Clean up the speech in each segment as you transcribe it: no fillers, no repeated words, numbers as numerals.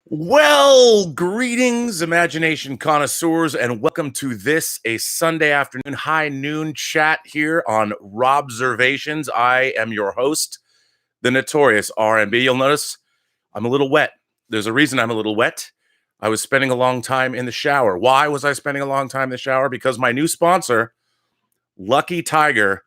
Well, greetings, imagination connoisseurs, and welcome to this, a Sunday afternoon, high noon chat here on Robservations. I am your host, the notorious RMB. You'll notice I'm a little wet. There's a reason I'm a little wet. I was spending a long time in the shower. Why was I spending a long time in the shower? Because my new sponsor, Lucky Tiger,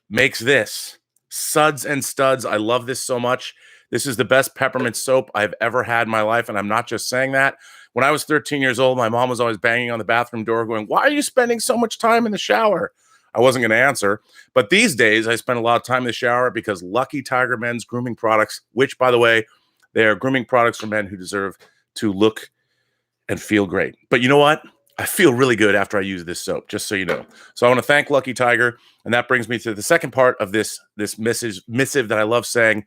makes this. Suds and Studs. I love this so much. This is the best peppermint soap I've ever had in my life, and I'm not just saying that. When I was 13 years old, my mom was always banging on the bathroom door going, "Why are you spending so much time in the shower?" I wasn't going to answer. But these days, I spend a lot of time in the shower because Lucky Tiger men's grooming products, which, by the way, they are grooming products for men who deserve to look and feel great. But you know what? I feel really good after I use this soap, just so you know. So I want to thank Lucky Tiger, and that brings me to the second part of this missive that I love saying.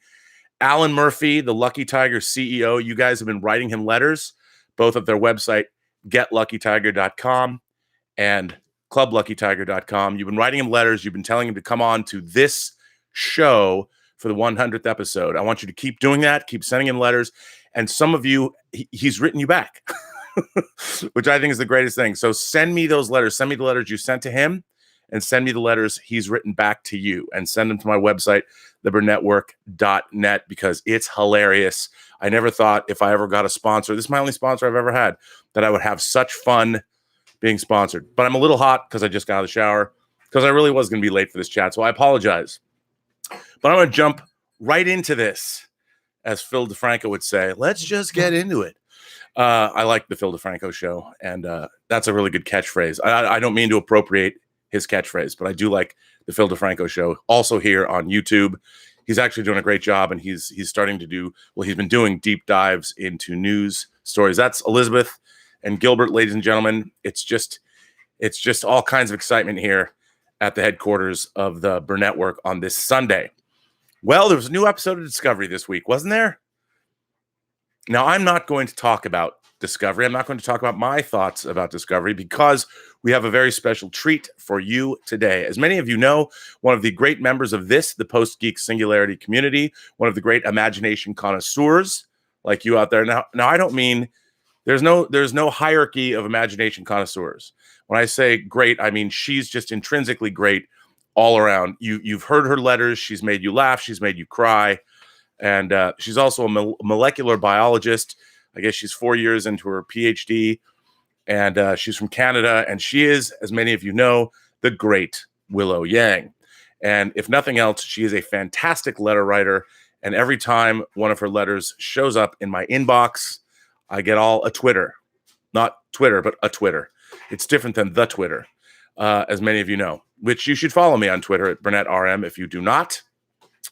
Alan Murphy, the Lucky Tiger CEO, you guys have been writing him letters, both at their website, getluckytiger.com and clubluckytiger.com. You've been writing him letters. You've been telling him to come on to this show for the 100th episode. I want you to keep doing that, keep sending him letters. And some of you, he's written you back, which I think is the greatest thing. So send me those letters. Send me the letters you sent to him, and send me the letters he's written back to you, and send them to my website, theburnettwork.net, because it's hilarious. I never thought if I ever got a sponsor, this is my only sponsor I've ever had, that I would have such fun being sponsored. But I'm a little hot because I just got out of the shower, because I really was going to be late for this chat, so I apologize. But I'm going to jump right into this, as Phil DeFranco would say. Let's just get into it. I like the Phil DeFranco show, and that's a really good catchphrase. I don't mean to appropriate his catchphrase, but I do like the Phil DeFranco show. Also here on YouTube, he's actually doing a great job, and he's starting to do, well, he's been doing deep dives into news stories. That's Elizabeth and Gilbert, ladies and gentlemen. It's just all kinds of excitement here at the headquarters of the Burnettwork on this Sunday. Well, there was a new episode of Discovery this week, wasn't there? Now, I'm not going to talk about Discovery. I'm not going to talk about my thoughts about Discovery, because we have a very special treat for you today. As many of you know, one of the great members of this, the Post-Geek Singularity community, one of the great imagination connoisseurs like you out there. Now I don't mean there's no hierarchy of imagination connoisseurs. When I say great, I mean she's just intrinsically great all around. You've heard her letters. She's made you laugh. She's made you cry. And she's also a molecular biologist. I guess she's 4 years into her PhD, and she's from Canada, and she is, as many of you know, the great Willow Yang. And if nothing else, she is a fantastic letter writer, and every time one of her letters shows up in my inbox, I get all a Twitter. Not Twitter, but a Twitter. It's different than the Twitter, as many of you know, which you should follow me on Twitter at BurnettRM if you do not.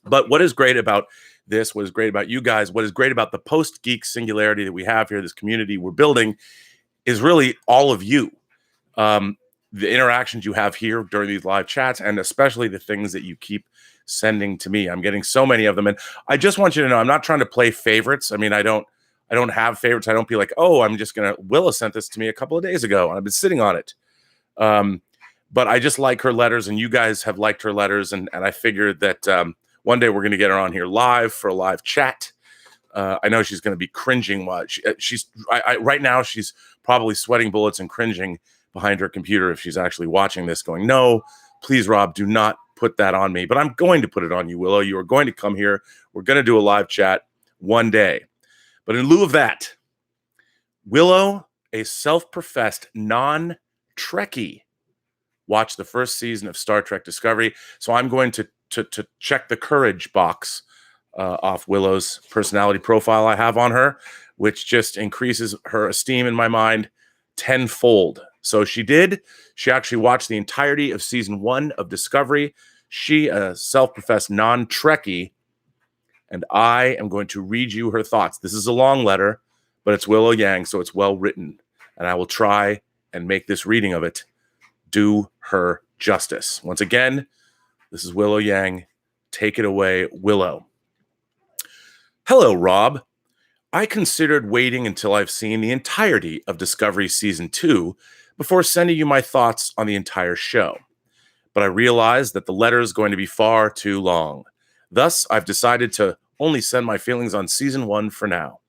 But what is great about this, what is great about you guys, what is great about the Post-Geek Singularity that we have here, this community we're building, is really all of you. The interactions you have here during these live chats, and especially the things that you keep sending to me. I'm getting so many of them. And I just want you to know, I'm not trying to play favorites. I mean, I don't have favorites. I don't be like, oh, I'm just going to, Willa sent this to me a couple of days ago, and I've been sitting on it. But I just like her letters, and you guys have liked her letters. And I figured that one day we're going to get her on here live for a live chat. I know she's going to be cringing while right now she's probably sweating bullets and cringing behind her computer if she's actually watching this, going, "No, please, Rob, do not put that on me." But I'm going to put it on you, Willow. You are going to come here. We're going to do a live chat one day. But in lieu of that, Willow, a self-professed non-Trekkie, watched the first season of Star Trek Discovery. So I'm going to check the courage box off Willow's personality profile I have on her, which just increases her esteem in my mind tenfold. So she actually watched the entirety of season 1 of Discovery. She, a self-professed non-Trekkie, and I am going to read you her thoughts. This is a long letter, but it's Willow Yang, so it's well written, and I will try and make this reading of it do her justice. Once again, this is Willow Yang. Take it away, Willow. Hello, Rob. I considered waiting until I've seen the entirety of Discovery Season 2 before sending you my thoughts on the entire show. But I realized that the letter is going to be far too long. Thus, I've decided to only send my feelings on Season 1 for now.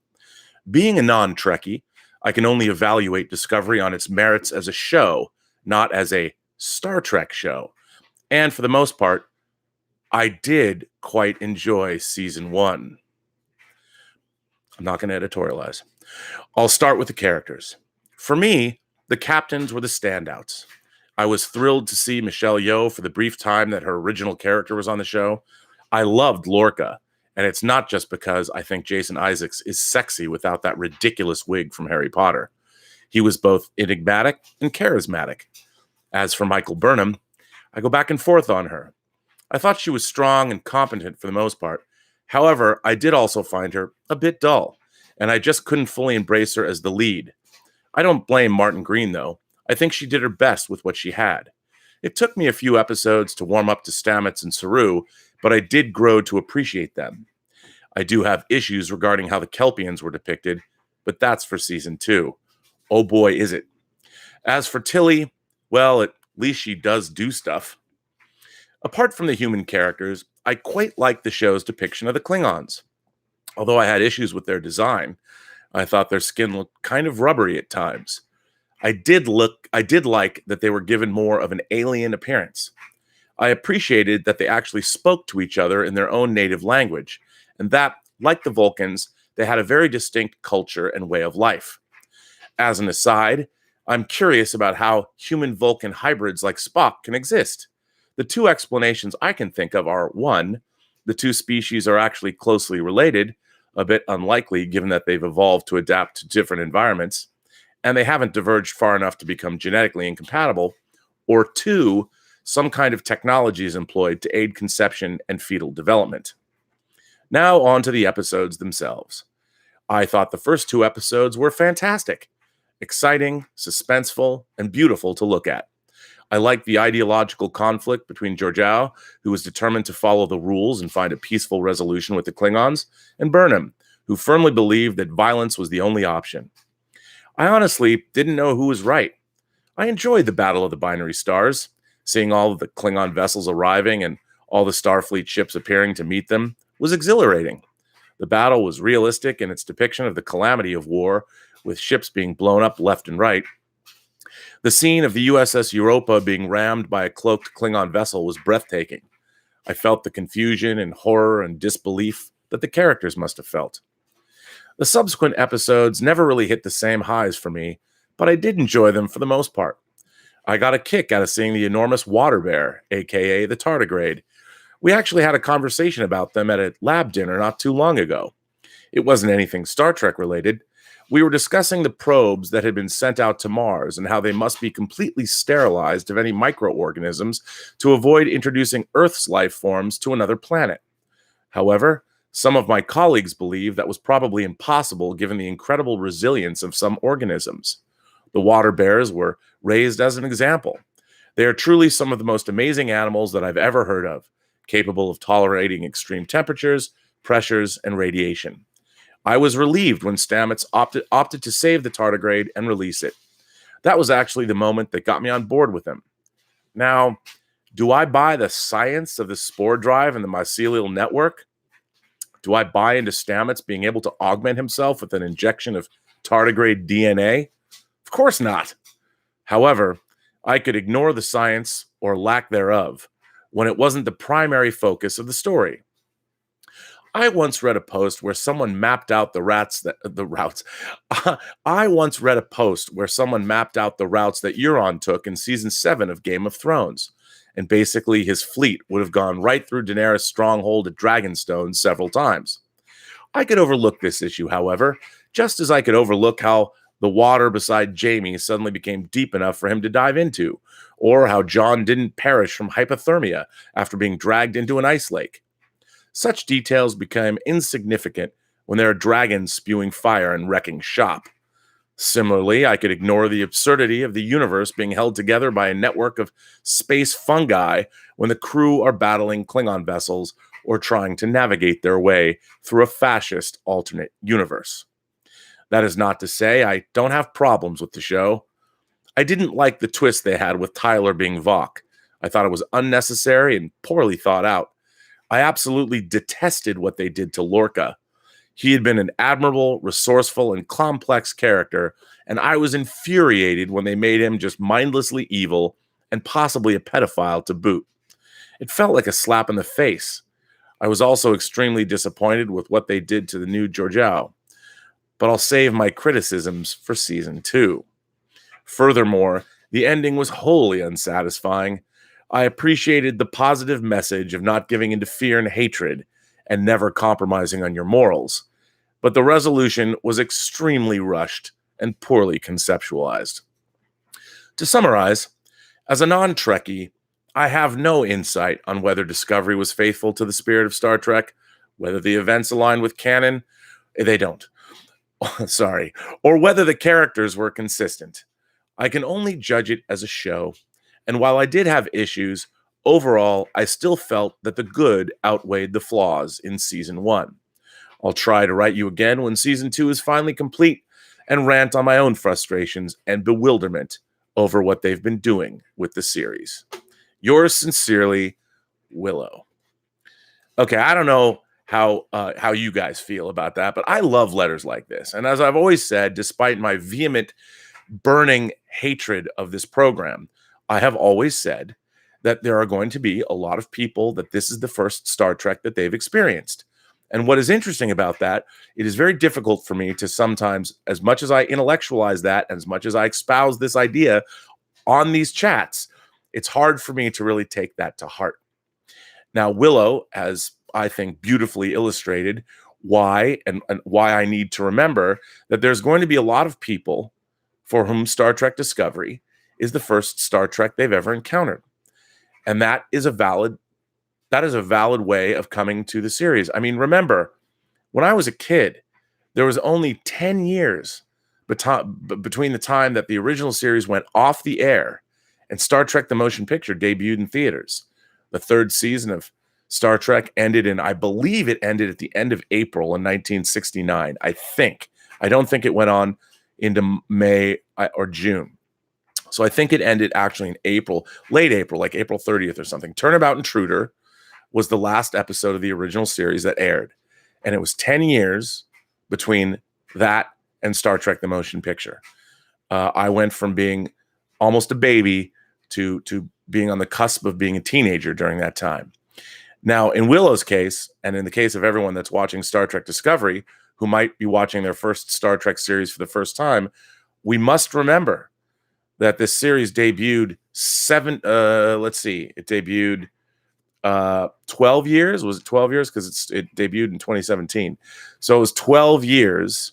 Being a non-Trekkie, I can only evaluate Discovery on its merits as a show, not as a Star Trek show. And for the most part, I did quite enjoy season 1. I'm not going to editorialize. I'll start with the characters. For me, the captains were the standouts. I was thrilled to see Michelle Yeoh for the brief time that her original character was on the show. I loved Lorca, and it's not just because I think Jason Isaacs is sexy without that ridiculous wig from Harry Potter. He was both enigmatic and charismatic. As for Michael Burnham, I go back and forth on her. I thought she was strong and competent for the most part. However, I did also find her a bit dull, and I just couldn't fully embrace her as the lead. I don't blame Martin Green, though. I think she did her best with what she had. It took me a few episodes to warm up to Stamets and Saru, but I did grow to appreciate them. I do have issues regarding how the Kelpians were depicted, but that's for season 2. Oh boy, is it. As for Tilly, well, at least she does do stuff. Apart from the human characters, I quite like the show's depiction of the Klingons. Although I had issues with their design, I thought their skin looked kind of rubbery at times. I did like that they were given more of an alien appearance. I appreciated that they actually spoke to each other in their own native language, and that, like the Vulcans, they had a very distinct culture and way of life. As an aside, I'm curious about how human-Vulcan hybrids like Spock can exist. The two explanations I can think of are, 1, the two species are actually closely related, a bit unlikely given that they've evolved to adapt to different environments, and they haven't diverged far enough to become genetically incompatible, or 2, some kind of technology is employed to aid conception and fetal development. Now on to the episodes themselves. I thought the first 2 episodes were fantastic, exciting, suspenseful, and beautiful to look at. I liked the ideological conflict between Georgiou, who was determined to follow the rules and find a peaceful resolution with the Klingons, and Burnham, who firmly believed that violence was the only option. I honestly didn't know who was right. I enjoyed the Battle of the Binary Stars. Seeing all of the Klingon vessels arriving and all the Starfleet ships appearing to meet them was exhilarating. The battle was realistic in its depiction of the calamity of war, with ships being blown up left and right. The scene of the USS Europa being rammed by a cloaked Klingon vessel was breathtaking. I felt the confusion and horror and disbelief that the characters must have felt. The subsequent episodes never really hit the same highs for me, but I did enjoy them for the most part. I got a kick out of seeing the enormous water bear, aka the tardigrade. We actually had a conversation about them at a lab dinner not too long ago. It wasn't anything Star Trek related. We were discussing the probes that had been sent out to Mars and how they must be completely sterilized of any microorganisms to avoid introducing Earth's life forms to another planet. However, some of my colleagues believe that was probably impossible given the incredible resilience of some organisms. The water bears were raised as an example. They are truly some of the most amazing animals that I've ever heard of, capable of tolerating extreme temperatures, pressures, and radiation. I was relieved when Stamets opted to save the tardigrade and release it. That was actually the moment that got me on board with him. Now, do I buy the science of the spore drive and the mycelial network? Do I buy into Stamets being able to augment himself with an injection of tardigrade DNA? Of course not. However, I could ignore the science or lack thereof when it wasn't the primary focus of the story. I once read a post where someone mapped out the routes. I once read a post where someone mapped out the routes that Euron took in season 7 of Game of Thrones, and basically his fleet would have gone right through Daenerys' stronghold at Dragonstone several times. I could overlook this issue, however, just as I could overlook how the water beside Jaime suddenly became deep enough for him to dive into, or how Jon didn't perish from hypothermia after being dragged into an ice lake. Such details became insignificant when there are dragons spewing fire and wrecking shop. Similarly, I could ignore the absurdity of the universe being held together by a network of space fungi when the crew are battling Klingon vessels or trying to navigate their way through a fascist alternate universe. That is not to say I don't have problems with the show. I didn't like the twist they had with Tyler being Vok. I thought it was unnecessary and poorly thought out. I absolutely detested what they did to Lorca. He had been an admirable, resourceful, and complex character, and I was infuriated when they made him just mindlessly evil and possibly a pedophile to boot. It felt like a slap in the face. I was also extremely disappointed with what they did to the new Georgiou, but I'll save my criticisms for season 2. Furthermore, the ending was wholly unsatisfying. I appreciated the positive message of not giving into fear and hatred and never compromising on your morals, but the resolution was extremely rushed and poorly conceptualized. To summarize, as a non-Trekkie, I have no insight on whether Discovery was faithful to the spirit of Star Trek, whether the events aligned with canon, they don't, sorry, or whether the characters were consistent. I can only judge it as a show, and while I did have issues, overall, I still felt that the good outweighed the flaws in Season 1. I'll try to write you again when Season 2 is finally complete and rant on my own frustrations and bewilderment over what they've been doing with the series. Yours sincerely, Willow. Okay, I don't know how you guys feel about that, but I love letters like this. And as I've always said, despite my vehement, burning hatred of this program, I have always said that there are going to be a lot of people that this is the first Star Trek that they've experienced. And what is interesting about that, it is very difficult for me to sometimes, as much as I intellectualize that, and as much as I espouse this idea on these chats, it's hard for me to really take that to heart. Now, Willow has, I think, beautifully illustrated why and why I need to remember that there's going to be a lot of people for whom Star Trek Discovery is the first Star Trek they've ever encountered. And that is a valid way of coming to the series. I mean, remember, when I was a kid, there was only 10 years between the time that the original series went off the air and Star Trek the Motion Picture debuted in theaters. The third season of Star Trek ended I believe it ended at the end of April in 1969, I think. I don't think it went on into May or June. So I think it ended actually in April, late April, like April 30th or something. Turnabout Intruder was the last episode of the original series that aired. And it was 10 years between that and Star Trek the Motion Picture. I went from being almost a baby to being on the cusp of being a teenager during that time. Now, in Willow's case, and in the case of everyone that's watching Star Trek Discovery, who might be watching their first Star Trek series for the first time, we must remember that this series debuted it debuted 12 years. Was it 12 years? Because it debuted in 2017. So it was 12 years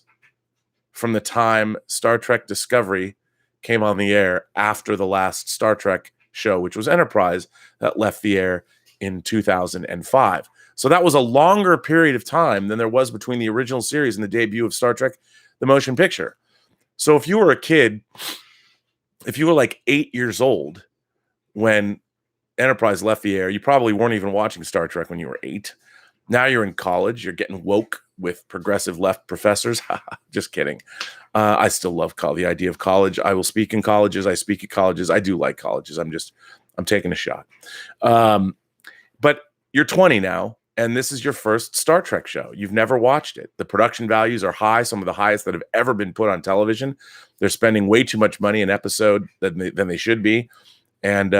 from the time Star Trek Discovery came on the air after the last Star Trek show, which was Enterprise, that left the air in 2005. So that was a longer period of time than there was between the original series and the debut of Star Trek the Motion Picture. So if you were a kid, if you were like 8 years old when Enterprise left the air, you probably weren't even watching Star Trek when you were 8. Now you're in college. You're getting woke with progressive left professors. Just kidding. I still love the idea of college. I will speak in colleges. I speak at colleges. I do like colleges. I'm taking a shot. But you're 20 now, and this is your first Star Trek show. You've never watched it. The production values are high, some of the highest that have ever been put on television. They're spending way too much money an episode than they should be. And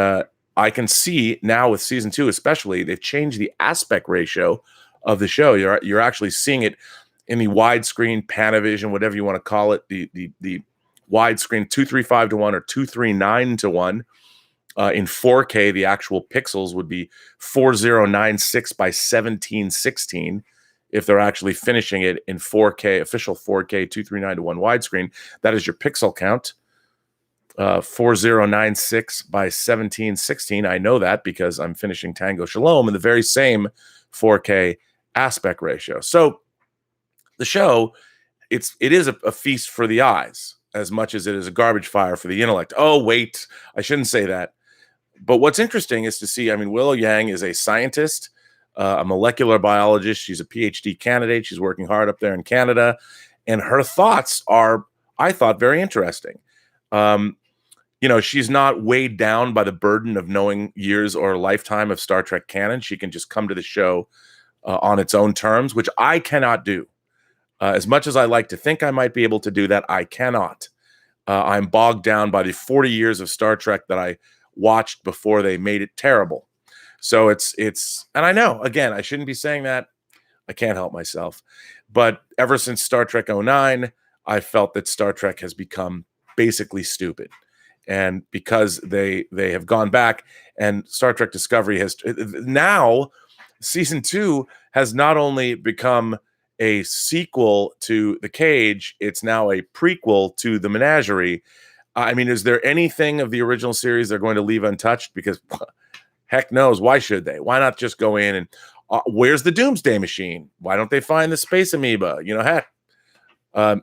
I can see now with season 2, especially, they've changed the aspect ratio of the show. You're actually seeing it in the widescreen, Panavision, whatever you want to call it, the widescreen 235 to 1 or 239 to 1. In 4K, the actual pixels would be 4096 by 1716 if they're actually finishing it in 4K, official 4K 239 to 1 widescreen. That is your pixel count. 4096 by 1716. I know that because I'm finishing Tango Shalom in the very same 4K aspect ratio. So the show, it is a feast for the eyes as much as it is a garbage fire for the intellect. Oh, wait, I shouldn't say that. But what's interesting is to see, Willow Yang is a scientist, a molecular biologist. She's a PhD candidate. She's working hard up there in Canada. And her thoughts are, I thought, very interesting. She's not weighed down by the burden of knowing years or a lifetime of Star Trek canon. She can just come to the show on its own terms, which I cannot do. As much as I like to think I might be able to do that, I cannot. I'm bogged down by the 40 years of Star Trek that I watched before they made it terrible. So and I know, again, I shouldn't be saying that. I can't help myself. But ever since Star Trek '09, I felt that Star Trek has become basically stupid. And because they have gone back, and Star Trek Discovery has now, season 2 has not only become a sequel to The Cage, it's now a prequel to The Menagerie. I mean, is there anything of the original series they're going to leave untouched? Because heck knows, why should they? Why not just go in and where's the Doomsday Machine? Why don't they find the space amoeba? Heck,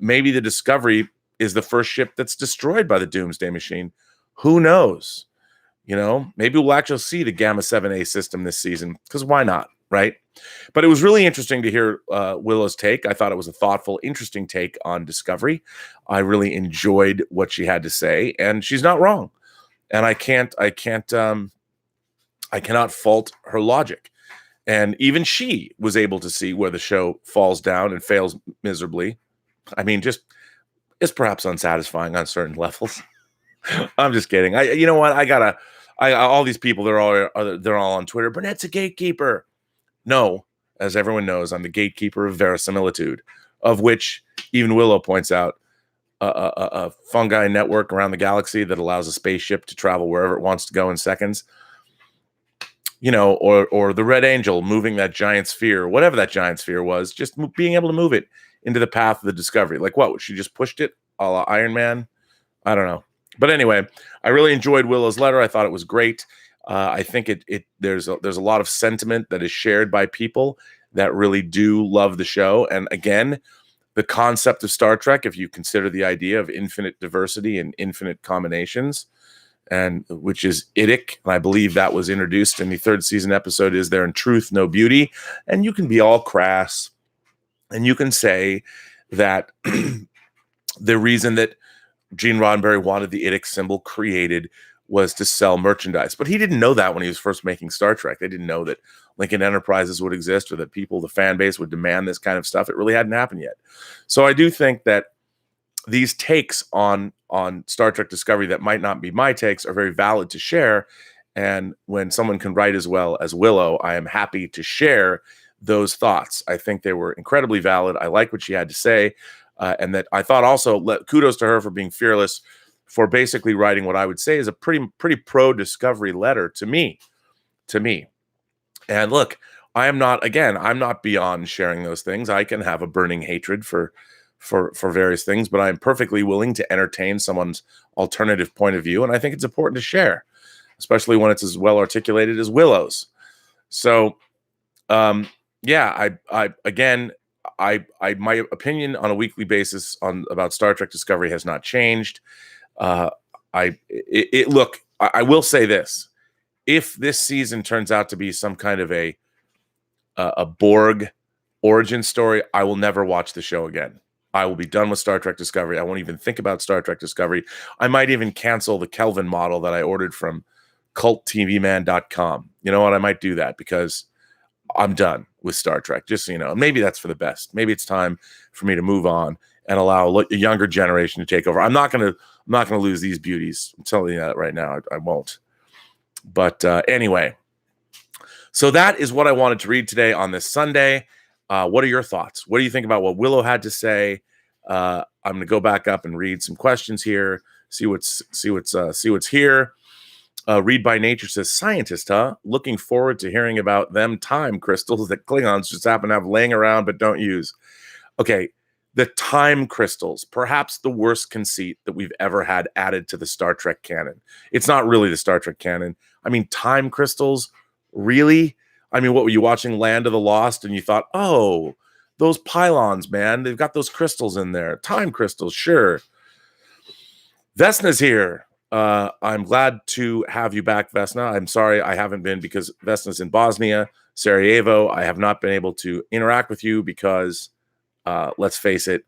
maybe the Discovery is the first ship that's destroyed by the Doomsday Machine. Who knows? Maybe we'll actually see the Gamma 7A system this season, because why not, right? But it was really interesting to hear Willow's take. I thought it was a thoughtful, interesting take on Discovery. I really enjoyed what she had to say, and she's not wrong. And I cannot fault her logic. And even she was able to see where the show falls down and fails miserably. I mean, it's perhaps unsatisfying on certain levels. I'm just kidding. You know what? All these people, they're all on Twitter. Burnett's a gatekeeper. No, as everyone knows, I'm the gatekeeper of verisimilitude, of which even Willow points out a fungi network around the galaxy that allows a spaceship to travel wherever it wants to go in seconds. Or the Red Angel moving that giant sphere, whatever that giant sphere was, just being able to move it into the path of the Discovery. Like what? She just pushed it a la Iron Man? I don't know. But anyway, I really enjoyed Willow's letter. I thought it was great. I think there's a lot of sentiment that is shared by people that really do love the show. And again, the concept of Star Trek, if you consider the idea of infinite diversity and infinite combinations, and which is idic, and I believe that was introduced in the 3rd season episode, Is There in Truth No Beauty? And you can be all crass, and you can say that the reason that Gene Roddenberry wanted the idic symbol created was to sell merchandise. But he didn't know that when he was first making Star Trek. They didn't know that Lincoln Enterprises would exist, or that the fan base would demand this kind of stuff. It really hadn't happened yet. So I do think that these takes on Star Trek Discovery that might not be my takes are very valid to share. And when someone can write as well as Willow, I am happy to share those thoughts. I think they were incredibly valid. I like what she had to say. And that I thought also, kudos to her for being fearless, for basically writing what I would say is a pretty pro-Discovery letter to me. And look, I'm not beyond sharing those things. I can have a burning hatred for various things, but I'm perfectly willing to entertain someone's alternative point of view. And I think it's important to share, especially when it's as well articulated as Willow's. So, yeah, my opinion on a weekly basis about Star Trek Discovery has not changed. I will say this: if this season turns out to be some kind of a Borg origin story, I will never watch the show again. I will be done with Star Trek Discovery. I won't even think about Star Trek Discovery. I might even cancel the Kelvin model that I ordered from culttvman.com. You know what? I might do that because I'm done with Star Trek. Just so you know, maybe that's for the best. Maybe it's time for me to move on and allow a younger generation to take over. I'm not going to lose these beauties. I'm telling you that right now. I won't. But anyway, so that is what I wanted to read today on this Sunday. What are your thoughts? What do you think about what Willow had to say? I'm going to go back up and read some questions here. See what's here. Read by Nature says, scientist, huh? Looking forward to hearing about them time crystals that Klingons just happen to have laying around but don't use. Okay, the time crystals, perhaps the worst conceit that we've ever had added to the Star Trek canon. It's not really the Star Trek canon. I mean, time crystals, really? I mean, what were you watching Land of the Lost and you thought, oh, those pylons, man, they've got those crystals in there. Time crystals, sure. Vesna's here. I'm glad to have you back, Vesna. I'm sorry I haven't been because Vesna's in Bosnia, Sarajevo. I have not been able to interact with you because, let's face it,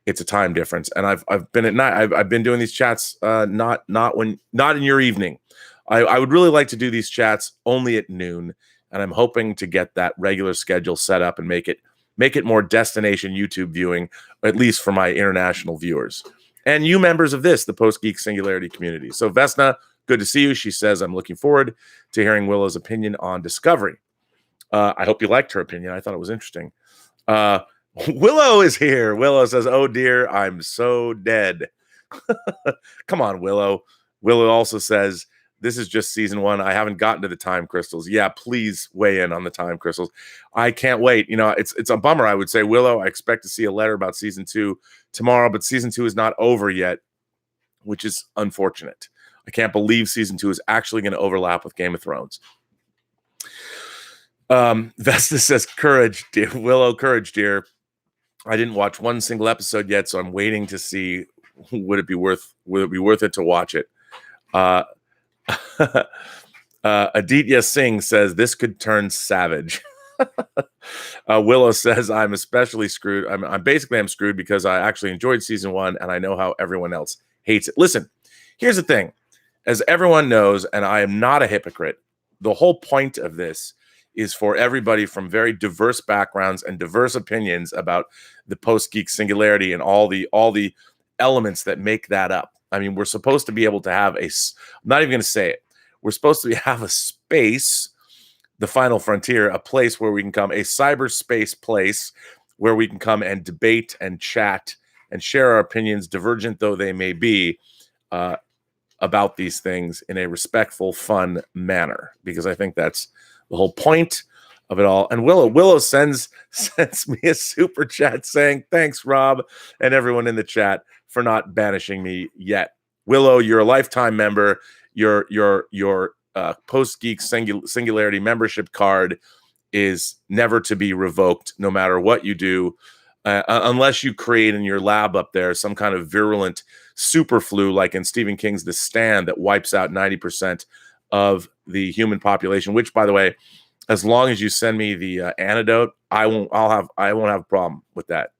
it's a time difference. And I've been at night. I've been doing these chats not in your evening. I would really like to do these chats only at noon, and I'm hoping to get that regular schedule set up and make it make it more destination YouTube viewing, at least for my international viewers. And you members of this, the Post-Geek Singularity community. So Vesna, good to see you. She says, I'm looking forward to hearing Willow's opinion on Discovery. I hope you liked her opinion. I thought it was interesting. Willow is here. Willow says, oh dear, I'm so dead. Come on, Willow. Willow also says, this is just season 1. I haven't gotten to the time crystals. Yeah, please weigh in on the time crystals. I can't wait. You know, it's a bummer, I would say. Willow, I expect to see a letter about season 2 tomorrow, but season 2 is not over yet, which is unfortunate. I can't believe season 2 is actually going to overlap with Game of Thrones. Vesta says, courage, dear. Willow, courage, dear. I didn't watch one single episode yet, so I'm waiting to see would it be worth it to watch it. Aditya Singh says this could turn savage. Willow says I'm especially screwed. I'm screwed because I actually enjoyed season 1 and I know how everyone else hates it. Listen, here's the thing. As everyone knows, and I am not a hypocrite, the whole point of this is for everybody from very diverse backgrounds and diverse opinions about the Post-Geek Singularity and all the elements that make that up. I mean, we're supposed to be able to have I'm not even going to say it. We're supposed to have a space, the final frontier, a place where we can come, a cyberspace place where we can come and debate and chat and share our opinions, divergent though they may be, about these things in a respectful, fun manner, because I think that's the whole point of it all. And Willow sends me a super chat saying, thanks, Rob, and everyone in the chat for not banishing me yet. Willow, you're a lifetime member. Your Post-Geek Singularity membership card is never to be revoked, no matter what you do, unless you create in your lab up there some kind of virulent super flu, like in Stephen King's The Stand, that wipes out 90% of the human population. Which, by the way, as long as you send me the antidote, I won't have a problem with that.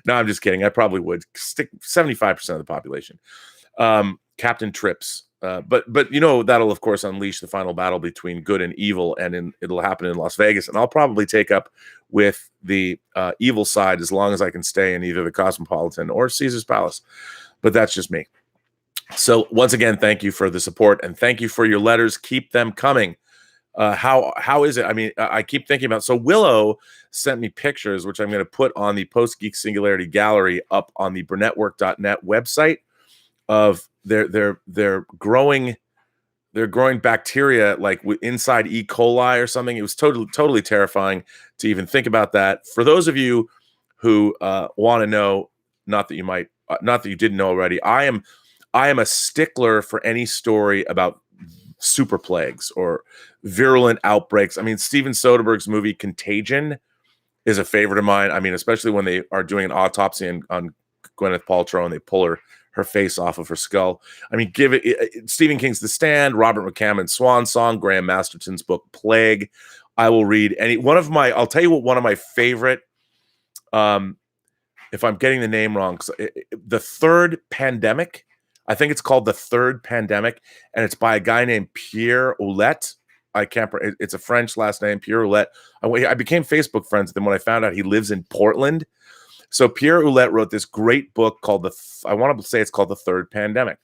No, I'm just kidding. I probably would stick 75% of the population. Captain Trips. But you know, that'll of course unleash the final battle between good and evil, and it'll happen in Las Vegas. And I'll probably take up with the evil side as long as I can stay in either the Cosmopolitan or Caesar's Palace. But that's just me. So once again, thank you for the support and thank you for your letters. Keep them coming. How is it? I mean, I keep thinking about. So Willow sent me pictures, which I'm going to put on the Post-Geek Singularity gallery up on the Burnettwork.net website, of they're growing bacteria like inside E. coli or something. It was totally terrifying to even think about that. For those of you who want to know, not that you didn't know already, I am a stickler for any story about super plagues or virulent outbreaks. I mean, Steven Soderbergh's movie Contagion is a favorite of mine. I mean, especially when they are doing an autopsy on Gwyneth Paltrow and they pull her face off of her skull. I mean, give it Stephen King's The Stand, Robert McCammon's Swan Song, Graham Masterton's book Plague. I will read I'll tell you what one of my favorite, if I'm getting the name wrong, The Third Pandemic. I think it's called The Third Pandemic, and it's by a guy named Pierre Ouellette. It's a French last name, Pierre Ouellette. I became Facebook friends with him when I found out he lives in Portland. So Pierre Ouellette wrote this great book called I want to say it's called The Third Pandemic.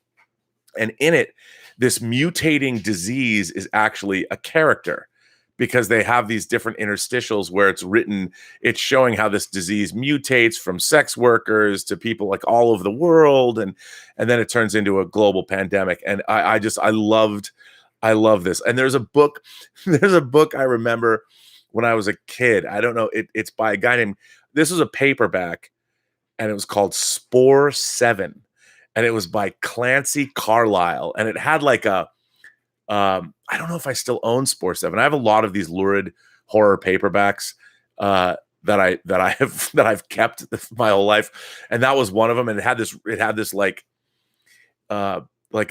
And in it, this mutating disease is actually a character, because they have these different interstitials where it's showing how this disease mutates from sex workers to people like all over the world. And then it turns into a global pandemic. And I love this. And there's a book I remember when I was a kid. I don't know. It's by a guy named, this was a paperback, and it was called Spore 7. And it was by Clancy Carlisle. And it had like I don't know if I still own Spore 7. I have a lot of these lurid horror paperbacks that I've kept my whole life, and that was one of them. And it had this like a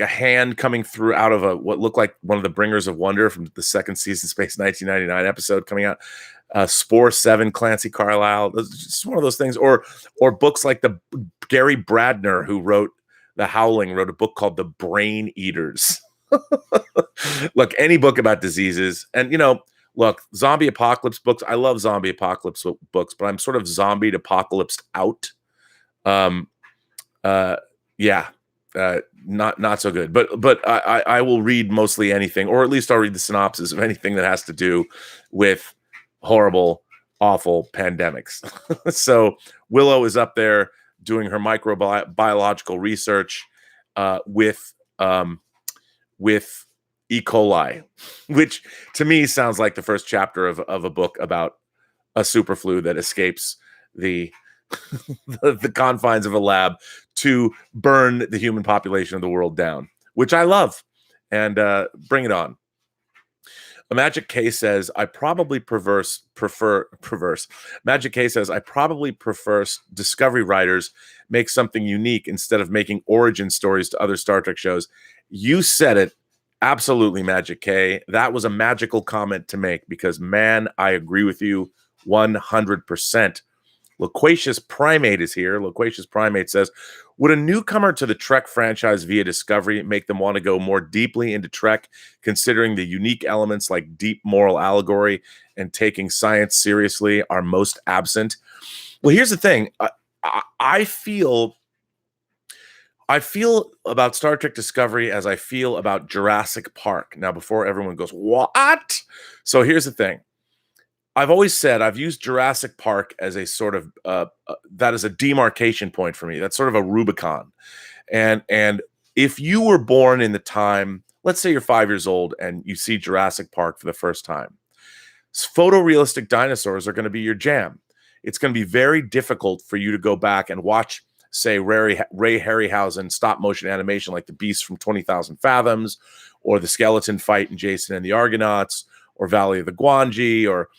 hand coming through out of what looked like one of the Bringers of Wonder from the second season Space 1999 episode coming out. Spore 7, Clancy Carlisle. It's just one of those things, or books like the Gary Bradner, who wrote The Howling, wrote a book called The Brain Eaters. Look, any book about diseases, and look, zombie apocalypse books. I love zombie apocalypse books, but I'm sort of zombie apocalypsed out. Um, yeah, not so good. But I will read mostly anything, or at least I'll read the synopsis of anything that has to do with horrible, awful pandemics. So Willow is up there doing her microbiological research with E. coli, which to me sounds like the first chapter of a book about a superflu that escapes the the confines of a lab to burn the human population of the world down, which I love. And bring it on. A Magic K says, I probably prefer Magic K says, I probably prefer Discovery writers make something unique instead of making origin stories to other Star Trek shows. You said it. Absolutely, Magic K. That was a magical comment to make because, man, I agree with you 100%. Loquacious Primate is here. Loquacious Primate says, would a newcomer to the Trek franchise via Discovery make them want to go more deeply into Trek, considering the unique elements like deep moral allegory and taking science seriously are most absent? Well, here's the thing. I feel about Star Trek Discovery as I feel about Jurassic Park. Now, before everyone goes, what? So here's the thing. I've always said I've used Jurassic Park as a sort of that is a demarcation point for me. That's sort of a Rubicon. And if you were born in the time, let's say you're 5 years old and you see Jurassic Park for the first time, photorealistic dinosaurs are going to be your jam. It's going to be very difficult for you to go back and watch, say, Ray Harryhausen stop motion animation like the Beast from 20,000 Fathoms, or the skeleton fight in Jason and the Argonauts, or Valley of the Gwangi, or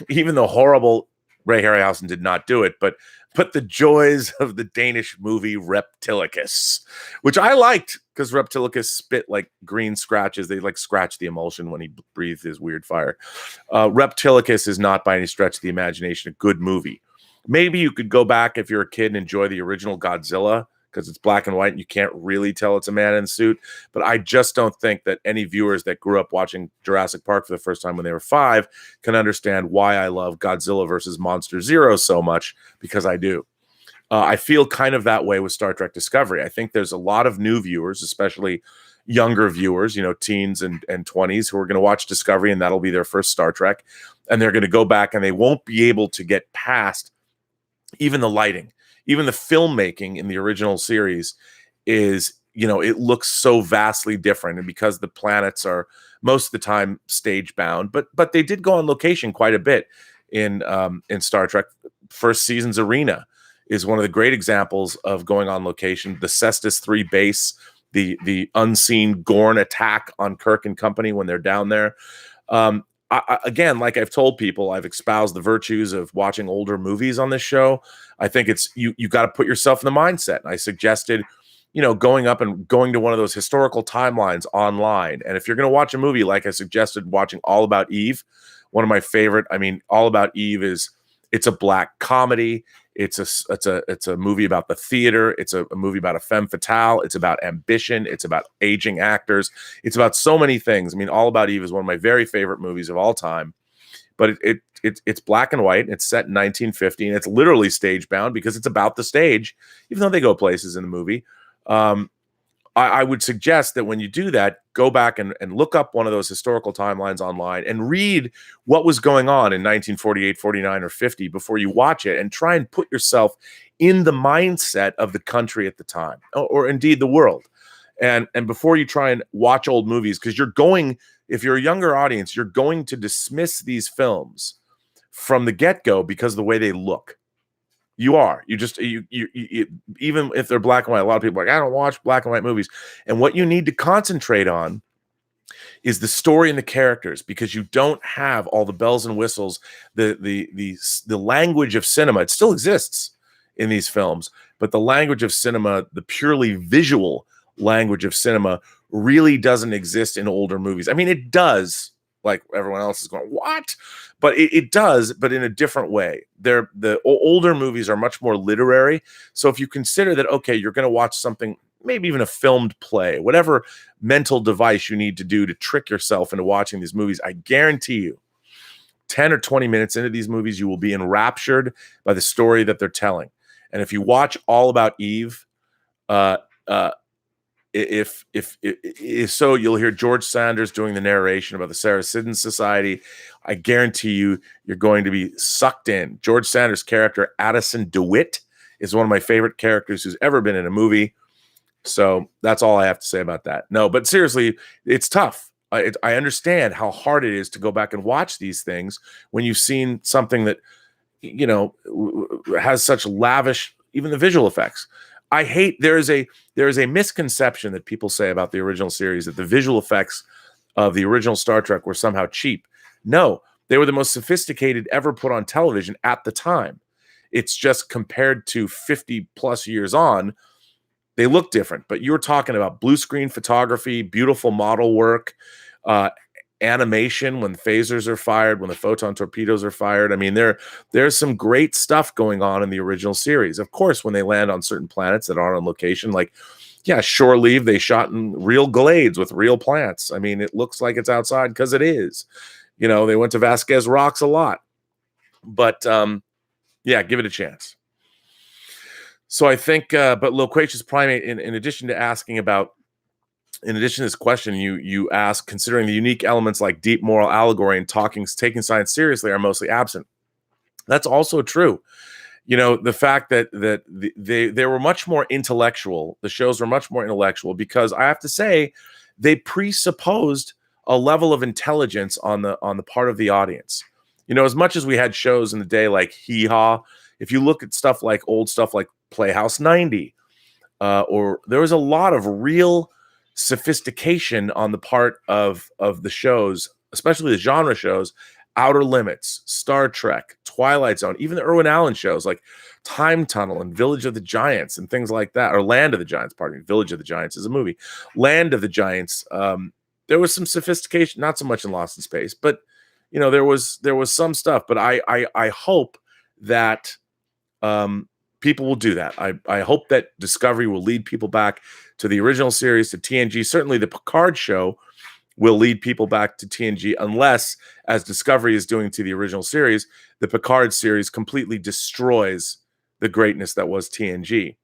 even though horrible Ray Harryhausen did not do it, but the joys of the Danish movie Reptilicus, which I liked because Reptilicus spit like green scratches. They like scratch the emulsion when he breathed his weird fire. Reptilicus is not by any stretch of the imagination a good movie. Maybe you could go back if you're a kid and enjoy the original Godzilla because it's black and white and you can't really tell it's a man in a suit. But I just don't think that any viewers that grew up watching Jurassic Park for the first time when they were 5 can understand why I love Godzilla versus Monster Zero so much, because I do. I feel kind of that way with Star Trek Discovery. I think there's a lot of new viewers, especially younger viewers, teens and 20s, who are going to watch Discovery and that'll be their first Star Trek. And they're going to go back and they won't be able to get past even the lighting. Even the filmmaking in the original series is, it looks so vastly different. And because the planets are most of the time stage bound, but they did go on location quite a bit in Star Trek. First season's Arena is one of the great examples of going on location. The Cestus 3 base, the unseen Gorn attack on Kirk and company when they're down there. Again, like I've told people, I've espoused the virtues of watching older movies on this show. I think it's you got to put yourself in the mindset. And I suggested, going up and going to one of those historical timelines online. And if you're going to watch a movie, like I suggested, watching All About Eve, one of my favorite. I mean, All About Eve it's a black comedy. It's a movie about the theater. It's a movie about a femme fatale. It's about ambition. It's about aging actors. It's about so many things. I mean, All About Eve is one of my very favorite movies of all time. But it's black and white. It's set in 1950, and it's literally stage bound because it's about the stage, even though they go places in the movie. I would suggest that when you do that, go back and look up one of those historical timelines online and read what was going on in 1948, 49, or 50 before you watch it, and try and put yourself in the mindset of the country at the time, or indeed the world. And before you try and watch old movies, because if you're a younger audience, you're going to dismiss these films from the get-go because of the way they look. You are. You even if they're black and white, a lot of people are like, I don't watch black and white movies. And what you need to concentrate on is the story and the characters, because you don't have all the bells and whistles, the language of cinema. It still exists in these films, but the language of cinema, the purely visual language of cinema, really doesn't exist in older movies. I mean, it does, like everyone else is going, what? But it does, but in a different way. The older movies are much more literary. So if you consider that, okay, you're going to watch something, maybe even a filmed play, whatever mental device you need to do to trick yourself into watching these movies, I guarantee you 10 or 20 minutes into these movies, you will be enraptured by the story that they're telling. And if you watch All About Eve, if so, you'll hear George Sanders doing the narration about the Sarah Siddons Society. I guarantee you're going to be sucked in. George Sanders' character, Addison DeWitt, is one of my favorite characters who's ever been in a movie. So that's all I have to say about that. No, but seriously, it's tough. I understand how hard it is to go back and watch these things when you've seen something that, has such lavish, even the visual effects. I hate, there is a misconception that people say about the original series that the visual effects of the original Star Trek were somehow cheap. No, they were the most sophisticated ever put on television at the time. It's just compared to 50 plus years on, they look different. But you're talking about blue screen photography, beautiful model work, animation when phasers are fired, when the photon torpedoes are fired. I mean, there's some great stuff going on in the original series. Of course, when they land on certain planets that aren't on location, like, yeah, Shore Leave, they shot in real glades with real plants. I mean, it looks like it's outside because it is. They went to Vasquez Rocks a lot. But, yeah, give it a chance. So I think, but Loquacious Primate, in addition to this question, you ask, considering the unique elements like deep moral allegory and taking science seriously are mostly absent. That's also true. The fact that they were much more intellectual, the shows were much more intellectual, because I have to say they presupposed a level of intelligence on the part of the audience. As much as we had shows in the day like Hee Haw, if you look at old stuff like Playhouse 90, or there was a lot of real sophistication on the part of the shows, especially the genre shows, Outer Limits, Star Trek, Twilight Zone, even the Irwin Allen shows like Time Tunnel and Village of the Giants and things like that, or Land of the Giants, pardon me. Village of the Giants is a movie. Land of the Giants, there was some sophistication, not so much in Lost in Space, but there was some stuff. But I hope that people will do that. I hope that Discovery will lead people back to the original series, to TNG. Certainly the Picard show will lead people back to TNG, unless, as Discovery is doing to the original series, the Picard series completely destroys the greatness that was TNG.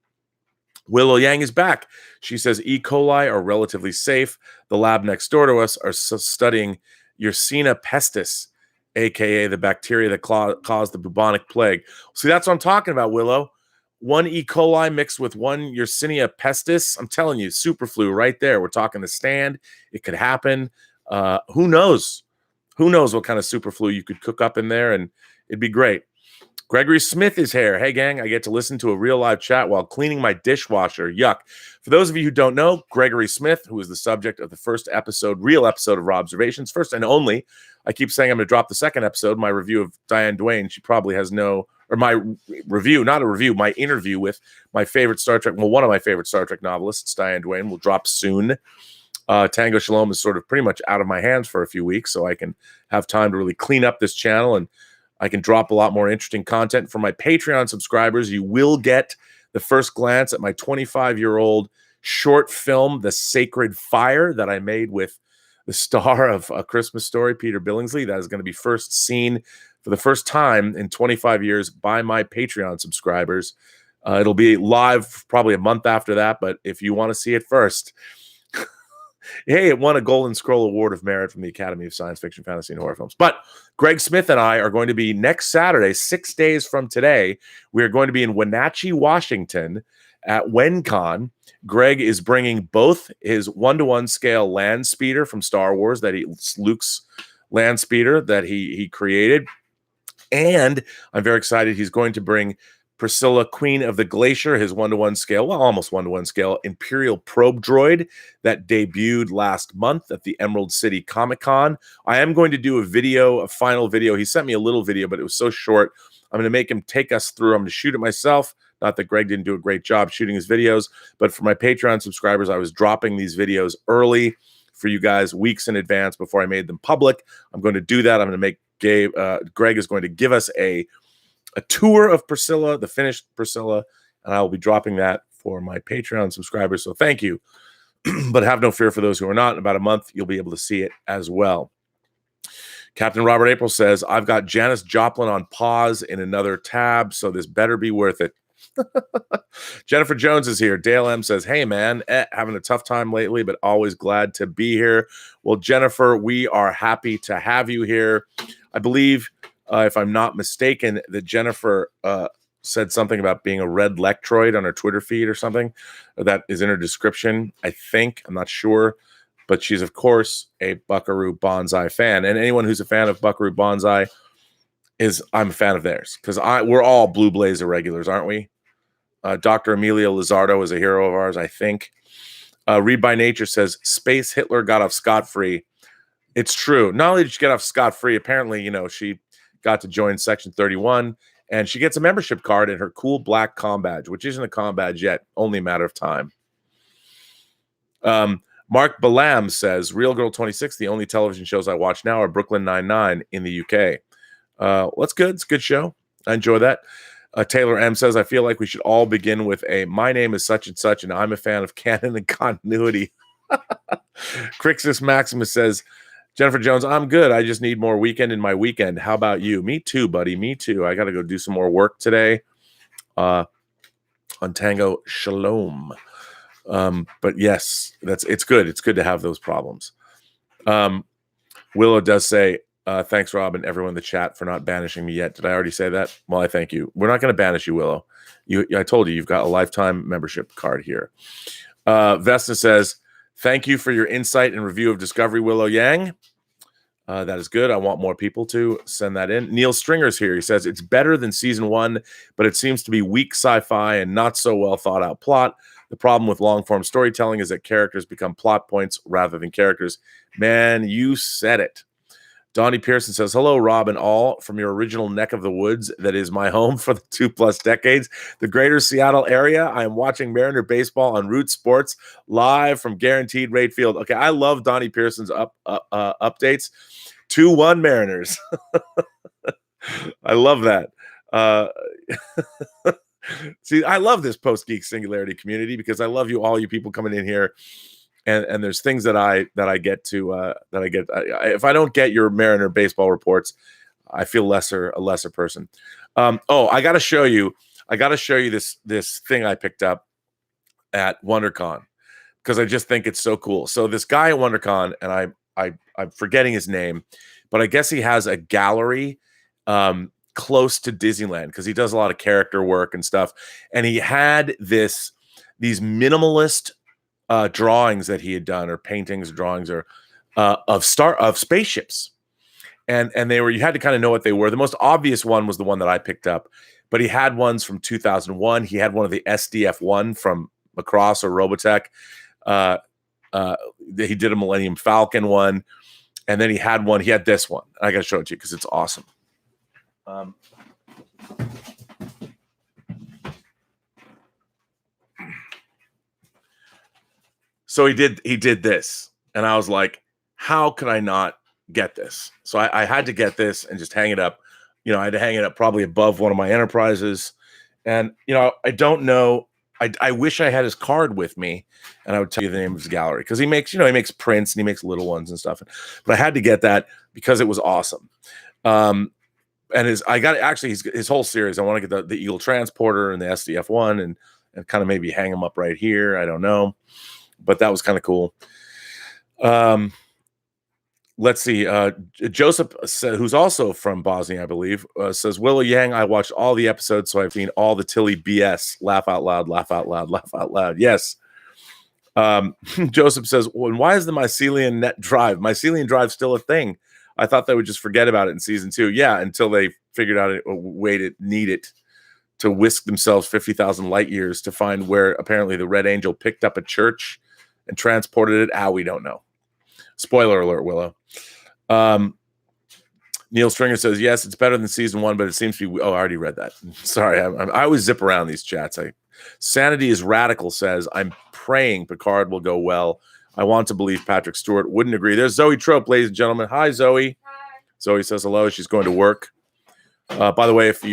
Willow Yang is back. She says E. coli are relatively safe. The lab next door to us are studying Yersinia pestis, aka the bacteria that caused the bubonic plague. See, that's what I'm talking about, Willow. One E. coli mixed with one Yersinia pestis. I'm telling you, super flu right there. We're talking the stand. It could happen. Who knows? Who knows what kind of super flu you could cook up in there, and it'd be great. Gregory Smith is here. Hey, gang, I get to listen to a real live chat while cleaning my dishwasher. Yuck. For those of you who don't know, Gregory Smith, who is the subject of the first real episode of Robservations, first and only. I keep saying I'm going to drop the second episode, my review of Diane Duane. She probably has my interview with my favorite Star Trek, one of my favorite Star Trek novelists, Diane Duane, will drop soon. Tango Shalom is sort of pretty much out of my hands for a few weeks, so I can have time to really clean up this channel, and I can drop a lot more interesting content. For my Patreon subscribers, you will get the first glance at my 25-year-old short film, The Sacred Fire, that I made with the star of A Christmas Story, Peter Billingsley. That is going to be first seen for the first time in 25 years by my Patreon subscribers. It'll be live probably a month after that, but if you want to see it first, hey, it won a Golden Scroll Award of Merit from the Academy of Science Fiction, Fantasy, and Horror Films. But Greg Smith and I are going to be next Saturday, 6 days from today. We are going to be in Wenatchee, Washington at WenCon. Greg is bringing both his 1-to-1 scale land speeder from Star Wars, Luke's land speeder that he created. And I'm very excited. He's going to bring Priscilla, Queen of the Glacier, his 1-to-1 scale, well, almost 1-to-1 scale, Imperial probe droid that debuted last month at the Emerald City Comic-Con. I am going to do a final video. He sent me a little video, but it was so short. I'm going to make him take us through. I'm going to shoot it myself. Not that Greg didn't do a great job shooting his videos, but for my Patreon subscribers, I was dropping these videos early for you guys weeks in advance before I made them public. I'm going to do that. I'm going to make Greg is going to give us a tour of Priscilla, the finished Priscilla, and I will be dropping that for my Patreon subscribers. So thank you. But have no fear for those who are not. In about a month, you'll be able to see it as well. Captain Robert April says, I've got Janis Joplin on pause in another tab, so this better be worth it. Jennifer Jones is here. Dale M says, hey, man, having a tough time lately, but always glad to be here. Well, Jennifer, we are happy to have you here. I believe, if I'm not mistaken, that Jennifer said something about being a red lectroid on her Twitter feed or something. That is in her description, I think. I'm not sure. But she's, of course, a Buckaroo Banzai fan. And anyone who's a fan of Buckaroo Banzai I'm a fan of theirs. Because we're all Blue Blazer regulars, aren't we? Dr. Emilio Lizardo is a hero of ours, I think. Read by Nature says, Space Hitler got off scot-free. It's true. Not only did she get off scot-free, apparently, she got to join Section 31, and she gets a membership card and her cool black comm badge, which isn't a comm badge yet, only a matter of time. Mark Balam says, Real Girl 26, the only television shows I watch now are Brooklyn Nine-Nine in the UK. Well, that's good. It's a good show. I enjoy that. Taylor M says, I feel like we should all begin with my name is such and such, and I'm a fan of canon and continuity. Crixus Maximus says, Jennifer Jones, I'm good. I just need more weekend in my weekend. How about you? Me too, buddy. Me too. I got to go do some more work today on Tango Shalom. But yes, it's good. It's good to have those problems. Willow does say, thanks, Rob, and everyone in the chat for not banishing me yet. Did I already say that? Well, I thank you. We're not going to banish you, Willow. I told you, you've got a lifetime membership card here. Vesna says, thank you for your insight and review of Discovery, Willow Yang. That is good. I want more people to send that in. Neil Stringer's here. He says, it's better than season 1, but it seems to be weak sci-fi and not so well thought out plot. The problem with long-form storytelling is that characters become plot points rather than characters. Man, you said it. Donnie Pearson says, hello, Rob and all, from your original neck of the woods that is my home for the 2+ decades, the greater Seattle area. I am watching Mariner baseball on Root Sports live from Guaranteed Rate Field. Okay, I love Donnie Pearson's updates. 2-1 Mariners. I love that. See, I love this Post-Geek Singularity community because I love you people coming in here. And there's things that I get to if I don't get your Mariner baseball reports, I feel a lesser person. I got to show you this thing I picked up at WonderCon because I just think it's so cool. So this guy at WonderCon, and I'm forgetting his name, but I guess he has a gallery close to Disneyland because he does a lot of character work and stuff. And he had these minimalist drawings that he had done, or paintings, drawings, or of spaceships, and you had to kind of know what they were. The most obvious one was the one that I picked up, but he had ones from 2001. He had one of the SDF-1 from Macross or Robotech. He did a Millennium Falcon one, and then he had this one. I got to show it to you because it's awesome. So he did this, and I was like, how could I not get this? So I had to get this and just hang it up. I had to hang it up probably above one of my Enterprises. And, I don't know. I wish I had his card with me, and I would tell you the name of his gallery because he makes prints and he makes little ones and stuff. But I had to get that because it was awesome. And his whole series. I want to get the Eagle Transporter and the SDF-1 and kind of maybe hang them up right here. I don't know. But that was kind of cool. Let's see. Joseph, who's also from Bosnia, I believe, says, Willa Yang, I watched all the episodes, so I've seen all the Tilly BS. Laugh out loud, laugh out loud, laugh out loud. Yes. Joseph says, well, why is the mycelium net drive? Mycelium drive still a thing? I thought they would just forget about it in season 2. Yeah, until they figured out a way to need it to whisk themselves 50,000 light years to find where apparently the Red Angel picked up a church and transported it. How we don't know. Spoiler alert, Willow. Neil Stringer says, yes, it's better than season 1, but it seems to be. Oh, I already read that. Sorry, I always zip around these chats. Sanity is Radical says, I'm praying Picard will go well. I want to believe Patrick Stewart wouldn't agree. There's Zoe Trope, ladies and gentlemen. Hi, Zoe. Hi. Zoe says hello. She's going to work. By the way, if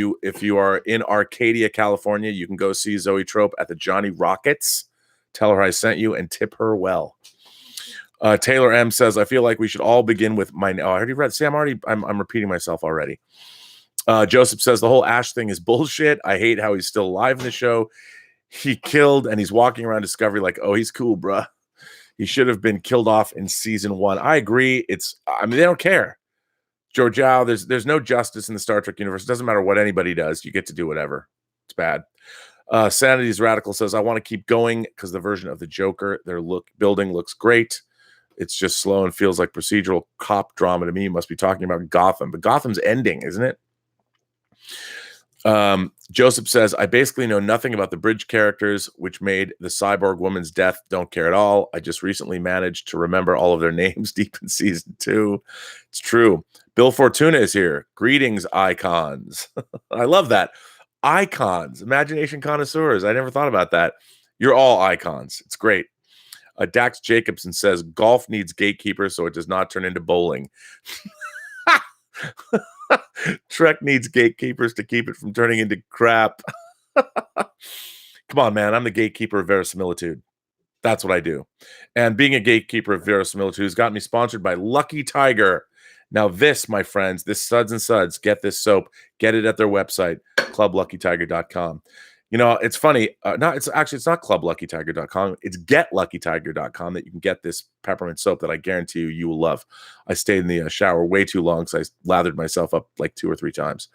you are in Arcadia, California, you can go see Zoe Trope at the Johnny Rockets. Tell her I sent you and tip her well. Taylor M says, I feel like we should all begin with my. Oh, I already read. See, I'm repeating myself already. Joseph says the whole Ash thing is bullshit. I hate how he's still alive in the show. He killed and he's walking around Discovery like, oh, he's cool, bruh. He should have been killed off in season 1. I agree. I mean, they don't care. Georgiao, there's no justice in the Star Trek universe. It doesn't matter what anybody does. You get to do whatever. It's bad. Sanity's Radical says, I want to keep going because the version of the Joker they're building looks great. It's just slow and feels like procedural cop drama to me. You must be talking about Gotham. But Gotham's ending, isn't it? Joseph says, I basically know nothing about the bridge characters, which made the cyborg woman's death. Don't care at all. I just recently managed to remember all of their names deep in season 2. It's true. Bill Fortuna is here. Greetings, icons. I love that. Icons, imagination connoisseurs. I never thought about that. You're all icons. It's great. Dax Jacobson says, golf needs gatekeepers so it does not turn into bowling. Trek needs gatekeepers to keep it from turning into crap. Come on, man. I'm the gatekeeper of verisimilitude. That's what I do. And being a gatekeeper of verisimilitude has got me sponsored by Lucky Tiger. Now this, my friends, this Suds and Suds, get this soap. Get it at their website, clubluckytiger.com. You know, it's funny. It's not clubluckytiger.com. It's getluckytiger.com that you can get this peppermint soap that I guarantee you will love. I stayed in the shower way too long, so I lathered myself up like 2 or 3 times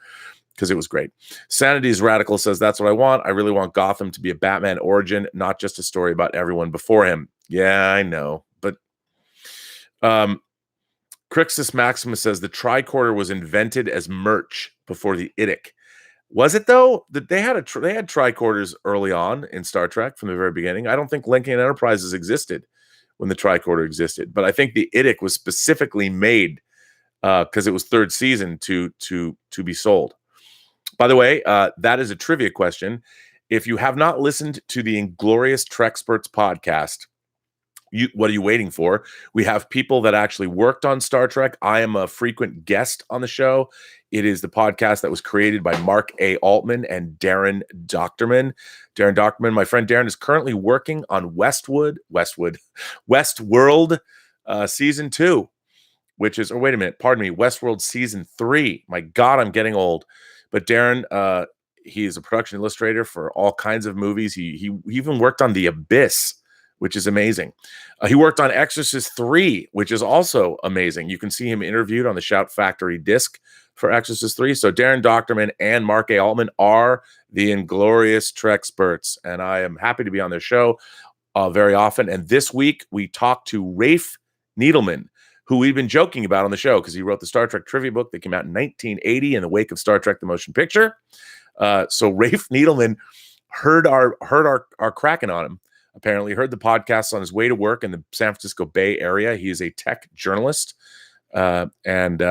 because it was great. Sanity's Radical says, that's what I want. I really want Gotham to be a Batman origin, not just a story about everyone before him. Yeah, I know. But Crixus Maximus says, the tricorder was invented as merch before the IDIC. Was it though? That they had tricorders early on in Star Trek from the very beginning. I don't think Lincoln Enterprises existed when the tricorder existed, but I think the IDIC was specifically made because it was 3rd season to be sold. By the way, that is a trivia question. If you have not listened to the Inglorious Treksperts podcast, what are you waiting for? We have people that actually worked on Star Trek. I am a frequent guest on the show. It is the podcast that was created by Mark A. Altman and Darren Doctorman. Darren Doctorman, my friend Darren, is currently working on Westworld season 2, which is, Westworld season 3. My God, I'm getting old. But Darren, he is a production illustrator for all kinds of movies. He even worked on The Abyss, which is amazing. He worked on Exorcist 3, which is also amazing. You can see him interviewed on the Shout Factory disc for Exorcist 3. So Darren Doctorman and Mark A. Altman are the Inglorious Treksperts, and I am happy to be on their show very often. And this week, we talked to Rafe Needleman, who we've been joking about on the show because he wrote the Star Trek trivia book that came out in 1980 in the wake of Star Trek The Motion Picture. So Rafe Needleman heard our cracking on him. Apparently heard the podcast on his way to work in the San Francisco Bay Area. He is a tech journalist, and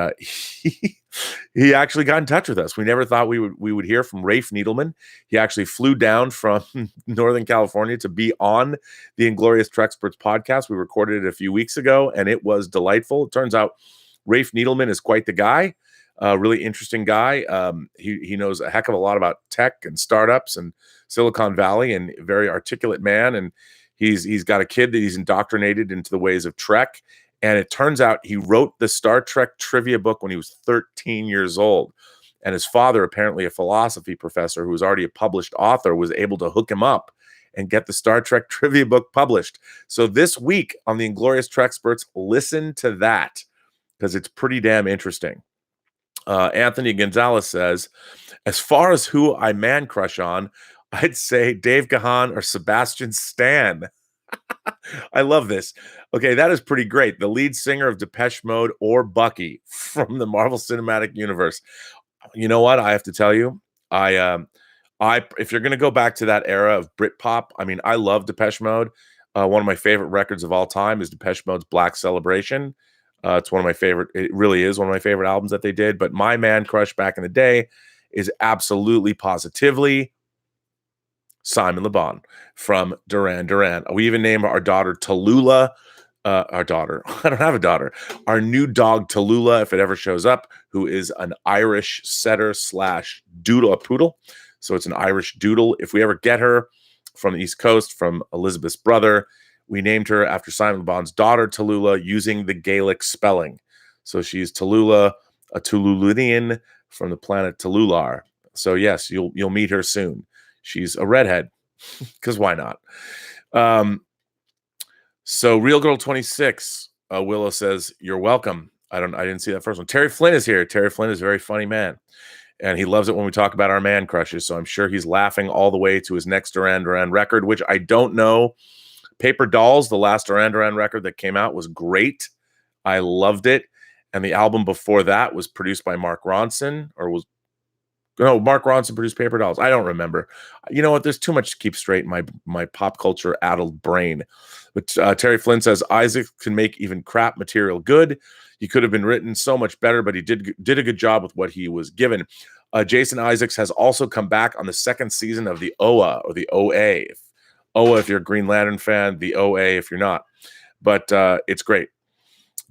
he actually got in touch with us. We never thought we would hear from Rafe Needleman. He actually flew down from Northern California to be on the Inglorious Treksperts podcast. We recorded it a few weeks ago, and it was delightful. It turns out Rafe Needleman is quite the guy. Really interesting guy. He knows a heck of a lot about tech and startups and Silicon Valley, and a very articulate man. And he's got a kid that he's indoctrinated into the ways of Trek. And it turns out he wrote the Star Trek trivia book when he was 13 years old. And his father, apparently a philosophy professor who was already a published author, was able to hook him up and get the Star Trek trivia book published. So this week on the Inglorious Treksperts, listen to that because it's pretty damn interesting. Anthony Gonzalez says, as far as who I man crush on, I'd say Dave Gahan or Sebastian Stan. I love this. Okay, that is pretty great. The lead singer of Depeche Mode or Bucky from the Marvel Cinematic Universe. You know what? I have to tell you, if you're going to go back to that era of Britpop, I mean, I love Depeche Mode. One of my favorite records of all time is Depeche Mode's Black Celebration. It's one of my favorite. It really is one of my favorite albums that they did. But my man crush back in the day is absolutely positively Simon Le Bon from Duran Duran. We even named our daughter Tallulah. Our daughter. I don't have a daughter. Our new dog Tallulah, if it ever shows up, who is an Irish setter / doodle, a poodle. So it's an Irish doodle. If we ever get her from the East Coast, from Elizabeth's brother, We named her after Simon Le Bon's daughter, Tallulah, using the Gaelic spelling. So she's Tallulah, a Tululian from the planet Tallular. So yes, you'll meet her soon. She's a redhead, because why not? So Real Girl 26, Willow says, "You're welcome." I didn't see that first one. Terry Flynn is here. Terry Flynn is a very funny man, and he loves it when we talk about our man crushes. So I'm sure he's laughing all the way to his next Duran Duran record, which I don't know. Paper Dolls, the last Duran Duran record that came out, was great. I loved it. And the album before that was produced by Mark Ronson, Mark Ronson produced Paper Dolls. I don't remember. You know what? There's too much to keep straight in my pop culture addled brain. But Terry Flynn says Isaac can make even crap material good. He could have been written so much better, but he did a good job with what he was given. Jason Isaacs has also come back on the second season of the OA or the OA. OA if you're a Green Lantern fan, the OA if you're not. But it's great.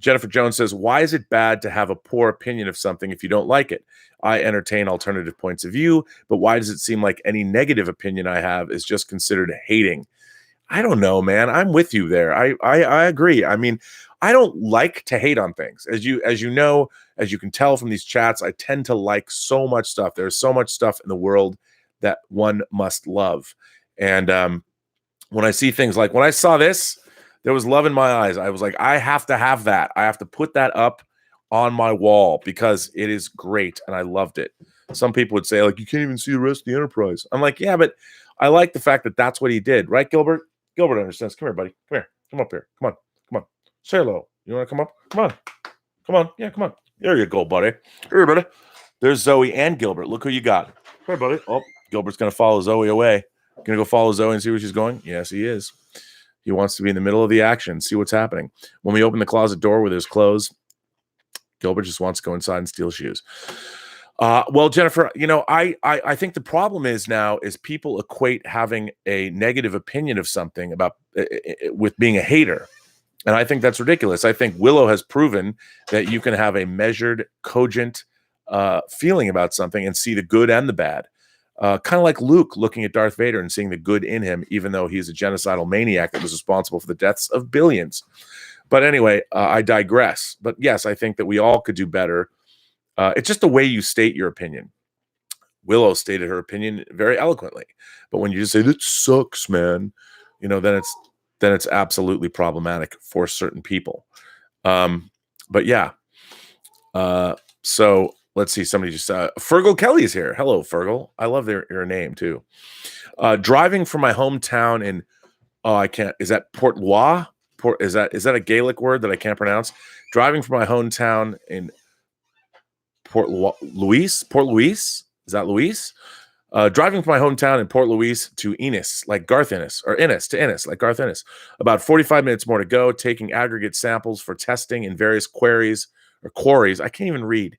Jennifer Jones says, "Why is it bad to have a poor opinion of something if you don't like it? I entertain alternative points of view, but why does it seem like any negative opinion I have is just considered hating?" I don't know, man. I'm with you there. I agree. I mean, I don't like to hate on things. As you know, as you can tell from these chats, I tend to like so much stuff. There's so much stuff in the world that one must love. And when I see things like when I saw this, there was love in my eyes. I was like, I have to have that. I have to put that up on my wall because it is great and I loved it. Some people would say, like, you can't even see the rest of the Enterprise. I'm like, yeah, but I like the fact that that's what he did. Right, Gilbert? Gilbert understands. Come here, buddy. Come here. Come up here. Come on. Come on. Say hello. You want to come up? Come on. Come on. Yeah, come on. There you go, buddy. Here, buddy. There's Zoe and Gilbert. Look who you got. Come here, buddy. Oh, Gilbert's going to follow Zoe away. Going to go follow Zoe and see where she's going? Yes, he is. He wants to be in the middle of the action, see what's happening. When we open the closet door with his clothes, Gilbert just wants to go inside and steal shoes. Well, Jennifer, you know, I think the problem is now is people equate having a negative opinion of something about with being a hater. And I think that's ridiculous. I think Willow has proven that you can have a measured, cogent feeling about something and see the good and the bad. Kind of like Luke looking at Darth Vader and seeing the good in him, even though he's a genocidal maniac that was responsible for the deaths of billions. But anyway, I digress. But yes, I think that we all could do better. It's just the way you state your opinion. Willow stated her opinion very eloquently. But when you just say, that sucks, man, you know, then it's absolutely problematic for certain people. But yeah. So let's see. Somebody just Fergal Kelly is here. Hello, Fergal. I love your name too. Driving from my hometown in I can't. Is that Port Louis? Is that a Gaelic word that I can't pronounce? Driving from my hometown in Port Louis. Is that Louis? Driving from my hometown in Port Louis to Ennis, like Garth Ennis, or Ennis to Ennis, like Garth Ennis. About 45 minutes more to go. Taking aggregate samples for testing in various quarries. I can't even read.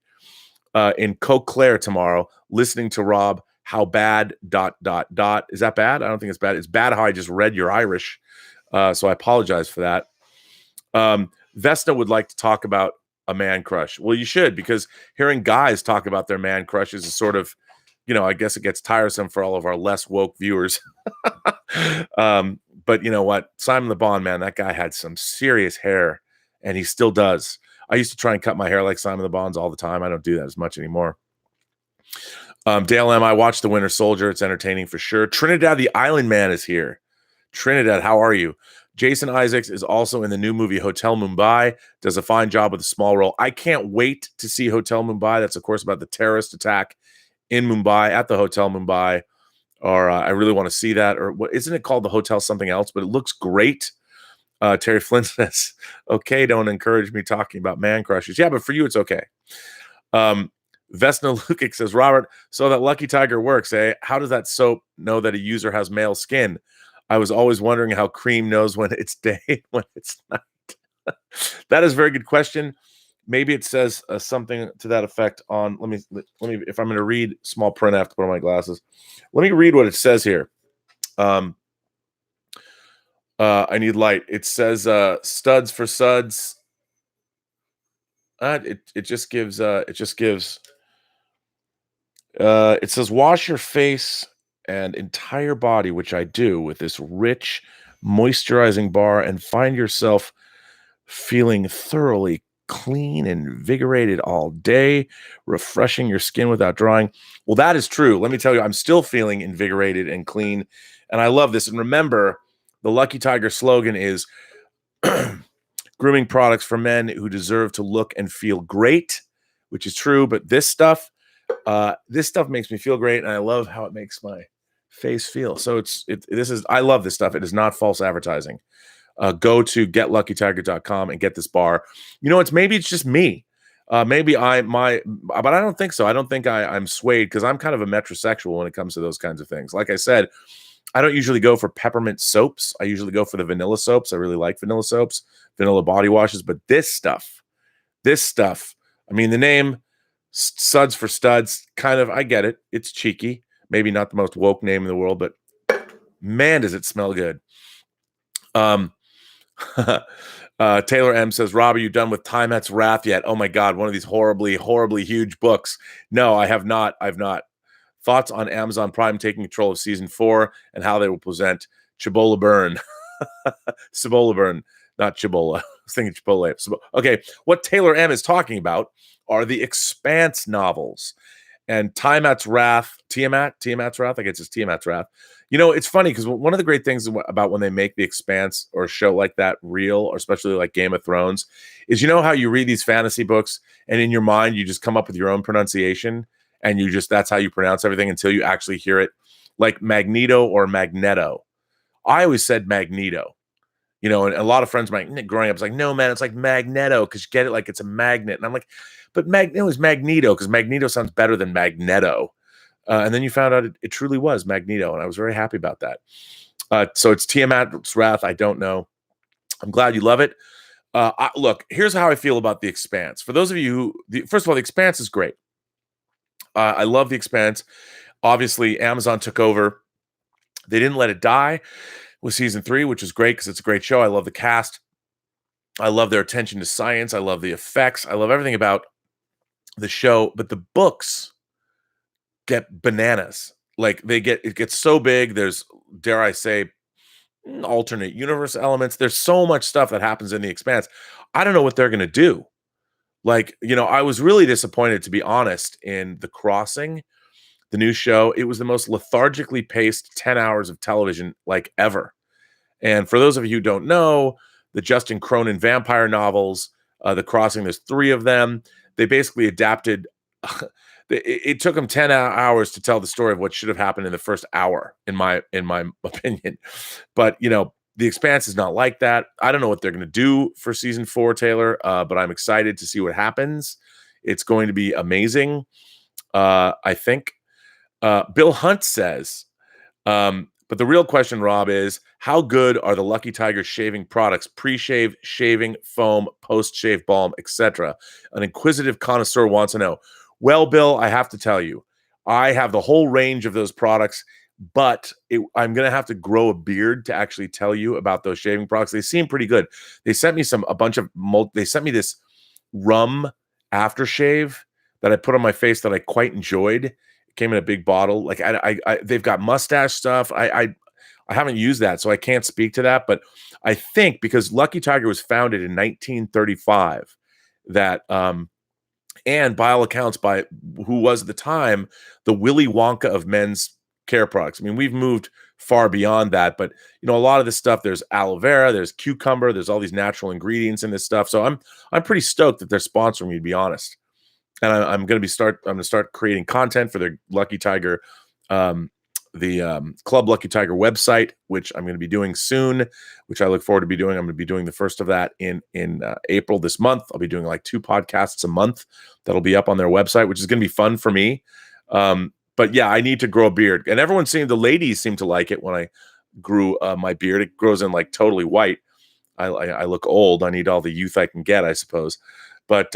In Cote Claire tomorrow, listening to Rob, how bad ... Is that bad? I don't think it's bad. It's bad how I just read your Irish. So I apologize for that. Vesna would like to talk about a man crush. Well, you should, because hearing guys talk about their man crushes is sort of, you know, I guess it gets tiresome for all of our less woke viewers. But you know what? Simon Le Bon, man, that guy had some serious hair, and he still does. I used to try and cut my hair like Simon Le Bon's all the time. I don't do that as much anymore. Dale M., I watched The Winter Soldier. It's entertaining for sure. Trinidad the Island Man is here. Trinidad, how are you? Jason Isaacs is also in the new movie Hotel Mumbai. Does a fine job with a small role. I can't wait to see Hotel Mumbai. That's, of course, about the terrorist attack in Mumbai at the Hotel Mumbai. Or I really want to see that. Or what isn't it called the Hotel something else? But it looks great. Terry Flynn says, okay, don't encourage me talking about man crushes. Yeah, but for you, it's okay. Vesna Lukic says, Robert, so that Lucky Tiger works, eh? How does that soap know that a user has male skin? I was always wondering how cream knows when it's day, when it's night. That is a very good question. Maybe it says something to that effect on, let me, if I'm going to read small print, I have to put on my glasses. Let me read what it says here. I need light. It says studs for suds. It just gives it says wash your face and entire body, which I do, with this rich moisturizing bar and find yourself feeling thoroughly clean and invigorated all day, refreshing your skin without drying. Well, that is true. Let me tell you, I'm still feeling invigorated and clean, and I love this. And remember, the Lucky Tiger slogan is grooming products for men who deserve to look and feel great, which is true. But this stuff makes me feel great, and I love how it makes my face feel. So I love this stuff. It is not false advertising. Go to getluckytiger.com and get this bar. Maybe it's just me. But I don't think so. I don't think I'm swayed, because I'm kind of a metrosexual when it comes to those kinds of things. Like I said, I don't usually go for peppermint soaps. I usually go for the vanilla soaps. I really like vanilla soaps, vanilla body washes. But this stuff, I mean, the name Suds for Studs, kind of, I get it. It's cheeky. Maybe not the most woke name in the world, but man, does it smell good. Taylor M says, Rob, are you done with Timet's Wrath yet? Oh my God, one of these horribly, horribly huge books. No, I have not. I've not. Thoughts on Amazon Prime taking control of season 4 and how they will present Cibola Burn. Cibola Burn, not Cibola. I was thinking Chipotle. Okay, what Taylor M is talking about are the Expanse novels. And Tiamat's Wrath, Tiamat's Wrath, I guess it's Tiamat's Wrath. It's funny because one of the great things about when they make The Expanse or a show like that real, or especially like Game of Thrones, is how you read these fantasy books and in your mind you just come up with your own pronunciation, and that's how you pronounce everything until you actually hear it. Like Magneto or Magneto. I always said Magneto. And a lot of friends growing up was like, no, man, it's like Magneto, because you get it like it's a magnet. And I'm like, but it was Magneto, because Magneto sounds better than Magneto. And then you found out it truly was Magneto, and I was very happy about that. So it's Tiamat's Wrath. I don't know. I'm glad you love it. Look, here's how I feel about The Expanse. For those of you first of all, The Expanse is great. I love The Expanse. Obviously, Amazon took over. They didn't let it die with season 3, which is great because it's a great show. I love the cast. I love their attention to science. I love the effects. I love everything about the show. But the books get bananas. Like it gets so big. There's, dare I say, alternate universe elements. There's so much stuff that happens in The Expanse. I don't know what they're going to do. Like, I was really disappointed, to be honest, in The Crossing, the new show. It was the most lethargically paced 10 hours of television like ever. And for those of you who don't know, the Justin Cronin vampire novels, The Crossing, there's 3 of them. They basically adapted. It took them 10 hours to tell the story of what should have happened in the first hour, in my opinion. But, The Expanse is not like that. I don't know what they're going to do for season 4, Taylor, but I'm excited to see what happens. It's going to be amazing, I think. Bill Hunt says, but the real question, Rob, is how good are the Lucky Tiger shaving products, pre-shave, shaving foam, post-shave balm, etc.? An inquisitive connoisseur wants to know. Well, Bill, I have to tell you, I have the whole range of those products, but I'm going to have to grow a beard to actually tell you about those shaving products. They seem pretty good. They sent me they sent me this rum aftershave that I put on my face that I quite enjoyed. It came in a big bottle. Like they've got mustache stuff. I haven't used that, so I can't speak to that. But I think because Lucky Tiger was founded in 1935, that and by all accounts, by who was at the time the Willy Wonka of men's care products. I mean, we've moved far beyond that, but a lot of this stuff, there's aloe vera, there's cucumber, there's all these natural ingredients in this stuff. So I'm pretty stoked that they're sponsoring me, to be honest. And I'm going to start creating content for their Lucky Tiger, the Club Lucky Tiger website, which I'm going to be doing soon, which I look forward to be doing. I'm going to be doing the first of that in April this month. I'll be doing like 2 podcasts a month that'll be up on their website, which is going to be fun for me. But yeah, I need to grow a beard, and the ladies seem to like it when I grew my beard. It grows in like totally white. I look old. I need all the youth I can get, I suppose. But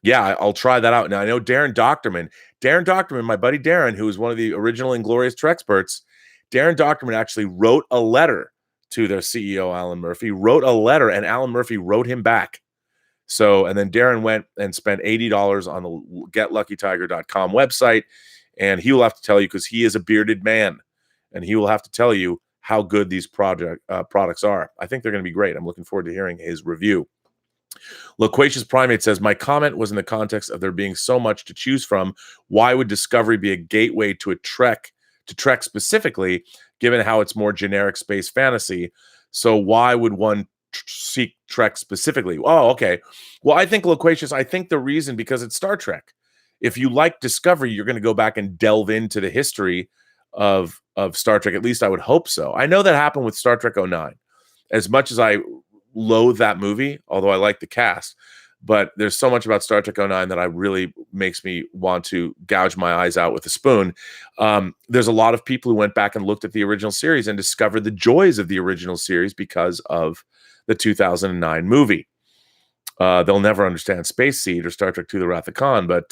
yeah, I'll try that out. Now, I know Darren Doctorman, my buddy Darren, who was one of the original Inglorious Trexperts, Darren Doctorman actually wrote a letter to their CEO, Alan Murphy, wrote a letter, and Alan Murphy wrote him back. So, and then Darren went and spent $80 on the getluckytiger.com website, and he will have to tell you, because he is a bearded man, and he will have to tell you how good these products are. I think they're going to be great. I'm looking forward to hearing his review. Loquacious Primate says, my comment was in the context of there being so much to choose from. Why would Discovery be a gateway to Trek specifically, given how it's more generic space fantasy? So why would one seek Trek specifically? Oh, okay. Well, I think Loquacious, I think the reason, because it's Star Trek. If you like Discovery, you're going to go back and delve into the history of Star Trek. At least I would hope so. I know that happened with Star Trek 09. As much as I loathe that movie, although I like the cast, but there's so much about Star Trek 09 that I really makes me want to gouge my eyes out with a spoon. There's a lot of people who went back and looked at the original series and discovered the joys of the original series because of the 2009 movie. They'll never understand Space Seed or Star Trek II: The Wrath of Khan, but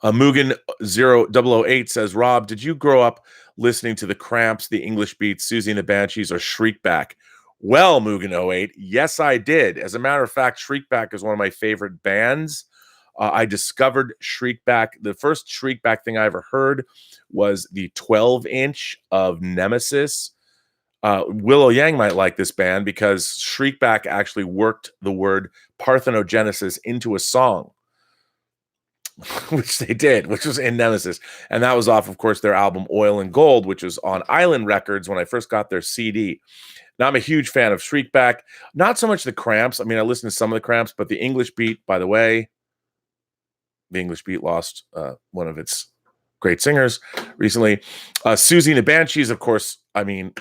Mugen 0008 says, Rob, did you grow up listening to the Cramps, the English Beats, Susie and the Banshees, or Shriekback? Well, Mugen 08, yes, I did. As a matter of fact, Shriekback is one of my favorite bands. I discovered Shriekback. The first Shriekback thing I ever heard was the 12-inch of Nemesis. Willow Yang might like this band because Shriekback actually worked the word parthenogenesis into a song, which they did, which was in Nemesis. And that was off, of course, their album Oil and Gold, which was on Island Records when I first got their CD. Now, I'm a huge fan of Shriekback. Not so much the Cramps. I mean, I listened to some of the Cramps, but the English Beat, by the way, the English Beat lost one of its great singers recently. Susie and the Banshees, of course, I mean,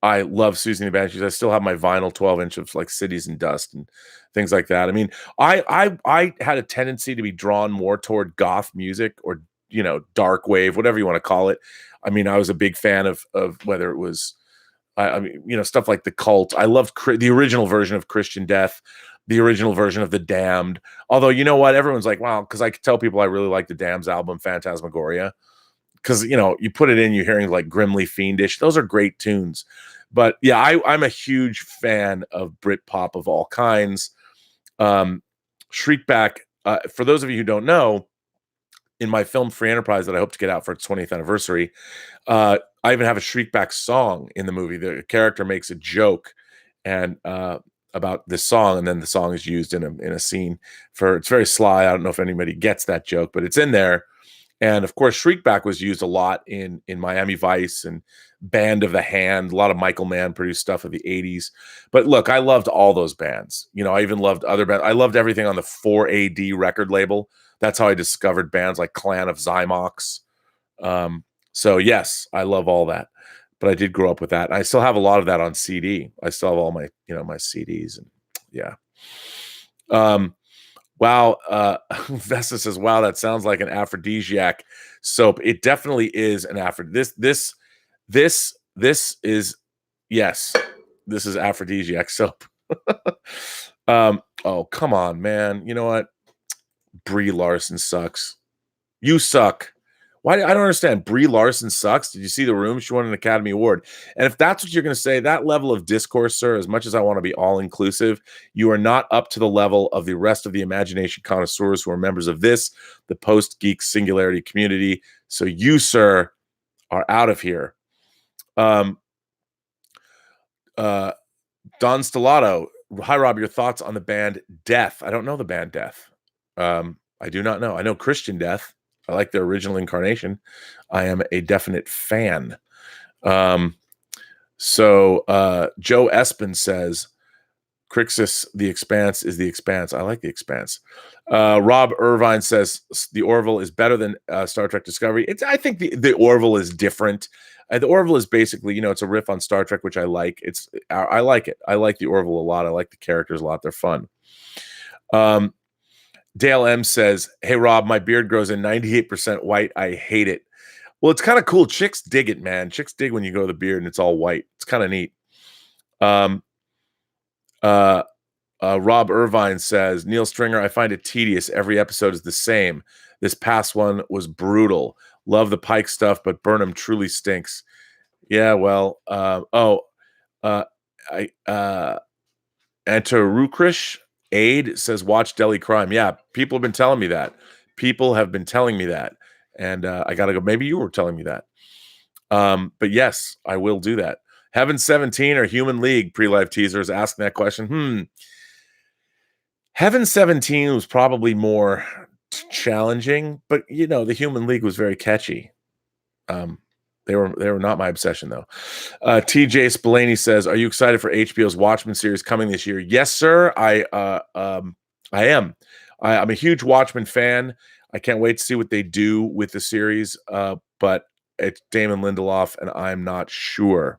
I love Susie and the Banshees. I still have my vinyl 12-inch of like Cities and Dust and things like that. I mean, I had a tendency to be drawn more toward goth music or, dark wave, whatever you want to call it. I mean, I was a big fan of whether it was, I mean, stuff like The Cult. I loved the original version of Christian Death, the original version of The Damned. Although, you know what? Everyone's like, wow, because I could tell people I really like The Damned's album, Phantasmagoria. Because, you put it in, you're hearing like Grimly Fiendish. Those are great tunes. But yeah, I'm a huge fan of Britpop of all kinds. Shriekback, for those of you who don't know, in my film Free Enterprise that I hope to get out for its 20th anniversary, I even have a Shriekback song in the movie. The character makes a joke and about this song, and then the song is used in a scene. It's very sly. I don't know if anybody gets that joke, but it's in there. And of course, Shriekback was used a lot in Miami Vice and Band of the Hand. A lot of Michael Mann produced stuff of the 80s. But look, I loved all those bands. I even loved other bands. I loved everything on the 4AD record label. That's how I discovered bands like Clan of Zymox. So yes, I love all that. But I did grow up with that. And I still have a lot of that on CD. I still have all my, my CDs. And yeah. Wow. Vesta says, wow, that sounds like an aphrodisiac soap. It definitely is an aphrodisiac. This is, yes, this is aphrodisiac soap. Oh, come on, man. You know what? Brie Larson sucks. You suck. Why? I don't understand. Brie Larson sucks. Did you see The Room? She won an Academy Award. And if that's what you're going to say, that level of discourse, sir, as much as I want to be all-inclusive, you are not up to the level of the rest of the imagination connoisseurs who are members of this, the Post-Geek Singularity community. So you, sir, are out of here. Don Stellato. Hi, Rob. Your thoughts on the band Death? I don't know the band Death. I do not know. I know Christian Death. I like their original incarnation. I am a definite fan. Joe Espen says, Crixus, The Expanse is The Expanse. I like The Expanse. Rob Irvine says, the Orville is better than Star Trek Discovery. I think the Orville is different. The Orville is basically, it's a riff on Star Trek, which I like. I like it. I like the Orville a lot. I like the characters a lot. They're fun. Dale M says, hey, Rob, my beard grows in 98% white. I hate it. Well, it's kind of cool. Chicks dig it, man. Chicks dig when you grow the beard and it's all white. It's kind of neat. Rob Irvine says, Neil Stringer, I find it tedious. Every episode is the same. This past one was brutal. Love the Pike stuff, but Burnham truly stinks. Yeah, well, Antarukrish Aid says, watch Deli Crime. Yeah, people have been telling me that. And I got to go. Maybe you were telling me that. But yes, I will do that. Heaven 17 or Human League pre-live teasers asking that question. Heaven 17 was probably more challenging, but the Human League was very catchy. They were not my obsession though. TJ Spillane says, "Are you excited for HBO's Watchmen series coming this year?" Yes, sir. I am. I'm a huge Watchmen fan. I can't wait to see what they do with the series. But it's Damon Lindelof, and I'm not sure.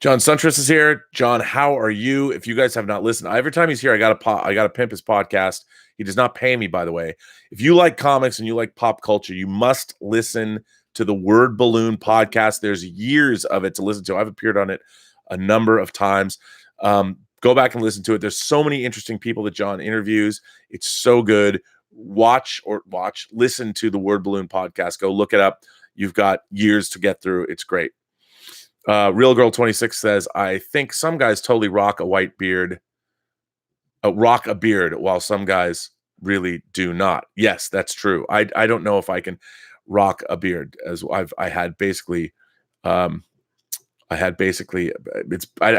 John Suntress is here. John, how are you? If you guys have not listened, every time he's here, I gotta pimp his podcast. He does not pay me, by the way. If you like comics and you like pop culture, you must listen to the Word Balloon podcast. There's years of it to listen to. I've appeared on it a number of times. Go back and listen to it. There's so many interesting people that John interviews. It's so good. Listen to the Word Balloon podcast. Go look it up. You've got years to get through. It's great. Real Girl 26 says, "I think some guys totally rock a white beard, rock a beard, while some guys really do not." Yes, that's true. I don't know if I can rock a beard, as I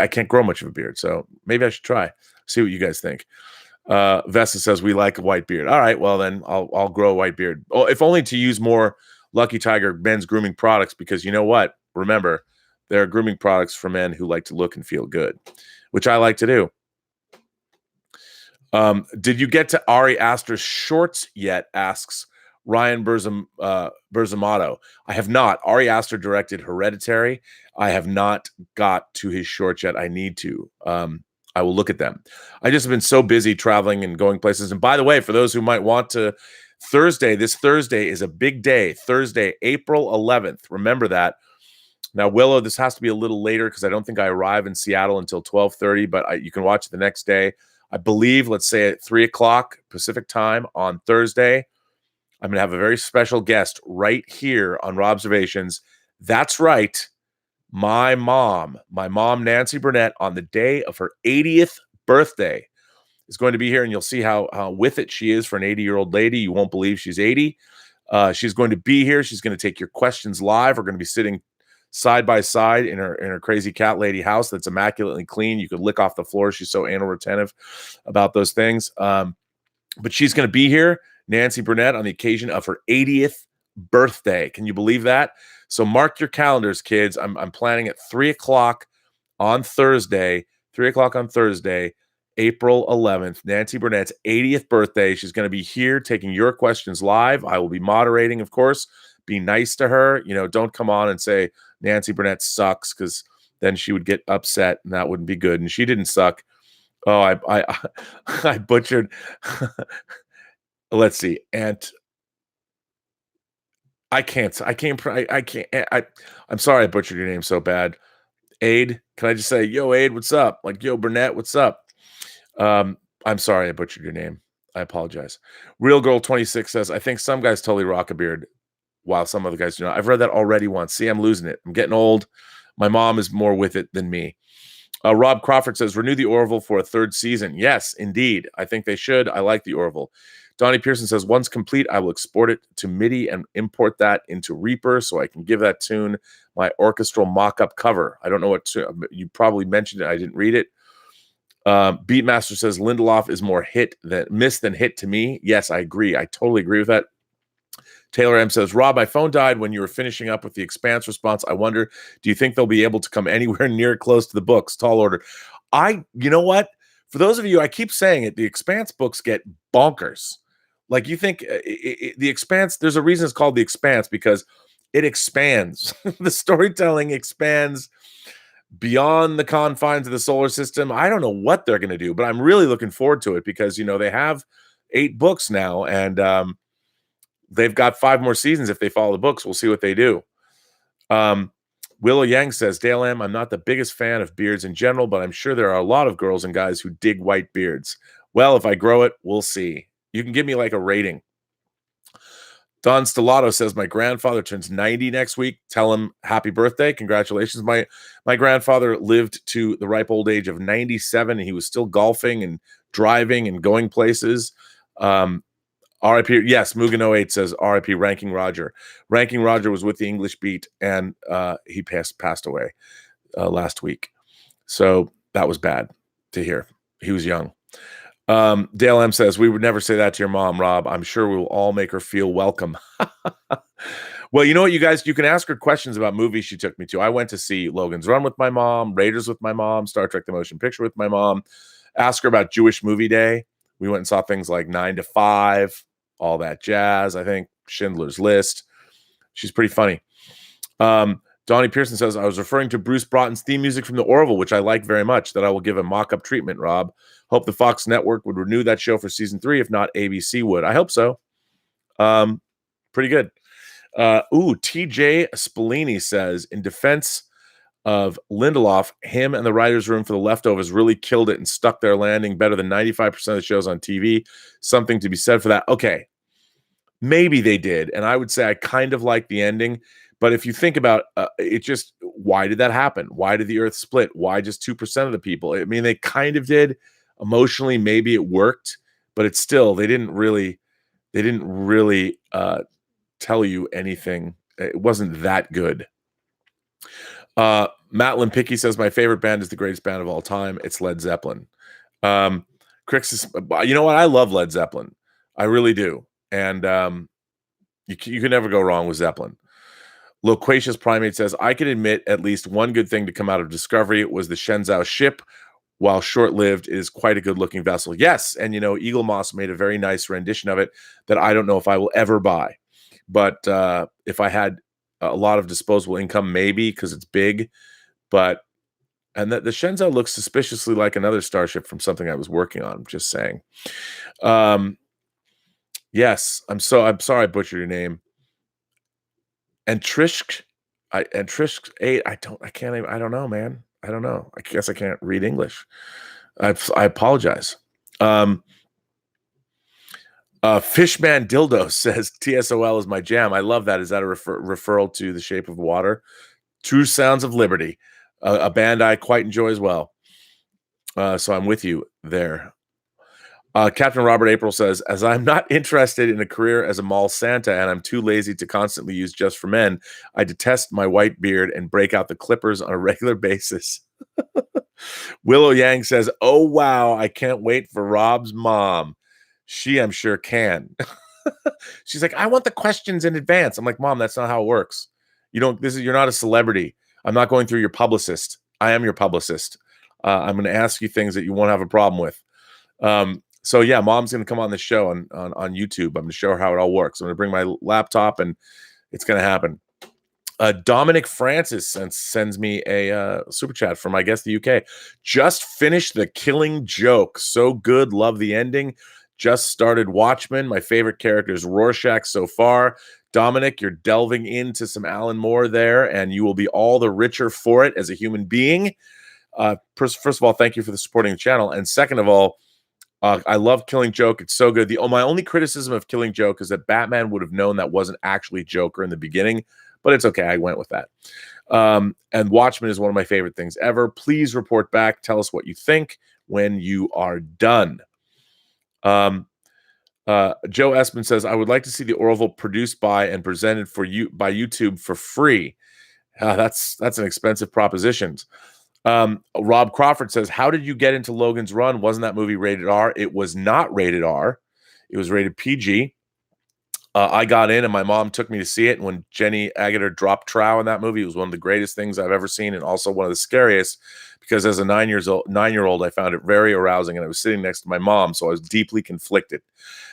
can't grow much of a beard, so maybe I should try. See what you guys think. Vesta says, "We like a white beard." All right, well then I'll grow a white beard. Oh, if only to use more Lucky Tiger men's grooming products, because you know what? Remember, there are grooming products for men who like to look and feel good, which I like to do. Did you get to Ari Aster's shorts yet? Asks Ryan Berzamato. I have not. Ari Aster directed Hereditary. I have not got to his shorts yet. I need to. I will look at them. I just have been so busy traveling and going places. And by the way, for those who might want to, this Thursday is a big day. Thursday, April 11th. Remember that. Now, Willow, this has to be a little later because I don't think I arrive in Seattle until 12:30, but you can watch it the next day. I believe, let's say at 3 o'clock Pacific time on Thursday, I'm going to have a very special guest right here on Robservations. That's right. My mom, Nancy Burnett, on the day of her 80th birthday, is going to be here, and you'll see how with it she is for an 80-year-old lady. You won't believe she's 80. She's going to be here. She's going to take your questions live. We're going to be sitting side by side in her crazy cat lady house that's immaculately clean. You could lick off the floor. She's so anal retentive about those things. But she's going to be here, Nancy Burnett, on the occasion of her 80th birthday. Can you believe that? So mark your calendars, kids. I'm planning at 3 o'clock on Thursday, April 11th, Nancy Burnett's 80th birthday. She's going to be here taking your questions live. I will be moderating, of course. Be nice to her. Don't come on and say Nancy Burnett sucks, because then she would get upset and that wouldn't be good. And she didn't suck. Oh, I butchered. Let's see. I'm sorry I butchered your name so bad. Aid, can I just say, yo, Aid, what's up? Like, yo, Burnett, what's up? I'm sorry I butchered your name. I apologize. Real Girl 26 says, "I think some guys totally rock a beard, while some other guys do not." I've read that already once. See, I'm losing it. I'm getting old. My mom is more with it than me. Rob Crawford says, "Renew the Orville for a 3rd season." Yes, indeed. I think they should. I like the Orville. Donnie Pearson says, "Once complete, I will export it to MIDI and import that into Reaper so I can give that tune my orchestral mock-up cover." I don't know what you probably mentioned it. I didn't read it. Beatmaster says, "Lindelof is more miss than hit to me." Yes, I agree. I totally agree with that. Taylor M says, "Rob, my phone died when you were finishing up with the Expanse response. I wonder, do you think they'll be able to come anywhere near close to the books? Tall order." You know what? For those of you, I keep saying it, the Expanse books get bonkers. Like, you think the Expanse, there's a reason it's called the Expanse, because it expands. The storytelling expands beyond the confines of the solar system. I don't know what they're going to do, but I'm really looking forward to it because, they have 8 books now, and they've got 5 more seasons if they follow the books. We'll see what they do. Willow Yang says, "Dale M, I'm not the biggest fan of beards in general, but I'm sure there are a lot of girls and guys who dig white beards." Well, if I grow it, we'll see. You can give me like a rating. Don Stellato says, "My grandfather turns 90 next week. Tell him happy birthday. Congratulations." My grandfather lived to the ripe old age of 97, and he was still golfing and driving and going places. R.I.P. Yes, Mugan08 says R.I.P. Ranking Roger. Ranking Roger was with the English Beat, and he passed away last week. So that was bad to hear. He was young. Dale M says, we would never say that to your mom, Rob. I'm sure we will all make her feel welcome. Well, you know what, you guys, you can ask her questions about movies she took me to. I went to see Logan's Run with my mom, Raiders with my mom, Star Trek The Motion Picture with my mom. Ask her about Jewish Movie Day. We went and saw things like 9 to 5, all that jazz, I think, Schindler's List. She's pretty funny. Donnie Pearson says, I was referring to Bruce Broughton's theme music from The Orville, which I like very much, that I will give a mock-up treatment, Rob. Hope the Fox Network would renew that show for season 3. If not, ABC would. I hope so. Pretty good. TJ Spallini says, in defense of Lindelof, him and the writer's room for The Leftovers really killed it and stuck their landing better than 95% of the shows on TV. Something to be said for that. Okay, maybe they did. And I would say I kind of like the ending. But if you think about it, just why did that happen? Why did the Earth split? Why just 2% of the people? I mean, they kind of did. Emotionally, maybe it worked, but it's still, they didn't really tell you anything. It wasn't that good. Matt Limpicky says, my favorite band is the greatest band of all time. It's Led Zeppelin. Crix is, you know what? I love Led Zeppelin. I really do. And you can never go wrong with Zeppelin. Loquacious Primate says, I can admit at least one good thing to come out of Discovery was the Shenzhou ship. While short-lived, it is quite a good-looking vessel. Yes, and you know, Eagle Moss made a very nice rendition of it that I don't know if I will ever buy. But if I had a lot of disposable income, maybe, because it's big. But and the Shenzhou looks suspiciously like another starship from something I was working on. I'm just saying. Yes, I'm sorry I butchered your name. And Trish 8. I don't know, man. I don't know. I guess I can't read English. I apologize. Fishman Dildo says TSOL is my jam. I love that. Is that a referral to The Shape of Water? True Sounds of Liberty, a band I quite enjoy as well. So I'm with you there. Captain Robert April says, as I'm not interested in a career as a mall Santa and I'm too lazy to constantly use Just for Men, I detest my white beard and break out the clippers on a regular basis. Willow Yang says, oh, wow, I can't wait for Rob's mom. She, I'm sure, can. She's like, I want the questions in advance. I'm like, Mom, that's not how it works. You're not a celebrity. I'm not going through your publicist. I am your publicist. I'm going to ask you things that you won't have a problem with. So yeah, Mom's going to come on the show on YouTube. I'm going to show her how it all works. I'm going to bring my laptop and it's going to happen. Dominic Francis sends me a super chat from, I guess, the UK. Just finished The Killing Joke. So good. Love the ending. Just started Watchmen. My favorite character is Rorschach so far. Dominic, you're delving into some Alan Moore there, and you will be all the richer for it as a human being. First of all, thank you for supporting the channel. And second of all, I love Killing Joke. It's so good. My only criticism of Killing Joke is that Batman would have known that wasn't actually Joker in the beginning, but it's okay. I went with that. And Watchmen is one of my favorite things ever. Please report back. Tell us what you think when you are done. Joe Espin says, I would like to see the Orville produced by and presented by YouTube for free. That's an expensive proposition. Rob Crawford says, how did you get into Logan's Run? Wasn't that movie rated R? It was not rated R. It was rated PG. I got in and my mom took me to see it. And when Jenny Agutter dropped trow in that movie, it was one of the greatest things I've ever seen. And also one of the scariest, because as a 9-year-old, I found it very arousing. And I was sitting next to my mom, so I was deeply conflicted.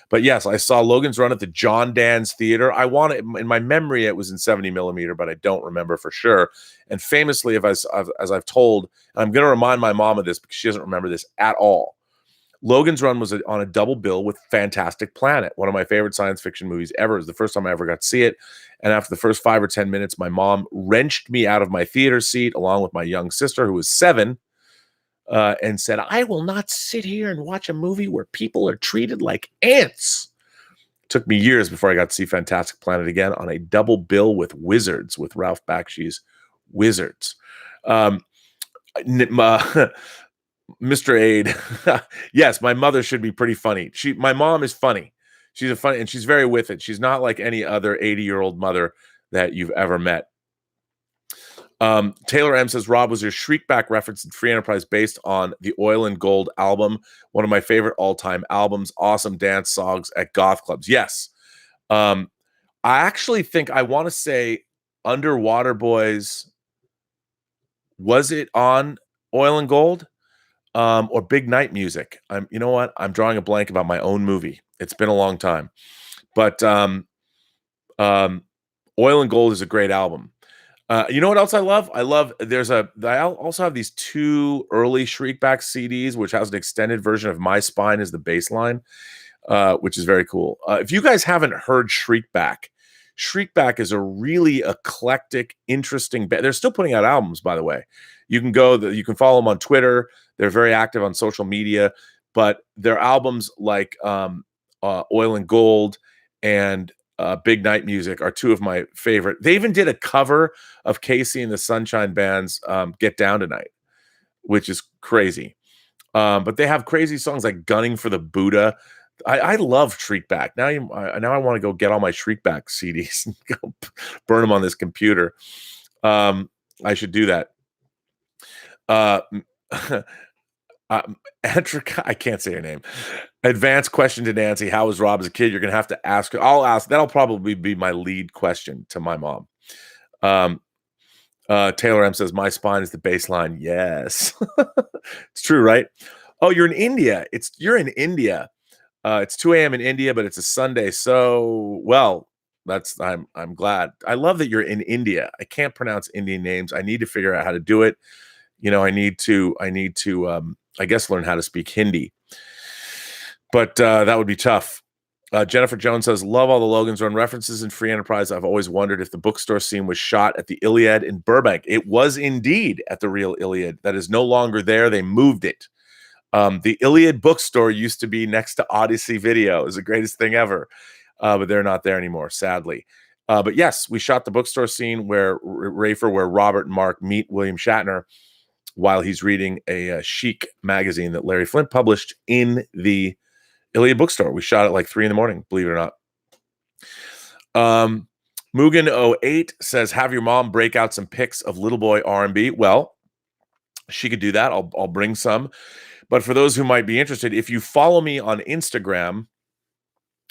But yes, I saw Logan's Run at the John Dan's Theater. I want it in my memory. It was in 70 millimeter, but I don't remember for sure. And famously, as I've told, and I'm going to remind my mom of this because she doesn't remember this at all. Logan's Run was on a double bill with Fantastic Planet, one of my favorite science fiction movies ever. It was the first time I ever got to see it. And after the first 5 or 10 minutes, my mom wrenched me out of my theater seat along with my young sister, who was 7, and said, I will not sit here and watch a movie where people are treated like ants. It took me years before I got to see Fantastic Planet again on a double bill with Wizards, with Ralph Bakshi's Wizards. Mr. Aid, yes, my mother should be pretty funny. My mom is funny. She's a funny, and she's very with it. She's not like any other 80-year-old mother that you've ever met. Taylor M says, Rob, was your Shriekback reference in Free Enterprise based on the Oil and Gold album? One of my favorite all-time albums. Awesome dance songs at goth clubs. Yes. I actually think I want to say Underwater Boys. Was it on Oil and Gold? Or Big Night Music? You know what? I'm drawing a blank about my own movie. It's been a long time. But Oil and Gold is a great album. You know what else I love? I also have these 2 early Shriekback CDs, which has an extended version of My Spine as the bass line, which is very cool. If you guys haven't heard Shriekback is a really eclectic, interesting band. They're still putting out albums, by the way. You can follow them on Twitter. They're very active on social media, but their albums like Oil and Gold and Big Night Music are 2 of my favorite. They even did a cover of Casey and the Sunshine Band's Get Down Tonight, which is crazy. But they have crazy songs like Gunning for the Buddha. I love Shriekback. Now I want to go get all my Shriekback CDs and go burn them on this computer. I should do that. I can't say her name. Advanced question to Nancy. How was Rob as a kid? You're going to have to ask her. I'll ask. That'll probably be my lead question to my mom. Taylor M says, my spine is the baseline. Yes. It's true, right? Oh, you're in India. You're in India. It's 2 a.m. in India, but it's a Sunday. So, well, I'm glad. I love that you're in India. I can't pronounce Indian names. I need to figure out how to do it. I need to I guess learn how to speak Hindi. But that would be tough. Jennifer Jones says, love all the Logan's Run references in Free Enterprise. I've always wondered if the bookstore scene was shot at the Iliad in Burbank. It was indeed at the real Iliad. That is no longer there. They moved it. The Iliad bookstore used to be next to Odyssey Video. It was the greatest thing ever. But they're not there anymore, sadly. But yes, we shot the bookstore scene where Robert and Mark meet William Shatner while he's reading a Chic magazine that Larry Flint published in the Iliad bookstore. We shot at like 3 a.m, believe it or not. Mugen08 says, have your mom break out some pics of little boy R&B. Well, she could do that. I'll bring some. But for those who might be interested, if you follow me on Instagram,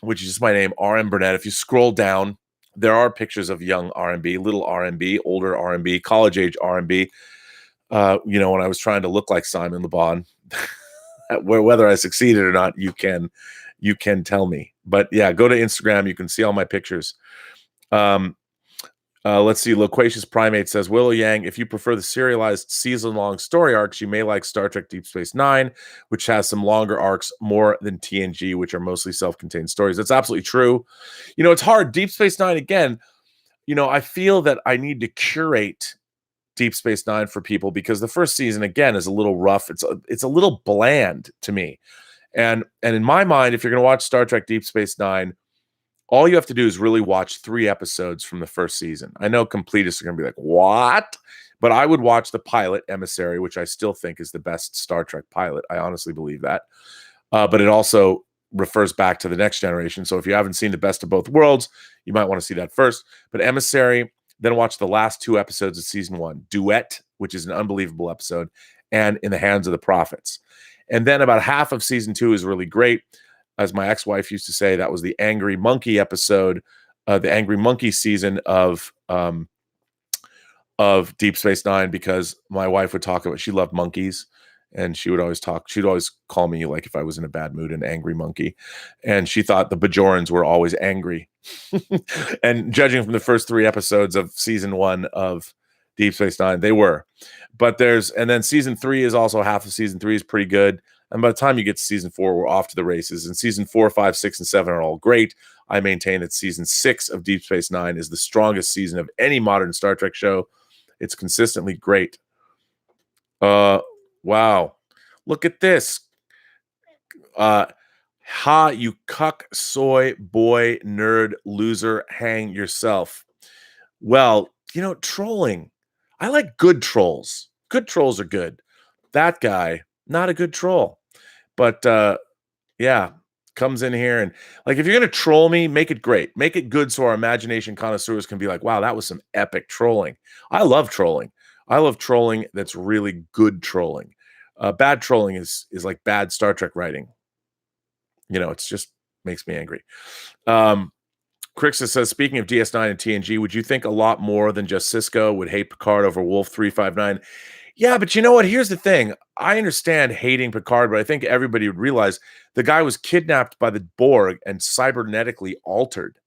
which is just my name, RM Burnett, if you scroll down, there are pictures of young R&B, little R&B, older R&B, college age R&B. When I was trying to look like Simon Le Bon. Whether I succeeded or not, you can tell me. But yeah, go to Instagram. You can see all my pictures. Let's see. Loquacious Primate says, Willow Yang, if you prefer the serialized season-long story arcs, you may like Star Trek Deep Space Nine, which has some longer arcs more than TNG, which are mostly self-contained stories. That's absolutely true. It's hard. Deep Space Nine, again, I feel that I need to curate Deep Space Nine for people because the first season, again, is a little rough. It's a little bland to me. And in my mind, if you're going to watch Star Trek Deep Space Nine, all you have to do is really watch 3 episodes from the first season. I know completists are going to be like, what? But I would watch the pilot, Emissary, which I still think is the best Star Trek pilot. I honestly believe that. But it also refers back to the Next Generation. So if you haven't seen the Best of Both Worlds, you might want to see that first. But Emissary, then watch the last 2 episodes of season 1, Duet, which is an unbelievable episode, and In the Hands of the Prophets. And then about half of season 2 is really great. As my ex-wife used to say, that was the Angry Monkey episode, the Angry Monkey season of Deep Space Nine, because my wife would talk about, she loved monkeys, and she'd always call me, like, if I was in a bad mood, an angry monkey. And she thought the Bajorans were always angry. And judging from the first 3 episodes of season 1 of Deep Space Nine, they were. But and then season 3 is also, half of season 3 is pretty good. And by the time you get to season 4, we're off to the races. And season 4, 5, 6, and 7 are all great. I maintain that season 6 of Deep Space Nine is the strongest season of any modern Star Trek show. It's consistently great. Wow. Look at this. Ha, you cuck, soy, boy, nerd, loser, hang yourself. Well, trolling. I like good trolls. Good trolls are good. That guy, not a good troll. But yeah, comes in here and like, if you're going to troll me, make it great. Make it good so our imagination connoisseurs can be like, wow, that was some epic trolling. I love trolling. I love trolling that's really good trolling. Bad trolling is like bad Star Trek writing. It's just makes me angry. Crixus says, speaking of DS9 and TNG, would you think a lot more than just Cisco would hate Picard over Wolf 359? Yeah, but you know what? Here's the thing. I understand hating Picard, but I think everybody would realize the guy was kidnapped by the Borg and cybernetically altered.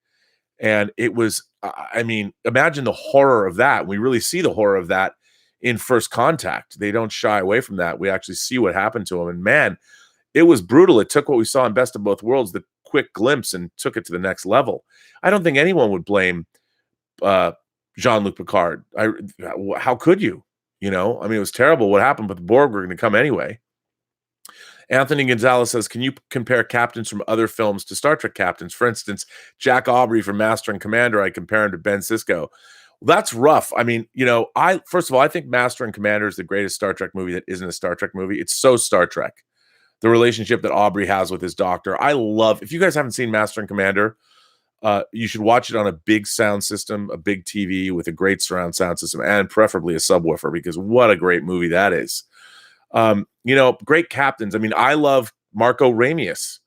And it was, I mean, imagine the horror of that. We really see the horror of that in First Contact. They don't shy away from that. We actually see what happened to him. And man, it was brutal. It took what we saw in Best of Both Worlds, the quick glimpse, and took it to the next level. I don't think anyone would blame Jean-Luc Picard. How could you? I mean, it was terrible what happened, but the Borg were going to come anyway. Anthony Gonzalez says, can you compare captains from other films to Star Trek captains? For instance, Jack Aubrey from Master and Commander, I compare him to Ben Sisko. Well, that's rough. I mean, first of all, I think Master and Commander is the greatest Star Trek movie that isn't a Star Trek movie. It's so Star Trek. The relationship that Aubrey has with his doctor. I love, if you guys haven't seen Master and Commander, you should watch it on a big sound system, a big TV with a great surround sound system, and preferably a subwoofer, because what a great movie that is. Great captains. I mean, I love Marco Ramius,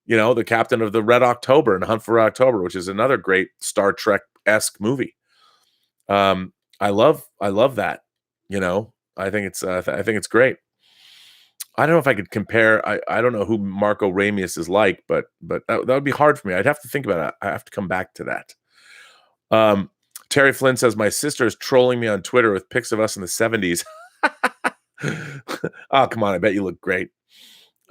the captain of the Red October and Hunt for Red October, which is another great Star Trek-esque movie. I love that. I think it's great. I don't know if I could compare. I don't know who Marco Ramius is like, but that would be hard for me. I'd have to think about it. I have to come back to that. Terry Flynn says, my sister is trolling me on Twitter with pics of us in the 70s. Oh, come on. I bet you look great.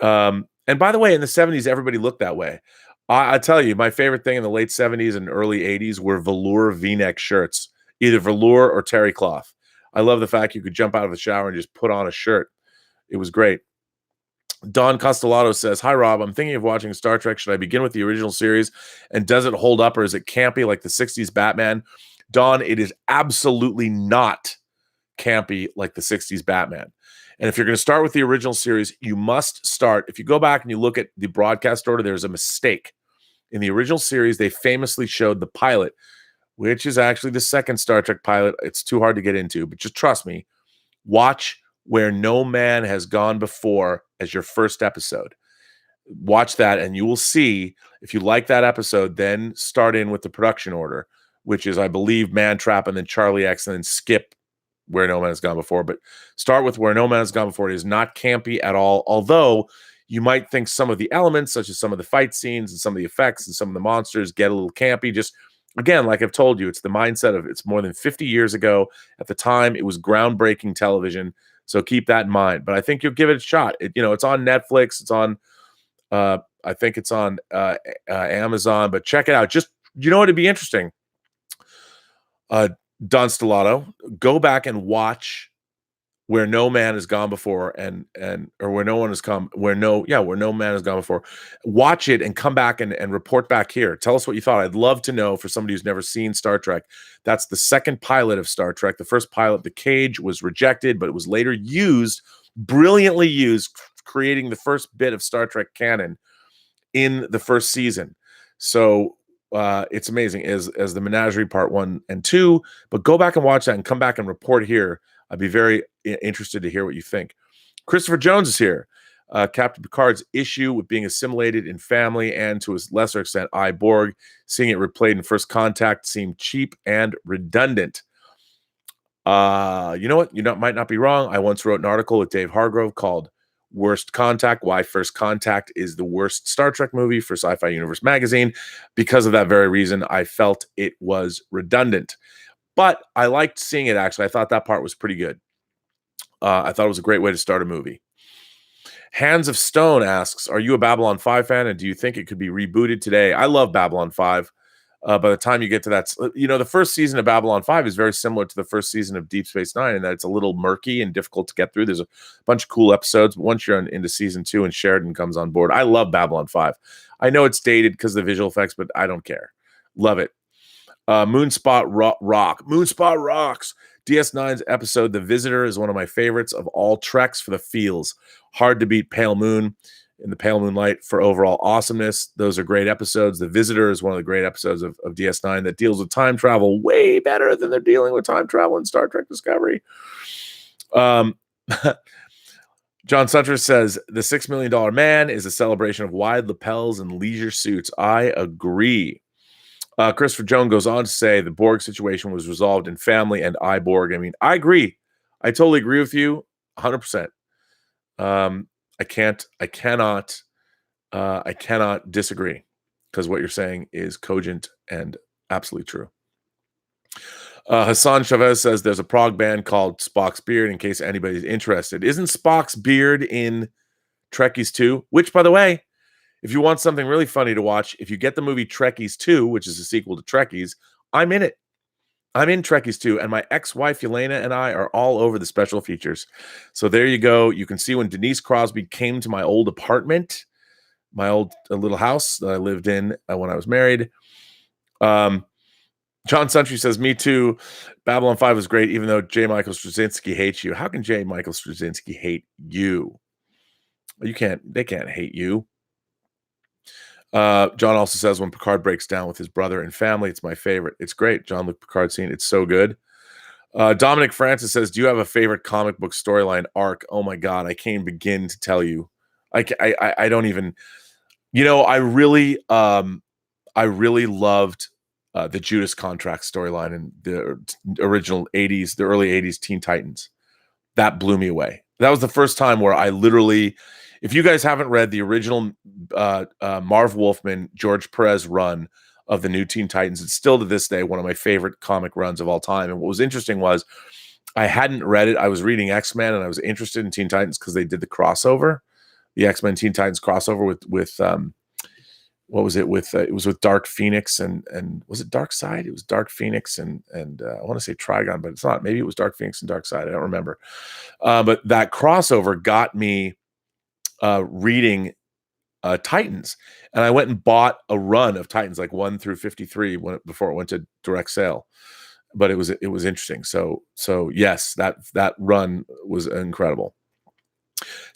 And by the way, in the 70s, everybody looked that way. I tell you, my favorite thing in the late 70s and early 80s were velour V-neck shirts, either velour or terry cloth. I love the fact you could jump out of the shower and just put on a shirt. It was great. Don Castellato says, hi, Rob. I'm thinking of watching Star Trek. Should I begin with the original series? And does it hold up, or is it campy like the 60s Batman? Don, it is absolutely not campy like the 60s Batman. And if you're going to start with the original series, you must start. If you go back and you look at the broadcast order, there's a mistake. In the original series, they famously showed the pilot, which is actually the second Star Trek pilot. It's too hard to get into, but just trust me. Watch Where No Man Has Gone Before as your first episode. Watch that, and you will see, if you like that episode, then start in with the production order, which is, I believe, Man Trap and then Charlie X, and then skip Where No Man Has Gone Before. But start with Where No Man Has Gone Before. It is not campy at all, although you might think some of the elements, such as some of the fight scenes and some of the effects and some of the monsters, get a little campy. Just, again, like I've told you, it's the mindset of it's more than 50 years ago. At the time, it was groundbreaking television. So keep that in mind. But I think you'll give it a shot. It's on Netflix. It's on, I think it's on Amazon. But check it out. Just, it'd be interesting. Don Stellato, go back and watch Where No Man Has Gone Before, or Where No Man Has Gone Before. Watch it and come back and report back here. Tell us what you thought. I'd love to know, for somebody who's never seen Star Trek. That's the second pilot of Star Trek. The first pilot, The Cage, was rejected, but it was later brilliantly used, creating the first bit of Star Trek canon in the first season. So it's amazing as the Menagerie Part 1 and 2. But go back and watch that and come back and report here. I'd be very interested to hear what you think. Christopher Jones is here. Captain Picard's issue with being assimilated in family and, to a lesser extent, Borg, seeing it replayed in First Contact seemed cheap and redundant. You know what? Might not be wrong. I once wrote an article with Dave Hargrove called Worst Contact, Why First Contact is the Worst Star Trek Movie for Sci-Fi Universe magazine. Because of that very reason, I felt it was redundant. But I liked seeing it, actually. I thought that part was pretty good. I thought it was a great way to start a movie. Hands of Stone asks, are you a Babylon 5 fan, and do you think it could be rebooted today? I love Babylon 5. By the time you get to that, the first season of Babylon 5 is very similar to the first season of Deep Space Nine in that it's a little murky and difficult to get through. There's a bunch of cool episodes, but once you're into season 2 and Sheridan comes on board, I love Babylon 5. I know it's dated because of the visual effects, but I don't care. Love it. Moonspot rocks. DS9's episode The Visitor is one of my favorites of all Treks for the feels. Hard to beat Pale Moon. in the Pale Moonlight for overall awesomeness. Those are great episodes. The Visitor is one of the great episodes of DS9 that deals with time travel way better than they're dealing with time travel in Star Trek Discovery. John Sunter says, the $6 Million Man is a celebration of wide lapels and leisure suits. I agree. Christopher Jones goes on to say the Borg situation was resolved in family and Borg. I mean, I agree. I totally agree with you 100%. I cannot disagree, because what you're saying is cogent and absolutely true. Hassan Chavez says there's a prog band called Spock's Beard, in case anybody's interested. Isn't Spock's Beard in Trekkies 2? Which, by the way, if you want something really funny to watch, if you get the movie Trekkies 2, which is a sequel to Trekkies, I'm in it. I'm in Trekkies 2, and my ex-wife Yelena and I are all over the special features. So there you go. You can see when Denise Crosby came to my old apartment, my old little house that I lived in when I was married. John Sentry says, me too. Babylon 5 was great, even though J. Michael Straczynski hates you. How can J. Michael Straczynski hate you? They can't hate you. John also says, when Picard breaks down with his brother and family, it's my favorite. It's great. Jean-Luc Picard scene. It's so good. Dominic Francis says, do you have a favorite comic book storyline arc? Oh my God, I can't even begin to tell you. I don't even, I really loved the Judas Contract storyline in the original 80s, the early 80s Teen Titans. That blew me away. That was the first time where I literally, if you guys haven't read the original Marv Wolfman, George Perez run of the new Teen Titans, it's still to this day one of my favorite comic runs of all time. And what was interesting was I hadn't read it. I was reading X-Men and I was interested in Teen Titans because they did the crossover, the X-Men Teen Titans crossover with what was it with? It was with Dark Phoenix and was it Dark Side? It was Dark Phoenix and I want to say Trigon, but it's not. Maybe it was Dark Phoenix and Dark Side. I don't remember. But that crossover got me reading Titans, and I went and bought a run of Titans, like 1 through 53, before it went to direct sale. But it was interesting. So yes, that run was incredible.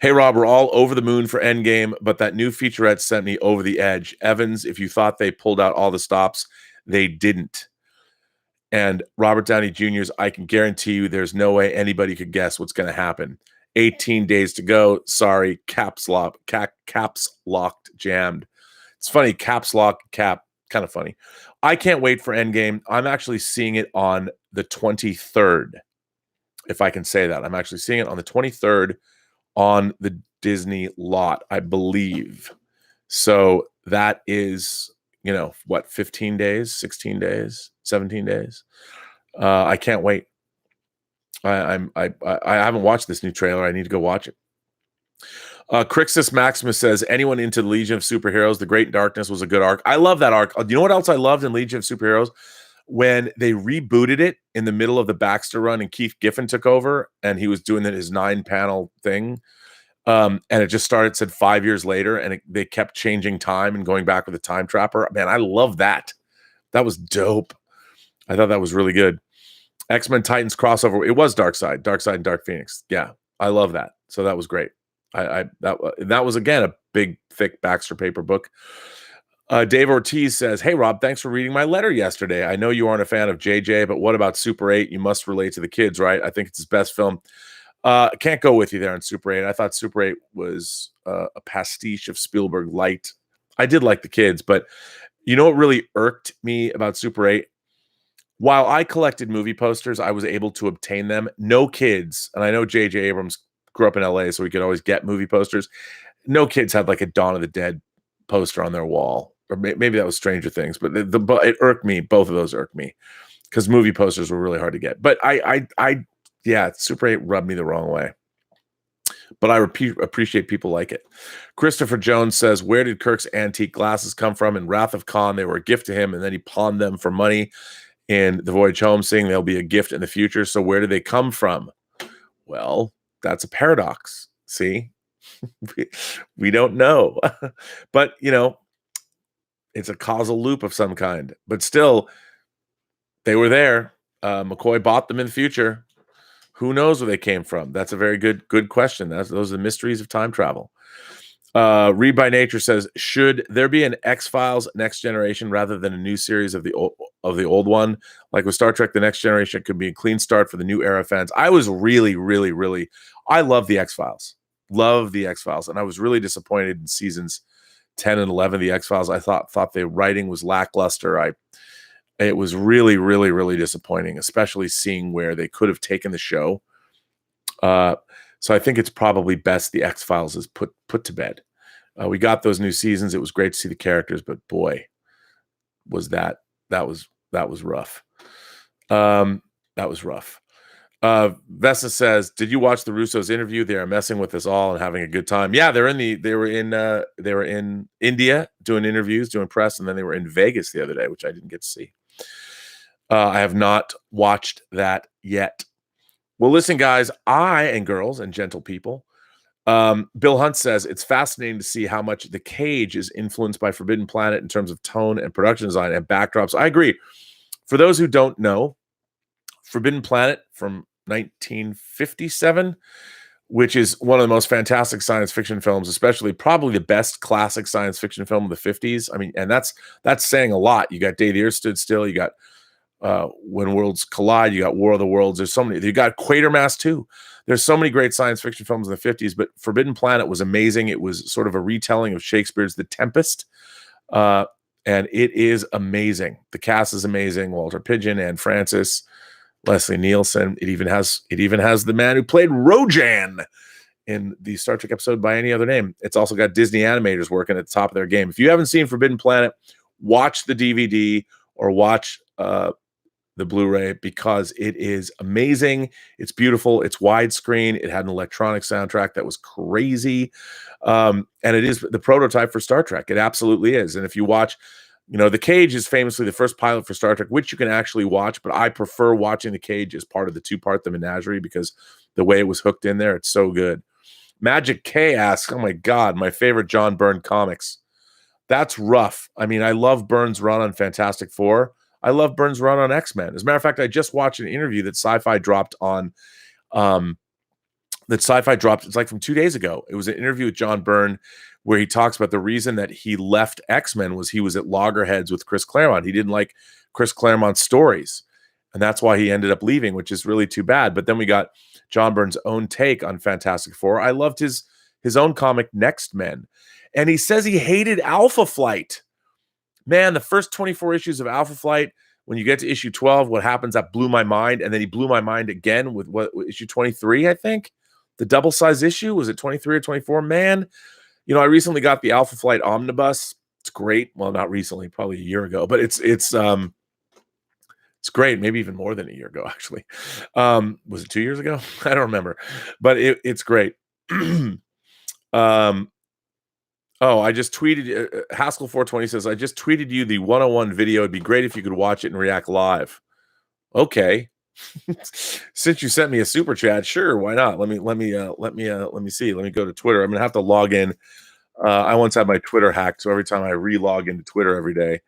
Hey, Rob, we're all over the moon for Endgame, but that new featurette sent me over the edge. Evans, if you thought they pulled out all the stops, they didn't. And Robert Downey Jr.'s, I can guarantee you there's no way anybody could guess what's going to happen. 18 days to go. Sorry, caps locked jammed. It's funny, caps lock, cap, kind of funny. I can't wait for Endgame. I'm actually seeing it on the 23rd, if I can say that. I'm actually seeing it on the 23rd on the Disney lot, I believe. So that is, 15 days, 16 days, 17 days. I can't wait. I haven't watched this new trailer. I need to go watch it. Crixus Maximus says, anyone into the Legion of Superheroes, The Great Darkness was a good arc. I love that arc. You know what else I loved in Legion of Superheroes? When they rebooted it in the middle of the Baxter run and Keith Giffen took over and he was doing his 9-panel thing. And it just started, said 5 years later, and they kept changing time and going back with the time trapper. Man, I love that. That was dope. I thought that was really good. X-Men Titans crossover. It was Darkseid and Dark Phoenix. Yeah, I love that. So that was great. That was, again, a big, thick Baxter paper book. Dave Ortiz says, hey, Rob, thanks for reading my letter yesterday. I know you aren't a fan of JJ, but what about Super 8? You must relate to the kids, right? I think it's his best film. Can't go with you there on Super 8. I thought Super 8 was a pastiche of Spielberg light. I did like the kids, but you know what really irked me about Super 8? While I collected movie posters, I was able to obtain them. No kids, and I know J.J. Abrams grew up in L.A., so we could always get movie posters. No kids had like a Dawn of the Dead poster on their wall. Or maybe that was Stranger Things, but it irked me. Both of those irked me because movie posters were really hard to get. But yeah, Super 8 rubbed me the wrong way. But I appreciate people like it. Christopher Jones says, where did Kirk's antique glasses come from? In Wrath of Khan, they were a gift to him, and then he pawned them for money in The Voyage Home, saying they'll be a gift in the future. So where did they come from? Well, that's a paradox. See? we don't know. But, it's a causal loop of some kind. But still, they were there. McCoy bought them in the future. Who knows where they came from? That's a very good question. Those are the mysteries of time travel. Read by Nature says, should there be an X-Files Next Generation rather than a new series of the old one? Like with Star Trek, The Next Generation could be a clean start for the new era fans. I was really, really, really, I love the X-Files. Love the X-Files. And I was really disappointed in seasons 10 and 11 of the X-Files. I thought the writing was lackluster. It was really, really, really disappointing, especially seeing where they could have taken the show. So I think it's probably best the X-Files is put to bed. We got those new seasons. It was great to see the characters, but boy, was that was rough. That was rough. Vesta says, "Did you watch the Russos interview? They are messing with us all and having a good time." Yeah, they were in India doing interviews, doing press, and then they were in Vegas the other day, which I didn't get to see. I have not watched that yet. Well, listen, guys, and girls and gentle people. Bill Hunt says it's fascinating to see how much The Cage is influenced by Forbidden Planet in terms of tone and production design and backdrops. I agree. For those who don't know, Forbidden Planet from 1957, which is one of the most fantastic science fiction films, especially probably the best classic science fiction film of the 50s. I mean, and that's saying a lot. You got Day the Earth Stood Still, you got When Worlds Collide, you got War of the Worlds. There's so many. You got Quatermass too. There's so many great science fiction films in the 50s, but Forbidden Planet was amazing. It was sort of a retelling of Shakespeare's The Tempest. And it is amazing. The cast is amazing. Walter Pidgeon, Anne Francis, Leslie Nielsen. It even has the man who played Rojan in the Star Trek episode By Any Other Name. It's also got Disney animators working at the top of their game. If you haven't seen Forbidden Planet, watch the DVD or watch the Blu-ray, because it is amazing. It's beautiful. It's widescreen. It had an electronic soundtrack that was crazy. And it is the prototype for Star Trek. It absolutely is. And if you watch, The Cage is famously the first pilot for Star Trek, which you can actually watch, but I prefer watching The Cage as part of the two-part, The Menagerie, because the way it was hooked in there, it's so good. Magic K asks, oh my God, my favorite John Byrne comics. That's rough. I mean, I love Byrne's run on Fantastic Four. I love Byrne's run on X-Men. As a matter of fact, I just watched an interview that Sci-Fi dropped on, it's like from 2 days ago. It was an interview with John Byrne where he talks about the reason that he left X-Men was he was at loggerheads with Chris Claremont. He didn't like Chris Claremont's stories, and that's why he ended up leaving, which is really too bad. But then we got John Byrne's own take on Fantastic Four. I loved his own comic, Next Men. And he says he hated Alpha Flight. Man, the first 24 issues of Alpha Flight, when you get to issue 12, what happens, that blew my mind. And then he blew my mind again with issue 23, I think. The double size issue, was it 23 or 24? Man, I recently got the Alpha Flight Omnibus. It's great. Well, not recently, probably a year ago, but it's great. Maybe even more than a year ago, actually. Was it 2 years ago? I don't remember, but it's great. I just tweeted, Haskell420 says, I just tweeted you the 101 video. It'd be great if you could watch it and react live. Okay. Since you sent me a super chat, sure, why not? Let me see. Let me go to Twitter. I'm gonna have to log in. I once had my Twitter hacked, so every time I re-log into Twitter every day,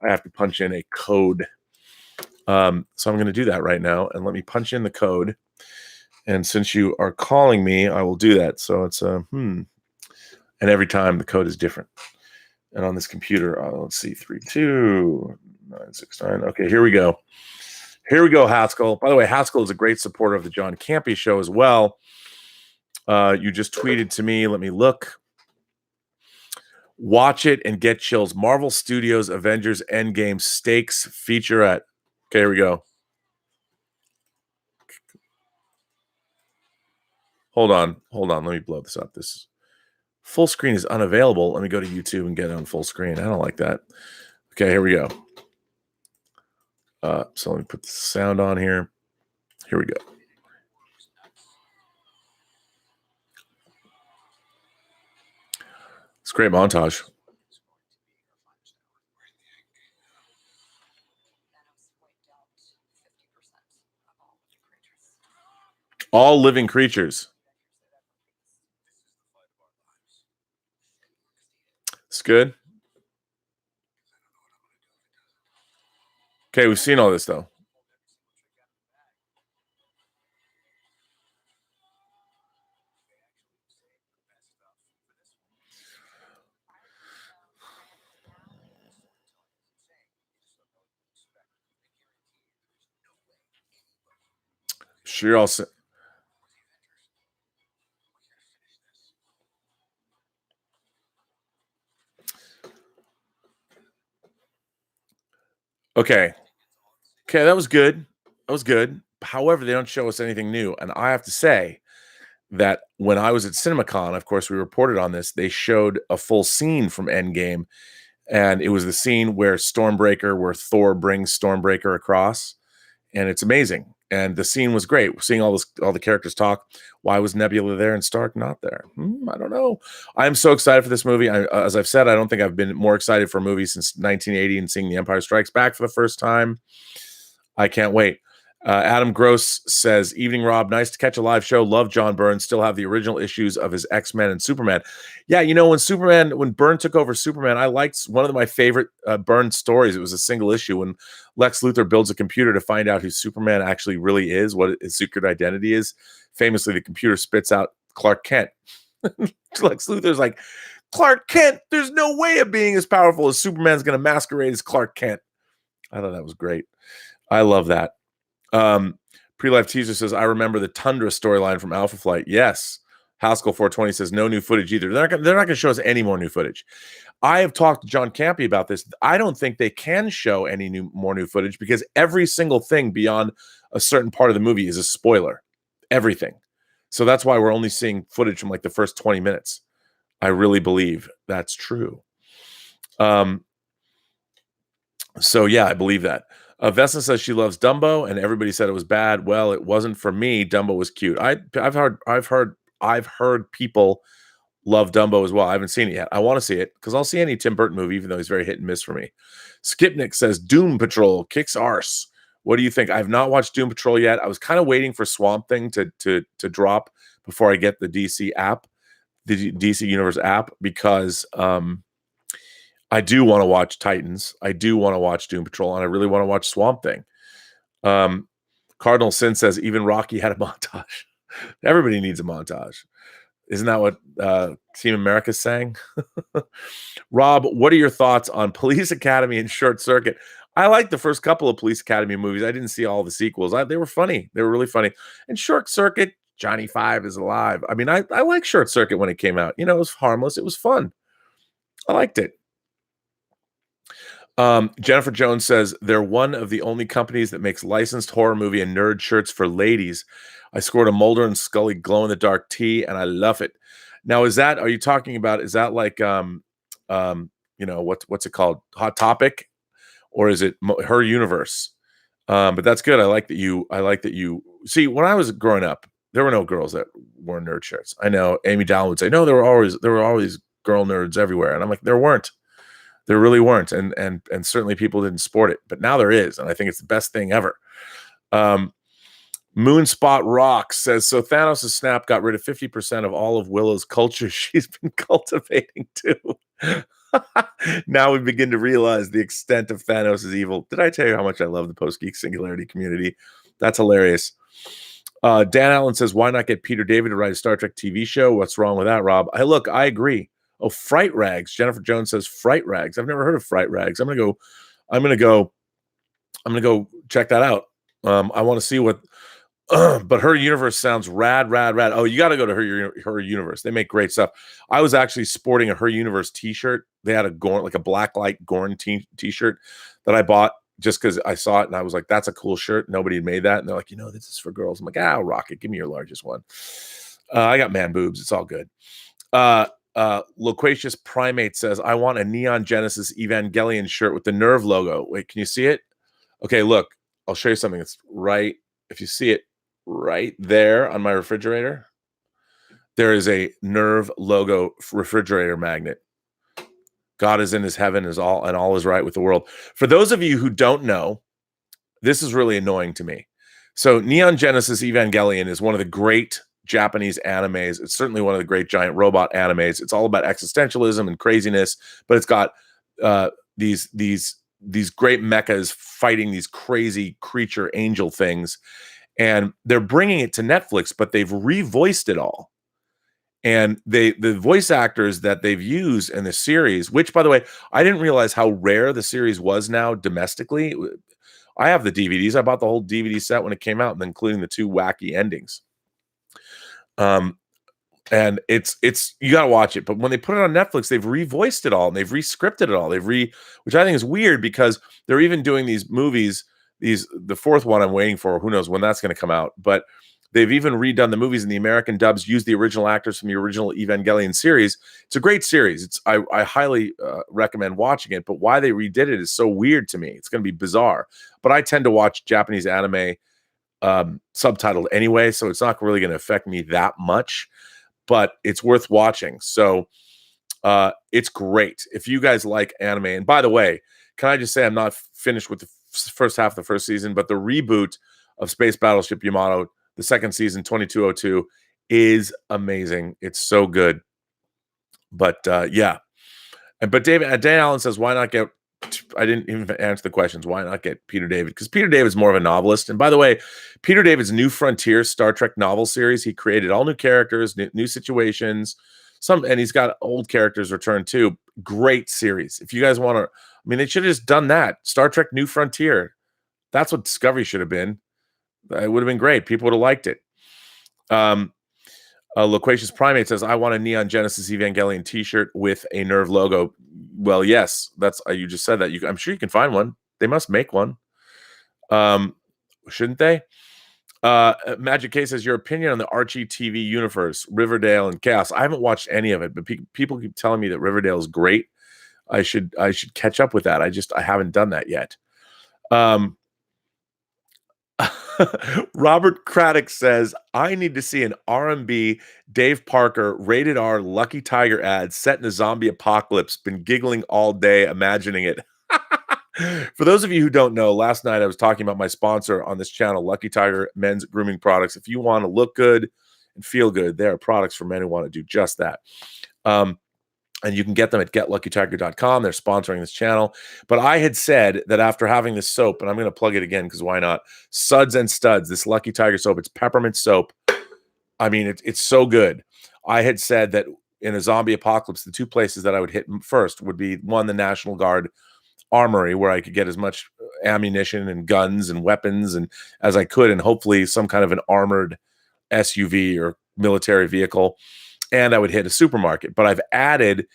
I have to punch in a code. So I'm gonna do that right now, and let me punch in the code. And since you are calling me, I will do that. So it's and every time the code is different. And on this computer, let's see, 32969. Okay, here we go. Here we go, Haskell. By the way, Haskell is a great supporter of the John Campy Show as well. You just tweeted to me. Let me look. Watch it and get chills. Marvel Studios Avengers Endgame Stakes Featurette. Okay, here we go. Hold on. Let me blow this up. This full screen is unavailable. Let me go to YouTube and get it on full screen. I don't like that. Okay, here we go. So let me put the sound on here. Here we go. It's a great montage. All living creatures. It's good. Okay, we've seen all this though. Sure. Also, okay. Okay, that was good. That was good. However, they don't show us anything new. And I have to say that when I was at CinemaCon, of course, we reported on this, they showed a full scene from Endgame. And it was the scene where Thor brings Stormbreaker across. And it's amazing. And the scene was great. Seeing all the characters talk. Why was Nebula there and Stark not there? I don't know. I'm so excited for this movie. As I've said, I don't think I've been more excited for a movie since 1980 and seeing The Empire Strikes Back for the first time. I can't wait. Adam Gross says, "Evening, Rob. Nice to catch a live show. Love John Byrne. Still have the original issues of his X-Men and Superman." Yeah, when Byrne took over Superman, I liked one of my favorite Byrne stories. It was a single issue when Lex Luthor builds a computer to find out who Superman actually really is, what his secret identity is. Famously, the computer spits out Clark Kent. Lex Luthor's like, "Clark Kent, there's no way of being as powerful as Superman's going to masquerade as Clark Kent." I thought that was great. I love that. Pre-life teaser says, "I remember the Tundra storyline from Alpha Flight." Yes. Haskell 420 says, "No new footage either." They're not going to show us any more new footage. I have talked to John Campy about this. I don't think they can show any more new footage because every single thing beyond a certain part of the movie is a spoiler. Everything. So that's why we're only seeing footage from like the first 20 minutes. I really believe that's true. So yeah, I believe that. Vesna says she loves Dumbo, and everybody said it was bad. Well, it wasn't for me. Dumbo was cute. I've heard people love Dumbo as well. I haven't seen it yet. I want to see it because I'll see any Tim Burton movie, even though he's very hit and miss for me. Skipnik says Doom Patrol kicks arse. What do you think? I've not watched Doom Patrol yet. I was kind of waiting for Swamp Thing to drop before I get the DC app, the DC Universe app, because I do want to watch Titans. I do want to watch Doom Patrol, and I really want to watch Swamp Thing. Cardinal Sin says even Rocky had a montage. Everybody needs a montage. Isn't that what Team America's saying? Rob, what are your thoughts on Police Academy and Short Circuit? I liked the first couple of Police Academy movies. I didn't see all the sequels. They were funny. They were really funny. And Short Circuit, Johnny Five is alive. I mean, I liked Short Circuit when it came out. It was harmless. It was fun. I liked it. Jennifer Jones says they're one of the only companies that makes licensed horror movie and nerd shirts for ladies. I scored a Mulder and Scully glow in the dark tee, and I love it. Now, are you talking about? Is that like what's it called? Hot Topic, or is it Her Universe? But that's good. I like that you see. When I was growing up, there were no girls that wore nerd shirts. I know Amy Dallin would say, "No, there were always girl nerds everywhere," and I'm like, there weren't. There really weren't, and certainly people didn't sport it, but now there is, and I think it's the best thing ever. Moonspot Rock says, "So Thanos' snap got rid of 50% of all of Willow's culture she's been cultivating too." Now we begin to realize the extent of Thanos' evil. Did I tell you how much I love the Post-Geek Singularity community? That's hilarious. Dan Allen says, "Why not get Peter David to write a Star Trek TV show? What's wrong with that, Rob?" Look, I agree. Oh, Fright Rags. Jennifer Jones says Fright Rags. I've never heard of Fright Rags. I'm gonna go check that out. I want to see what. But Her Universe sounds rad. Oh, you got to go to Her Universe. They make great stuff. I was actually sporting a Her Universe T-shirt. They had a blacklight Gorn T-shirt that I bought just because I saw it and I was like, "That's a cool shirt." Nobody had made that, and they're like, "This is for girls." I'm like, "I'll rock it. Give me your largest one." I got man boobs. It's all good. Loquacious Primate says, "I want a Neon Genesis Evangelion shirt with the Nerve logo." Wait, can you see it? Okay, look, I'll show you something. It's right. If you see it right there on my refrigerator, there is a Nerve logo refrigerator magnet. God is in his heaven, and all is right with the world. For those of you who don't know, this is really annoying to me. So Neon Genesis Evangelion is one of the great Japanese animes. It's certainly one of the great giant robot animes. It's all about existentialism and craziness, but it's got these great mechas fighting these crazy creature angel things, and they're bringing it to Netflix, but they've revoiced it all. And the voice actors that they've used in the series, which, by the way, I didn't realize how rare the series was now domestically. I have the DVDs. I bought the whole DVD set when it came out, and including the 2 wacky endings. And it's you got to watch it. But when they put it on Netflix, they've revoiced it all and they've rescripted it all. Which I think is weird because they're even doing these movies. The 4th one I'm waiting for. Who knows when that's going to come out? But they've even redone the movies in the American dubs, used the original actors from the original Evangelion series. It's a great series. I highly recommend watching it. But why they redid it is so weird to me. It's going to be bizarre. But I tend to watch Japanese anime subtitled anyway, so it's not really going to affect me that much. But it's worth watching. So it's great. If you guys like anime, and by the way, can I just say I'm not finished with the first half of the first season, but the reboot of Space Battleship Yamato, the 2nd season, 2202, is amazing. It's so good. But yeah. But Dan Allen says, why not get, I didn't even answer the questions. Why not get Peter David? Because Peter David's more of a novelist. And by the way, Peter David's New Frontier Star Trek novel series, he created all new characters, new situations, and he's got old characters return too. Great series. If you guys want to, I mean, they should have just done that. Star Trek New Frontier. That's what Discovery should have been. It would have been great. People would have liked it. Loquacious Primate says, I want a Neon Genesis Evangelion t-shirt with a Nerve logo. Well, yes, that's you just said that. I'm sure you can find one. They must make one. Shouldn't they? Magic K says, your opinion on the Archie TV universe, Riverdale and Chaos. I haven't watched any of it, but people keep telling me that Riverdale is great. I should catch up with that. I haven't done that yet. Robert Craddock says, I need to see an R&B Dave Parker rated R Lucky Tiger ad set in a zombie apocalypse. Been giggling all day imagining it. For those of you who don't know, last night I was talking about my sponsor on this channel, Lucky Tiger Men's Grooming Products. If you want to look good and feel good, there are products for men who want to do just that. And you can get them at getluckytiger.com. They're sponsoring this channel. But I had said that after having this soap, and I'm going to plug it again because why not? Suds and Studs, this Lucky Tiger soap. It's peppermint soap. I mean, it's so good. I had said that in a zombie apocalypse, the 2 places that I would hit first would be, one, the National Guard Armory, where I could get as much ammunition and guns and weapons and as I could, and hopefully some kind of an armored SUV or military vehicle. And I would hit a supermarket. But I've added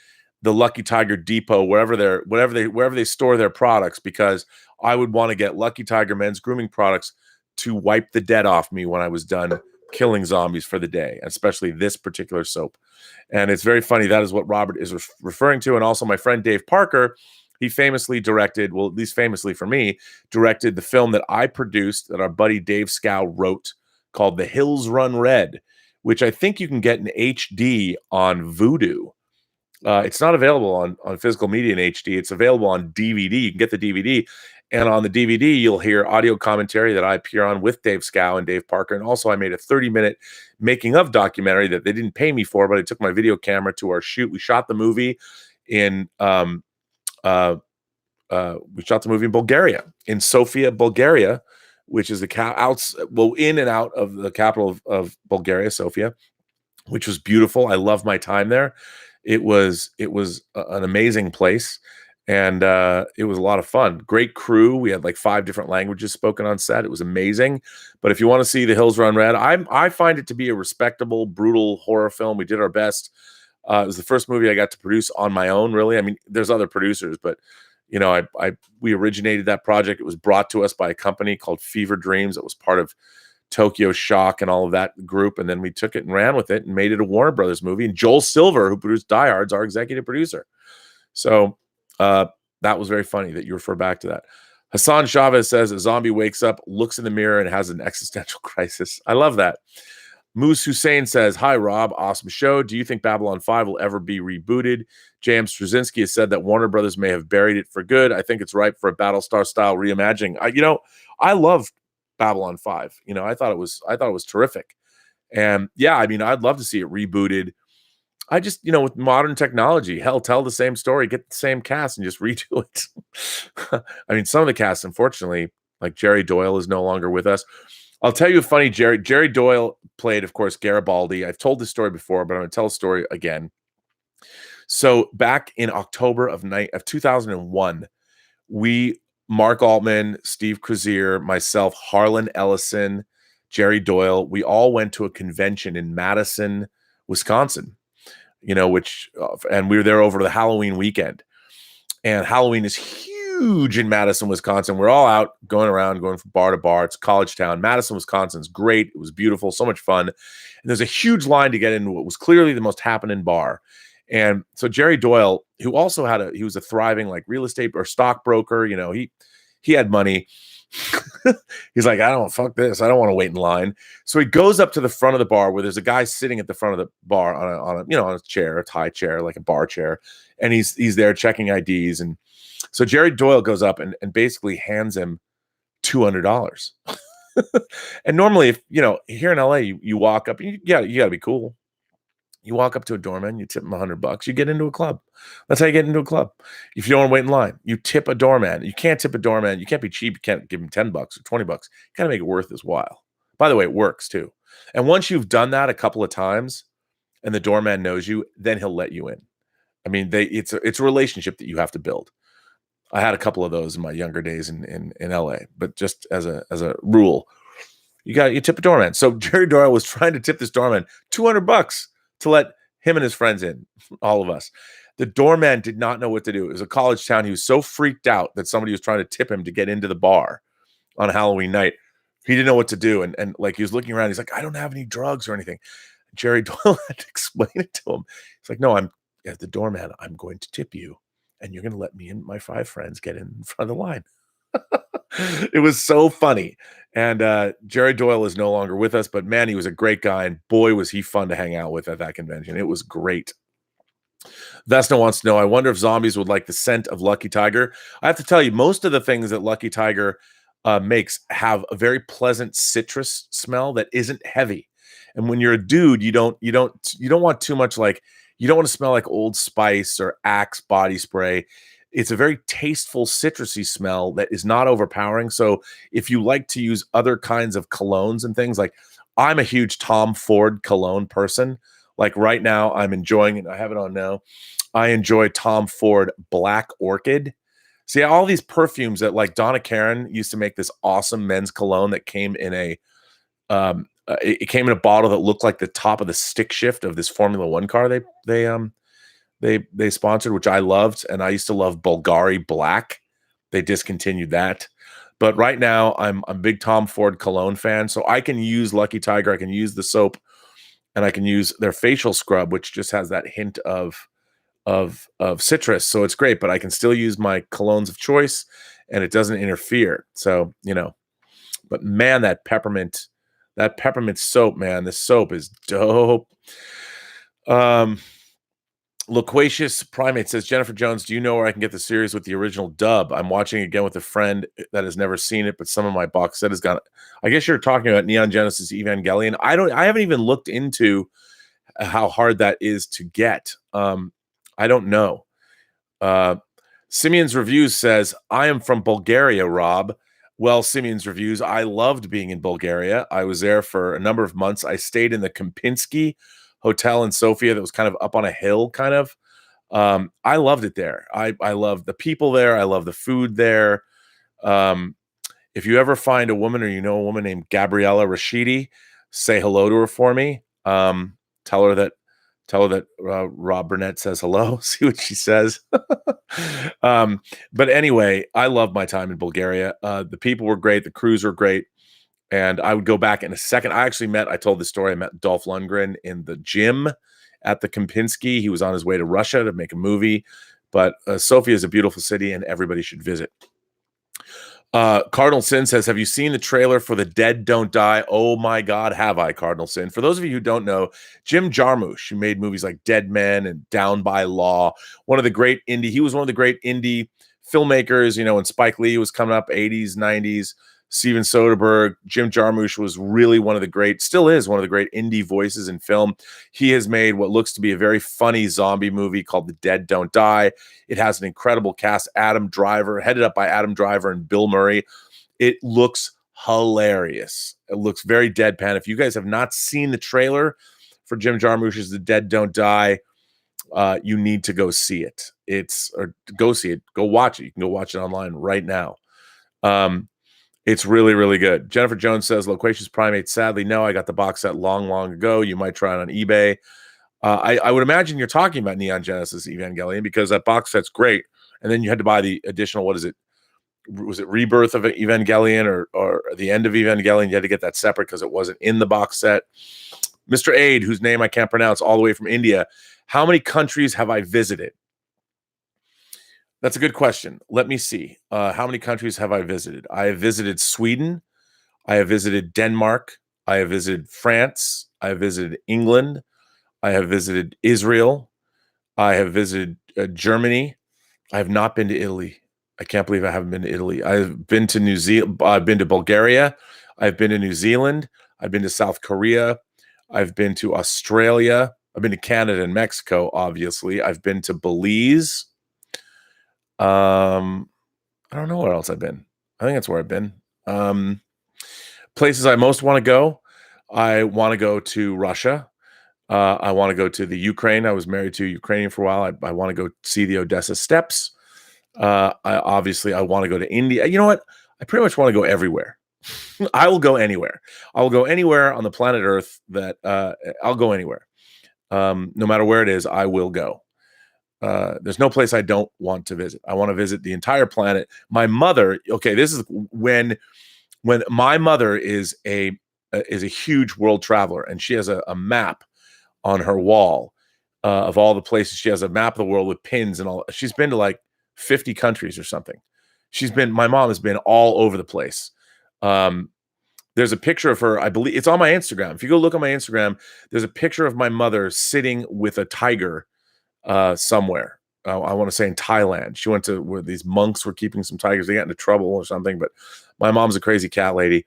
the Lucky Tiger Depot wherever they store their products, because I would want to get Lucky Tiger Men's Grooming Products to wipe the dead off me when I was done killing zombies for the day, especially this particular soap. And it's very funny. That is what Robert is referring to. And also my friend Dave Parker, he famously directed, well, at least famously for me, directed the film that I produced that our buddy Dave Scow wrote called The Hills Run Red, which I think you can get in HD on Vudu. It's not available on physical media in HD. It's available on DVD. You can get the DVD. And on the DVD, you'll hear audio commentary that I appear on with Dave Scow and Dave Parker. And also I made a 30-minute making of documentary that they didn't pay me for, but I took my video camera to our shoot. We shot the movie in Bulgaria, in Sofia, Bulgaria, which is in and out of the capital of Bulgaria, Sofia, which was beautiful. I love my time there. It was an amazing place, and it was a lot of fun. Great crew. We had like 5 different languages spoken on set. It was amazing. But if you want to see The Hills Run Red, I find it to be a respectable, brutal horror film. We did our best. It was the first movie I got to produce on my own, really. I mean, there's other producers, but you know, we originated that project. It was brought to us by a company called Fever Dreams. It was part of Tokyo Shock and all of that group. And then we took it and ran with it and made it a Warner Brothers movie. And Joel Silver, who produced Die Hard, is our executive producer. So that was very funny that you refer back to that. Hassan Chavez says, a zombie wakes up, looks in the mirror, and has an existential crisis. I love that. Moose Hussein says, hi, Rob. Awesome show. Do you think Babylon 5 will ever be rebooted? J.M. Straczynski has said that Warner Brothers may have buried it for good. I think it's ripe for a Battlestar-style reimagining. I love Babylon 5. I thought it was terrific. And, yeah, I mean, I'd love to see it rebooted. I just, with modern technology, hell, tell the same story, get the same cast, and just redo it. I mean, some of the cast, unfortunately, like Jerry Doyle is no longer with us. I'll tell you a funny Jerry Doyle played, of course, Garibaldi. I've told this story before, but I'm going to tell the story again. So back in October of 2001, Mark Altman, Steve Krazier, myself, Harlan Ellison, Jerry Doyle, we all went to a convention in Madison, Wisconsin, and we were there over the Halloween weekend. And Halloween is huge in Madison, Wisconsin. We're all out going around, going from bar to bar. It's a college town. Madison, Wisconsin's great. It was beautiful, so much fun. And there's a huge line to get into what was clearly the most happening bar. And so Jerry Doyle, who also he was a thriving like real estate or stockbroker, he had money. He's like, fuck this. I don't want to wait in line. So he goes up to the front of the bar where there's a guy sitting at the front of the bar on a chair, a high chair, like a bar chair. And he's there checking IDs. And so Jerry Doyle goes up and basically hands him $200. And normally, if here in LA, you walk up, you gotta be cool. You walk up to a doorman, you tip him $100, you get into a club. That's how you get into a club. If you don't want to wait in line, you tip a doorman. You can't tip a doorman. You can't be cheap. You can't give him $10 or $20. You got to make it worth his while. By the way, it works too. And once you've done that a couple of times and the doorman knows you, then he'll let you in. I mean, it's a relationship that you have to build. I had a couple of those in my younger days in LA, but just as a rule, you tip a doorman. So Jerry Doyle was trying to tip this doorman $200 to let him and his friends in, all of us. The doorman did not know what to do. It was a college town. He was so freaked out that somebody was trying to tip him to get into the bar on Halloween night. He didn't know what to do. And like he was looking around. He's like, I don't have any drugs or anything. Jerry Doyle had to explain it to him. He's like, no, as the doorman, I'm going to tip you. And you're going to let me and my 5 friends get in front of the line. It was so funny. And Jerry Doyle is no longer with us, but man, he was a great guy. And boy, was he fun to hang out with at that convention. It was great. Vesna wants to know, I wonder if zombies would like the scent of Lucky Tiger. I have to tell you, most of the things that Lucky Tiger makes have a very pleasant citrus smell that isn't heavy. And when you're a dude, you don't want too much, like, you don't want to smell like Old Spice or Axe body spray. It's a very tasteful citrusy smell that is not overpowering. So if you like to use other kinds of colognes and things, like I'm a huge Tom Ford cologne person. Like right now I'm enjoying it. I have it on now. I enjoy Tom Ford Black Orchid. See, all these perfumes that, like, Donna Karan used to make this awesome men's cologne that came in it came in a bottle that looked like the top of the stick shift of this Formula One car they sponsored, which I loved. And I used to love Bulgari Black. They discontinued that. But right now I'm a big Tom Ford cologne fan. So I can use Lucky Tiger. I can use the soap, and I can use their facial scrub, which just has that hint of citrus. So it's great, but I can still use my colognes of choice and it doesn't interfere. So, but man, that peppermint soap, man, the soap is dope. Loquacious Primate says, Jennifer Jones, do you know where I can get the series with the original dub? I'm watching again with a friend that has never seen it, but some of my box set has got. I guess you're talking about Neon Genesis Evangelion. I haven't even looked into how hard that is to get. I don't know. Simeon's Reviews says, I am from Bulgaria, Rob. Well, Simeon's Reviews, I loved being in Bulgaria. I was there for a number of months. I stayed in the Kempinski Hotel in Sofia that was kind of up on a hill, kind of. I loved it there. I love the people there. I love the food there. If you ever find a woman, or a woman named Gabriella Rashidi, say hello to her for me. Tell her that Rob Burnett says hello. See what she says. But anyway, I love my time in Bulgaria. The people were great. The crews were great. And I would go back in a second. I told the story. I met Dolph Lundgren in the gym at the Kempinski. He was on his way to Russia to make a movie. But Sofia is a beautiful city and everybody should visit. Cardinal Sin says, have you seen the trailer for The Dead Don't Die? Oh my God, have I, Cardinal Sin? For those of you who don't know, Jim Jarmusch, who made movies like Dead Men and Down by Law, he was one of the great indie filmmakers, when Spike Lee was coming up, 80s, 90s, Steven Soderbergh. Jim Jarmusch was really still is one of the great indie voices in film. He has made what looks to be a very funny zombie movie called The Dead Don't Die. It has an incredible cast, headed up by Adam Driver and Bill Murray. It looks hilarious. It looks very deadpan. If you guys have not seen the trailer for Jim Jarmusch's The Dead Don't Die, you need to go see it. Go see it. Go watch it. You can go watch it online right now. It's really, really good. Jennifer Jones says, Loquacious Primates. Sadly, no, I got the box set long, long ago. You might try it on eBay. I would imagine you're talking about Neon Genesis Evangelion because that box set's great. And then you had to buy the additional, what is it? Was it Rebirth of Evangelion or the end of Evangelion? You had to get that separate because it wasn't in the box set. Mr. Aid, whose name I can't pronounce, all the way from India. How many countries have I visited? That's a good question. Let me see. How many countries have I visited? I have visited Sweden. I have visited Denmark. I have visited France. I have visited England. I have visited Israel. I have visited Germany. I have not been to Italy. I can't believe I haven't been to Italy. I've been to New Zealand. I've been to Bulgaria. I've been to New Zealand. I've been to South Korea. I've been to Australia. I've been to Canada and Mexico, obviously. I've been to Belize. I don't know where else I've been. I think that's where I've been. Places I most want to go. I want to go to Russia. I want to go to the Ukraine. I was married to a Ukrainian for a while. I want to go see the Odessa Steppes. I want to go to India. You know what? I pretty much want to go everywhere. I will go anywhere. I will go anywhere on the planet Earth that I'll go anywhere. No matter where it is, I will go. There's no place I don't want to visit. I want to visit the entire planet. My mother, okay, this is when my mother is a huge world traveler, and she has a map on her wall of all the places. She has a map of the world with pins and all. She's been to like 50 countries or something. My mom has been all over the place. There's a picture of her, I believe it's on my Instagram. If you go look on my Instagram, there's a picture of my mother sitting with a tiger somewhere. I want to say in Thailand. She went to where these monks were keeping some tigers. They got into trouble or something, but my mom's a crazy cat lady.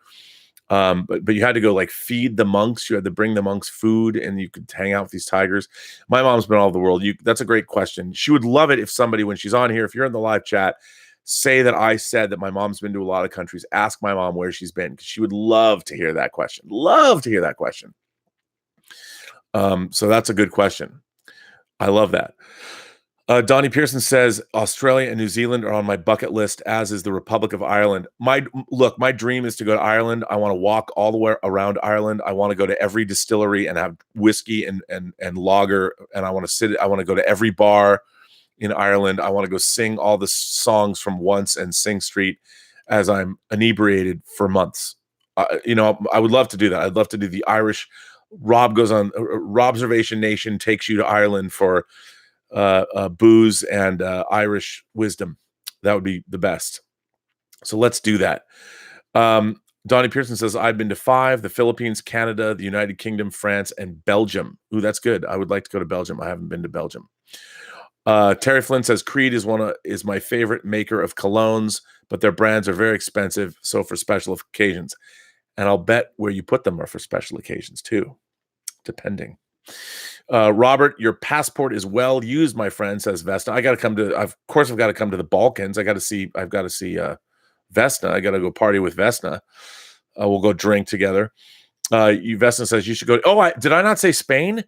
But you had to go like feed the monks. You had to bring the monks food and you could hang out with these tigers. My mom's been all over the world. That's a great question. She would love it if somebody, when she's on here, if you're in the live chat, say that I said that my mom's been to a lot of countries. Ask my mom where she's been, because she would love to hear that question. Love to hear that question. So that's a good question. I love that. Donnie Pearson says Australia and New Zealand are on my bucket list, as is the Republic of Ireland. My dream is to go to Ireland. I want to walk all the way around Ireland. I want to go to every distillery and have whiskey and lager. And I want to go to every bar in Ireland. I want to go sing all the songs from Once and Sing Street as I'm inebriated for months. I would love to do that. I'd love to do the Irish. Rob goes on. Robservation Nation takes you to Ireland for booze and Irish wisdom. That would be the best. So let's do that. Donnie Pearson says, I've been to 5, the Philippines, Canada, the United Kingdom, France, and Belgium. Ooh, that's good. I would like to go to Belgium. I haven't been to Belgium. Terry Flynn says, Creed is my favorite maker of colognes, but their brands are very expensive, so for special occasions. And I'll bet where you put them are for special occasions too, depending. Robert, your passport is well used, my friend, says Vesna. I've got to come to the Balkans. I've got to see Vesna. I got to go party with Vesna. We'll go drink together. Vesna says you should go. Did I not say Spain?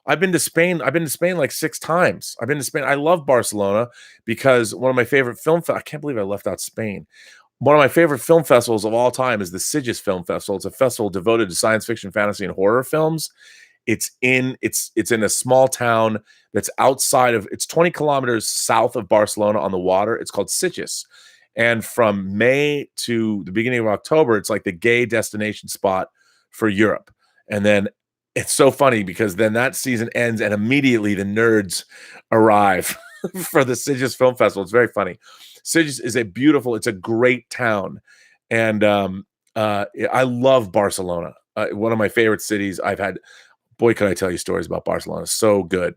I've been to Spain. I've been to Spain like 6 times. I've been to Spain. I love Barcelona because one of my favorite I can't believe I left out Spain. One of my favorite film festivals of all time is the Sitges Film Festival. It's a festival devoted to science fiction, fantasy, and horror films. It's in a small town that's it's 20 kilometers south of Barcelona on the water. It's called Sitges. And from May to the beginning of October, it's like the gay destination spot for Europe. And then it's so funny because then that season ends and immediately the nerds arrive for the Sitges Film Festival. It's very funny. Sitges is it's a great town. And I love Barcelona. One of my favorite cities. Boy, could I tell you stories about Barcelona. So good.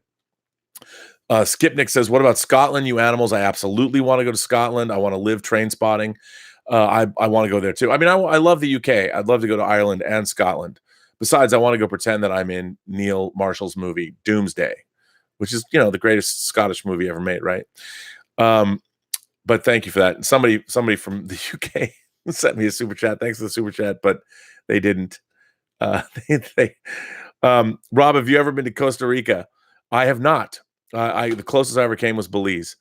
Skipnik says, what about Scotland, you animals? I absolutely want to go to Scotland. I want to live train spotting. I want to go there too. I mean, I love the UK. I'd love to go to Ireland and Scotland. Besides, I want to go pretend that I'm in Neil Marshall's movie Doomsday, which is, the greatest Scottish movie ever made, right? But thank you for that. And somebody from the UK sent me a super chat. Thanks for the super chat, but they didn't. Rob, have you ever been to Costa Rica? I have not. The closest I ever came was Belize.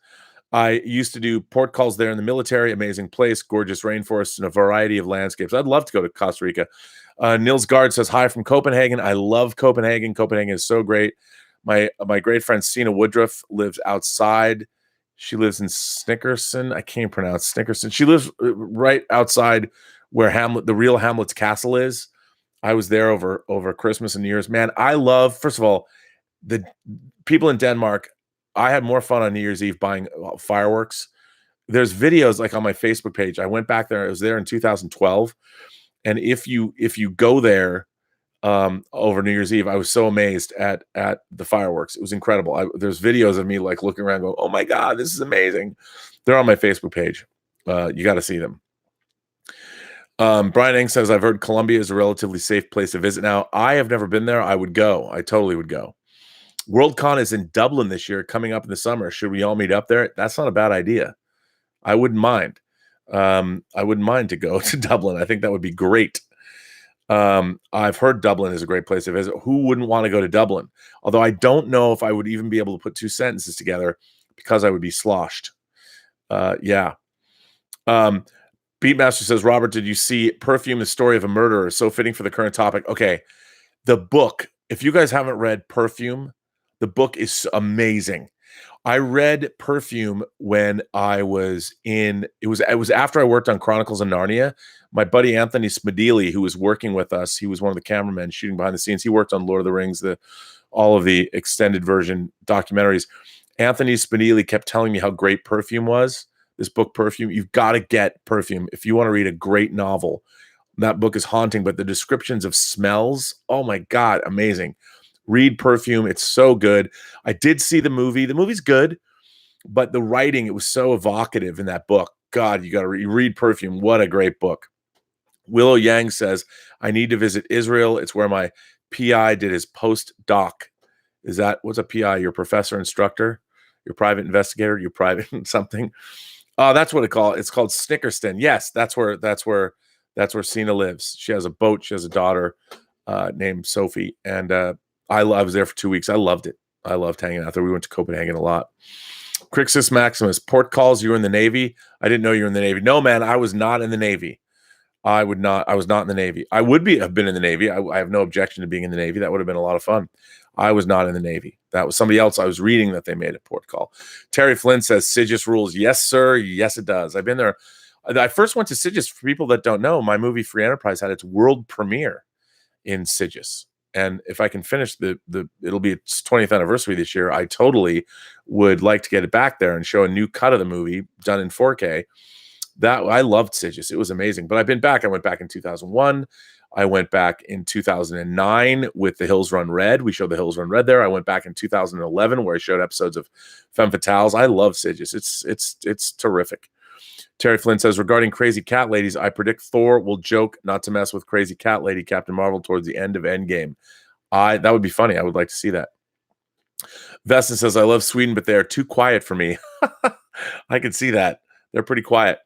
I used to do port calls there in the military. Amazing place, gorgeous rainforests, and a variety of landscapes. I'd love to go to Costa Rica. Nils Gard says hi from Copenhagen. I love Copenhagen. Copenhagen is so great. My great friend Sina Woodruff lives outside. She lives in Snickerson. I can't pronounce Snickerson. She lives right outside where the real Hamlet's castle is. I was there over Christmas and New Year's. Man, I love, first of all, the people in Denmark. I had more fun on New Year's Eve buying fireworks. There's videos like on my Facebook page. I went back there. I was there in 2012. And if you go there over New Year's Eve, I was so amazed at the fireworks. It was incredible. There's videos of me like looking around going, oh my God, this is amazing. They're on my Facebook page. You got to see them. Brian Eng says, I've heard Colombia is a relatively safe place to visit now. I have never been there. I would go. I totally would go. Worldcon is in Dublin this year, coming up in the summer. Should we all meet up there? That's not a bad idea. I wouldn't mind. I wouldn't mind to go to Dublin. I think that would be great. I've heard Dublin is a great place to visit. Who wouldn't want to go to Dublin? Although I don't know if I would even be able to put two sentences together because I would be sloshed. Yeah. Beatmaster says, Robert, did you see Perfume, the Story of a Murderer? So fitting for the current topic. Okay. The book, if you guys haven't read Perfume, the book is amazing. I read Perfume when I was it was after I worked on Chronicles of Narnia. My buddy Anthony Smedili, who was working with us, he was one of the cameramen shooting behind the scenes. He worked on Lord of the Rings, all of the extended version documentaries. Anthony Smedili kept telling me how great Perfume was. This book, Perfume, you've got to get Perfume if you want to read a great novel. That book is haunting, but the descriptions of smells, oh my God, amazing. Read Perfume. It's so good. I did see the movie. The movie's good, but the writing, it was so evocative in that book. God, you got to read Perfume. What a great book. Willow Yang says, I need to visit Israel. It's where my PI did his postdoc. What's a PI? Your professor instructor? Your private investigator? Your private something? That's what it's called Snickerston. Yes, that's where Sina lives. She has a boat. She has a daughter named Sophie. And I was there for 2 weeks. I loved it. I loved hanging out there. We went to Copenhagen a lot. Crixus Maximus, port calls, you were in the Navy. I didn't know you were in the Navy. No, man, I was not in the Navy. I was not in the Navy. I would have been in the Navy. I have no objection to being in the Navy. That would have been a lot of fun. I was not in the Navy. That was somebody else I was reading that they made a port call. Terry Flynn says, Sigis rules. Yes, sir. Yes, it does. I've been there. I first went to Sigis. For people that don't know, my movie Free Enterprise had its world premiere in Sigis. And if I can finish it'll be its 20th anniversary this year. I totally would like to get it back there and show a new cut of the movie done in 4K. I loved Sigis. It was amazing. But I've been back. I went back in 2001. I went back in 2009 with The Hills Run Red. We showed The Hills Run Red there. I went back in 2011 where I showed episodes of Femme Fatales. I love Sigis. It's terrific. Terry Flynn says, regarding Crazy Cat Ladies, I predict Thor will joke not to mess with Crazy Cat Lady Captain Marvel towards the end of Endgame. That would be funny. I would like to see that. Veston says, I love Sweden, but they are too quiet for me. I can see that. They're pretty quiet.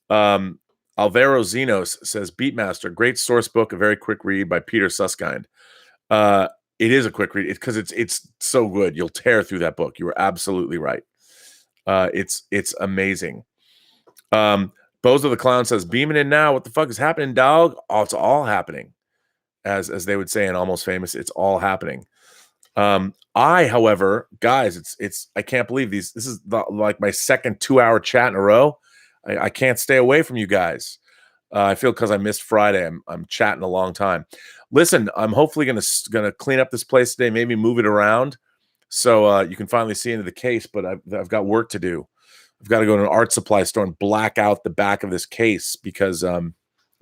Alvaro Zenos says, Beatmaster, great source book, a very quick read by Peter Susskind. It is a quick read because it's so good. You'll tear through that book. You were absolutely right. It's amazing. Bozo the Clown says, beaming in now. What the fuck is happening, dog? Oh, it's all happening. As they would say in Almost Famous, it's all happening. However, guys, I can't believe this is like my second 2-hour chat in a row. I can't stay away from you guys. I feel because I missed Friday. I'm chatting a long time. Listen, I'm hopefully gonna clean up this place today, maybe move it around so you can finally see into the case, but I've got work to do. I've got to go to an art supply store and black out the back of this case because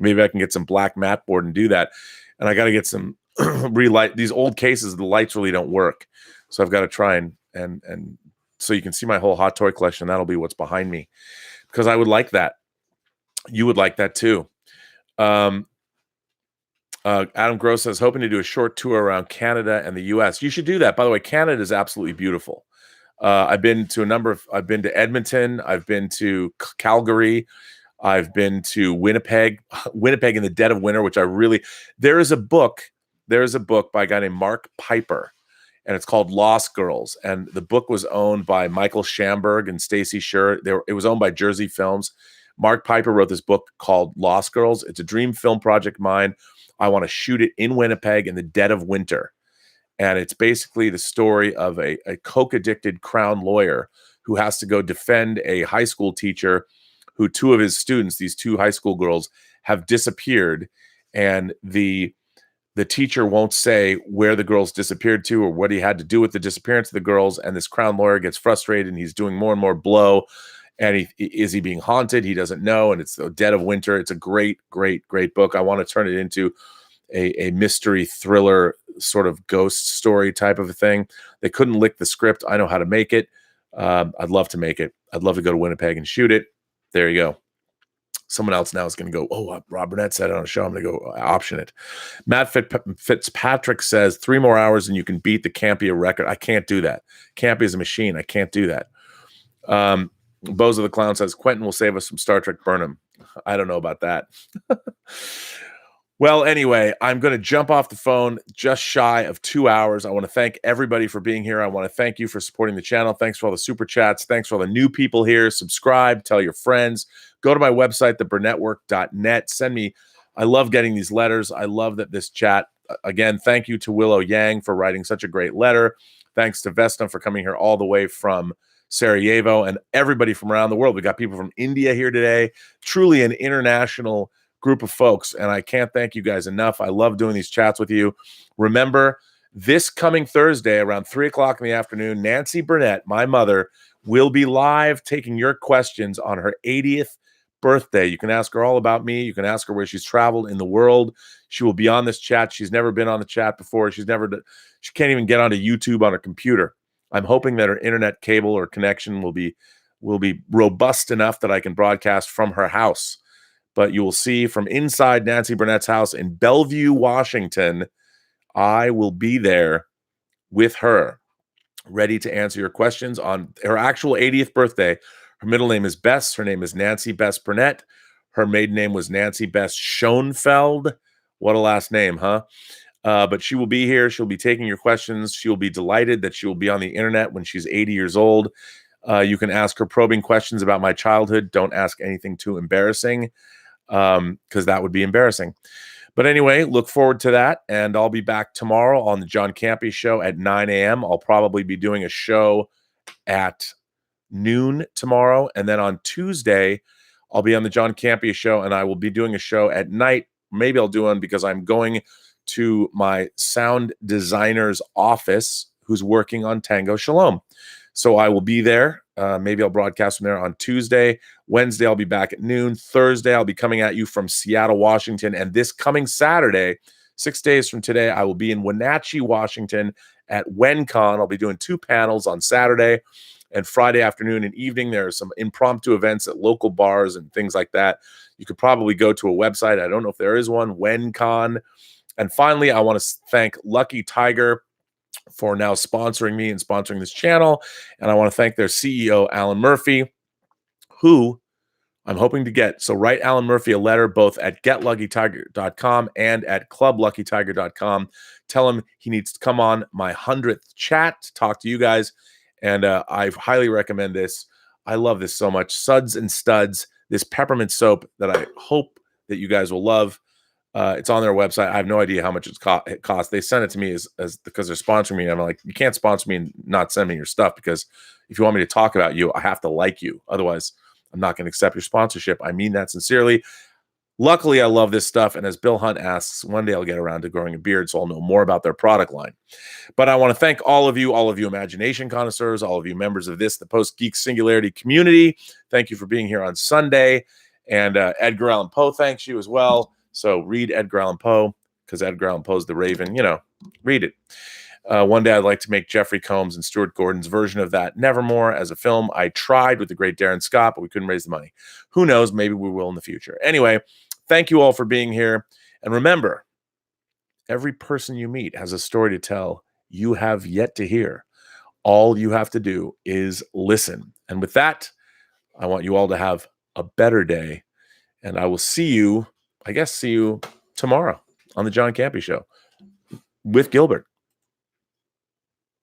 maybe I can get some black matte board and do that. And I got to get some relight. These old cases, the lights really don't work. So I've got to try and so you can see my whole hot toy collection. That'll be what's behind me because I would like that. You would like that too. Adam Gross says, hoping to do a short tour around Canada and the US. You should do that. By the way, Canada is absolutely beautiful. I've been to Edmonton. I've been to Calgary. I've been to Winnipeg in the dead of winter, which there is a book by a guy named Mark Piper. and it's called Lost Girls. And the book was owned by Michael Schamberg and Stacy Scher. It was owned by Jersey Films. Mark Piper wrote this book called Lost Girls. It's a dream film project of mine. I want to shoot it in Winnipeg in the dead of winter. And it's basically the story of a coke-addicted Crown lawyer who has to go defend a high school teacher who two of his students, these two high school girls, have disappeared. And the teacher won't say where the girls disappeared to or what he had to do with the disappearance of the girls. And this Crown lawyer gets frustrated and he's doing more and more blow. And is he being haunted? He doesn't know. And it's the dead of winter. It's a great, great, great book. I want to turn it into a mystery thriller sort of ghost story type of a thing. They couldn't lick the script. I know how to make it. I'd love to make it. I'd love to go to Winnipeg and shoot it. There you go. Someone else now is going to go, oh, Rob Burnett said it on a show. I'm going to go option it. Matt Fitzpatrick says 3 more hours and you can beat the Campia record. I can't do that. Campia is a machine. I can't do that. Bozo the Clown says Quentin will save us from Star Trek Burnham. I don't know about that. Well, anyway, I'm going to jump off the phone just shy of 2 hours. I want to thank everybody for being here. I want to thank you for supporting the channel. Thanks for all the super chats. Thanks for all the new people here. Subscribe, tell your friends. Go to my website, theburnettwork.net. Send me. I love getting these letters. I love that this chat. Again, thank you to Willow Yang for writing such a great letter. Thanks to Vesna for coming here all the way from Sarajevo and everybody from around the world. We got people from India here today. Truly an international group of folks, and I can't thank you guys enough. I love doing these chats with you. Remember, this coming Thursday around 3 o'clock in the afternoon, Nancy Burnett, my mother, will be live taking your questions on her 80th birthday. You can ask her all about me. You can ask her where she's traveled in the world. She will be on this chat. She's never been on the chat before. She can't even get onto YouTube on her computer. I'm hoping that her internet cable or connection will be robust enough that I can broadcast from her house. But you will see from inside Nancy Burnett's house in Bellevue, Washington, I will be there with her, ready to answer your questions on her actual 80th birthday. Her middle name is Bess. Her name is Nancy Bess Burnett. Her maiden name was Nancy Bess Schoenfeld. What a last name, huh? But she will be here. She'll be taking your questions. She will be delighted that she will be on the internet when she's 80 years old. You can ask her probing questions about my childhood. Don't ask anything too embarrassing, because that would be embarrassing. But anyway, look forward to that. And I'll be back tomorrow on the John Campea Show at 9 a.m. I'll probably be doing a show at noon tomorrow. And then on Tuesday, I'll be on the John Campea Show, and I will be doing a show at night. Maybe I'll do one because I'm going to my sound designer's office who's working on Tango Shalom. So I will be there. Maybe I'll broadcast from there on Tuesday. Wednesday, I'll be back at noon. Thursday, I'll be coming at you from Seattle, Washington. And this coming Saturday, 6 days from today, I will be in Wenatchee, Washington at WenCon. I'll be doing 2 panels on Saturday and Friday afternoon and evening. There are some impromptu events at local bars and things like that. You could probably go to a website. I don't know if there is one, WenCon. And finally, I want to thank Lucky Tiger for now sponsoring me and sponsoring this channel. And I want to thank their CEO, Alan Murphy, who I'm hoping to get. So write Alan Murphy a letter both at getluckytiger.com and at clubluckytiger.com. Tell him he needs to come on my 100th chat to talk to you guys. And I highly recommend this. I love this so much. Suds and Studs, this peppermint soap that I hope that you guys will love. It's on their website. I have no idea how much it costs. They sent it to me as because they're sponsoring me. I'm like, you can't sponsor me and not send me your stuff, because if you want me to talk about you, I have to like you. Otherwise, I'm not going to accept your sponsorship. I mean that sincerely. Luckily, I love this stuff. And as Bill Hunt asks, one day I'll get around to growing a beard, so I'll know more about their product line. But I want to thank all of you imagination connoisseurs, all of you members of the Post-Geek Singularity community. Thank you for being here on Sunday. And Edgar Allan Poe thanks you as well. So read Edgar Allan Poe, because Edgar Allan Poe's the Raven. Read it. One day I'd like to make Jeffrey Combs and Stuart Gordon's version of that Nevermore as a film. I tried with the great Darren Scott, but we couldn't raise the money. Who knows? Maybe we will in the future. Anyway, thank you all for being here. And remember, every person you meet has a story to tell you have yet to hear. All you have to do is listen. And with that, I want you all to have a better day. And I will see you tomorrow on the John Campea Show with Gilbert.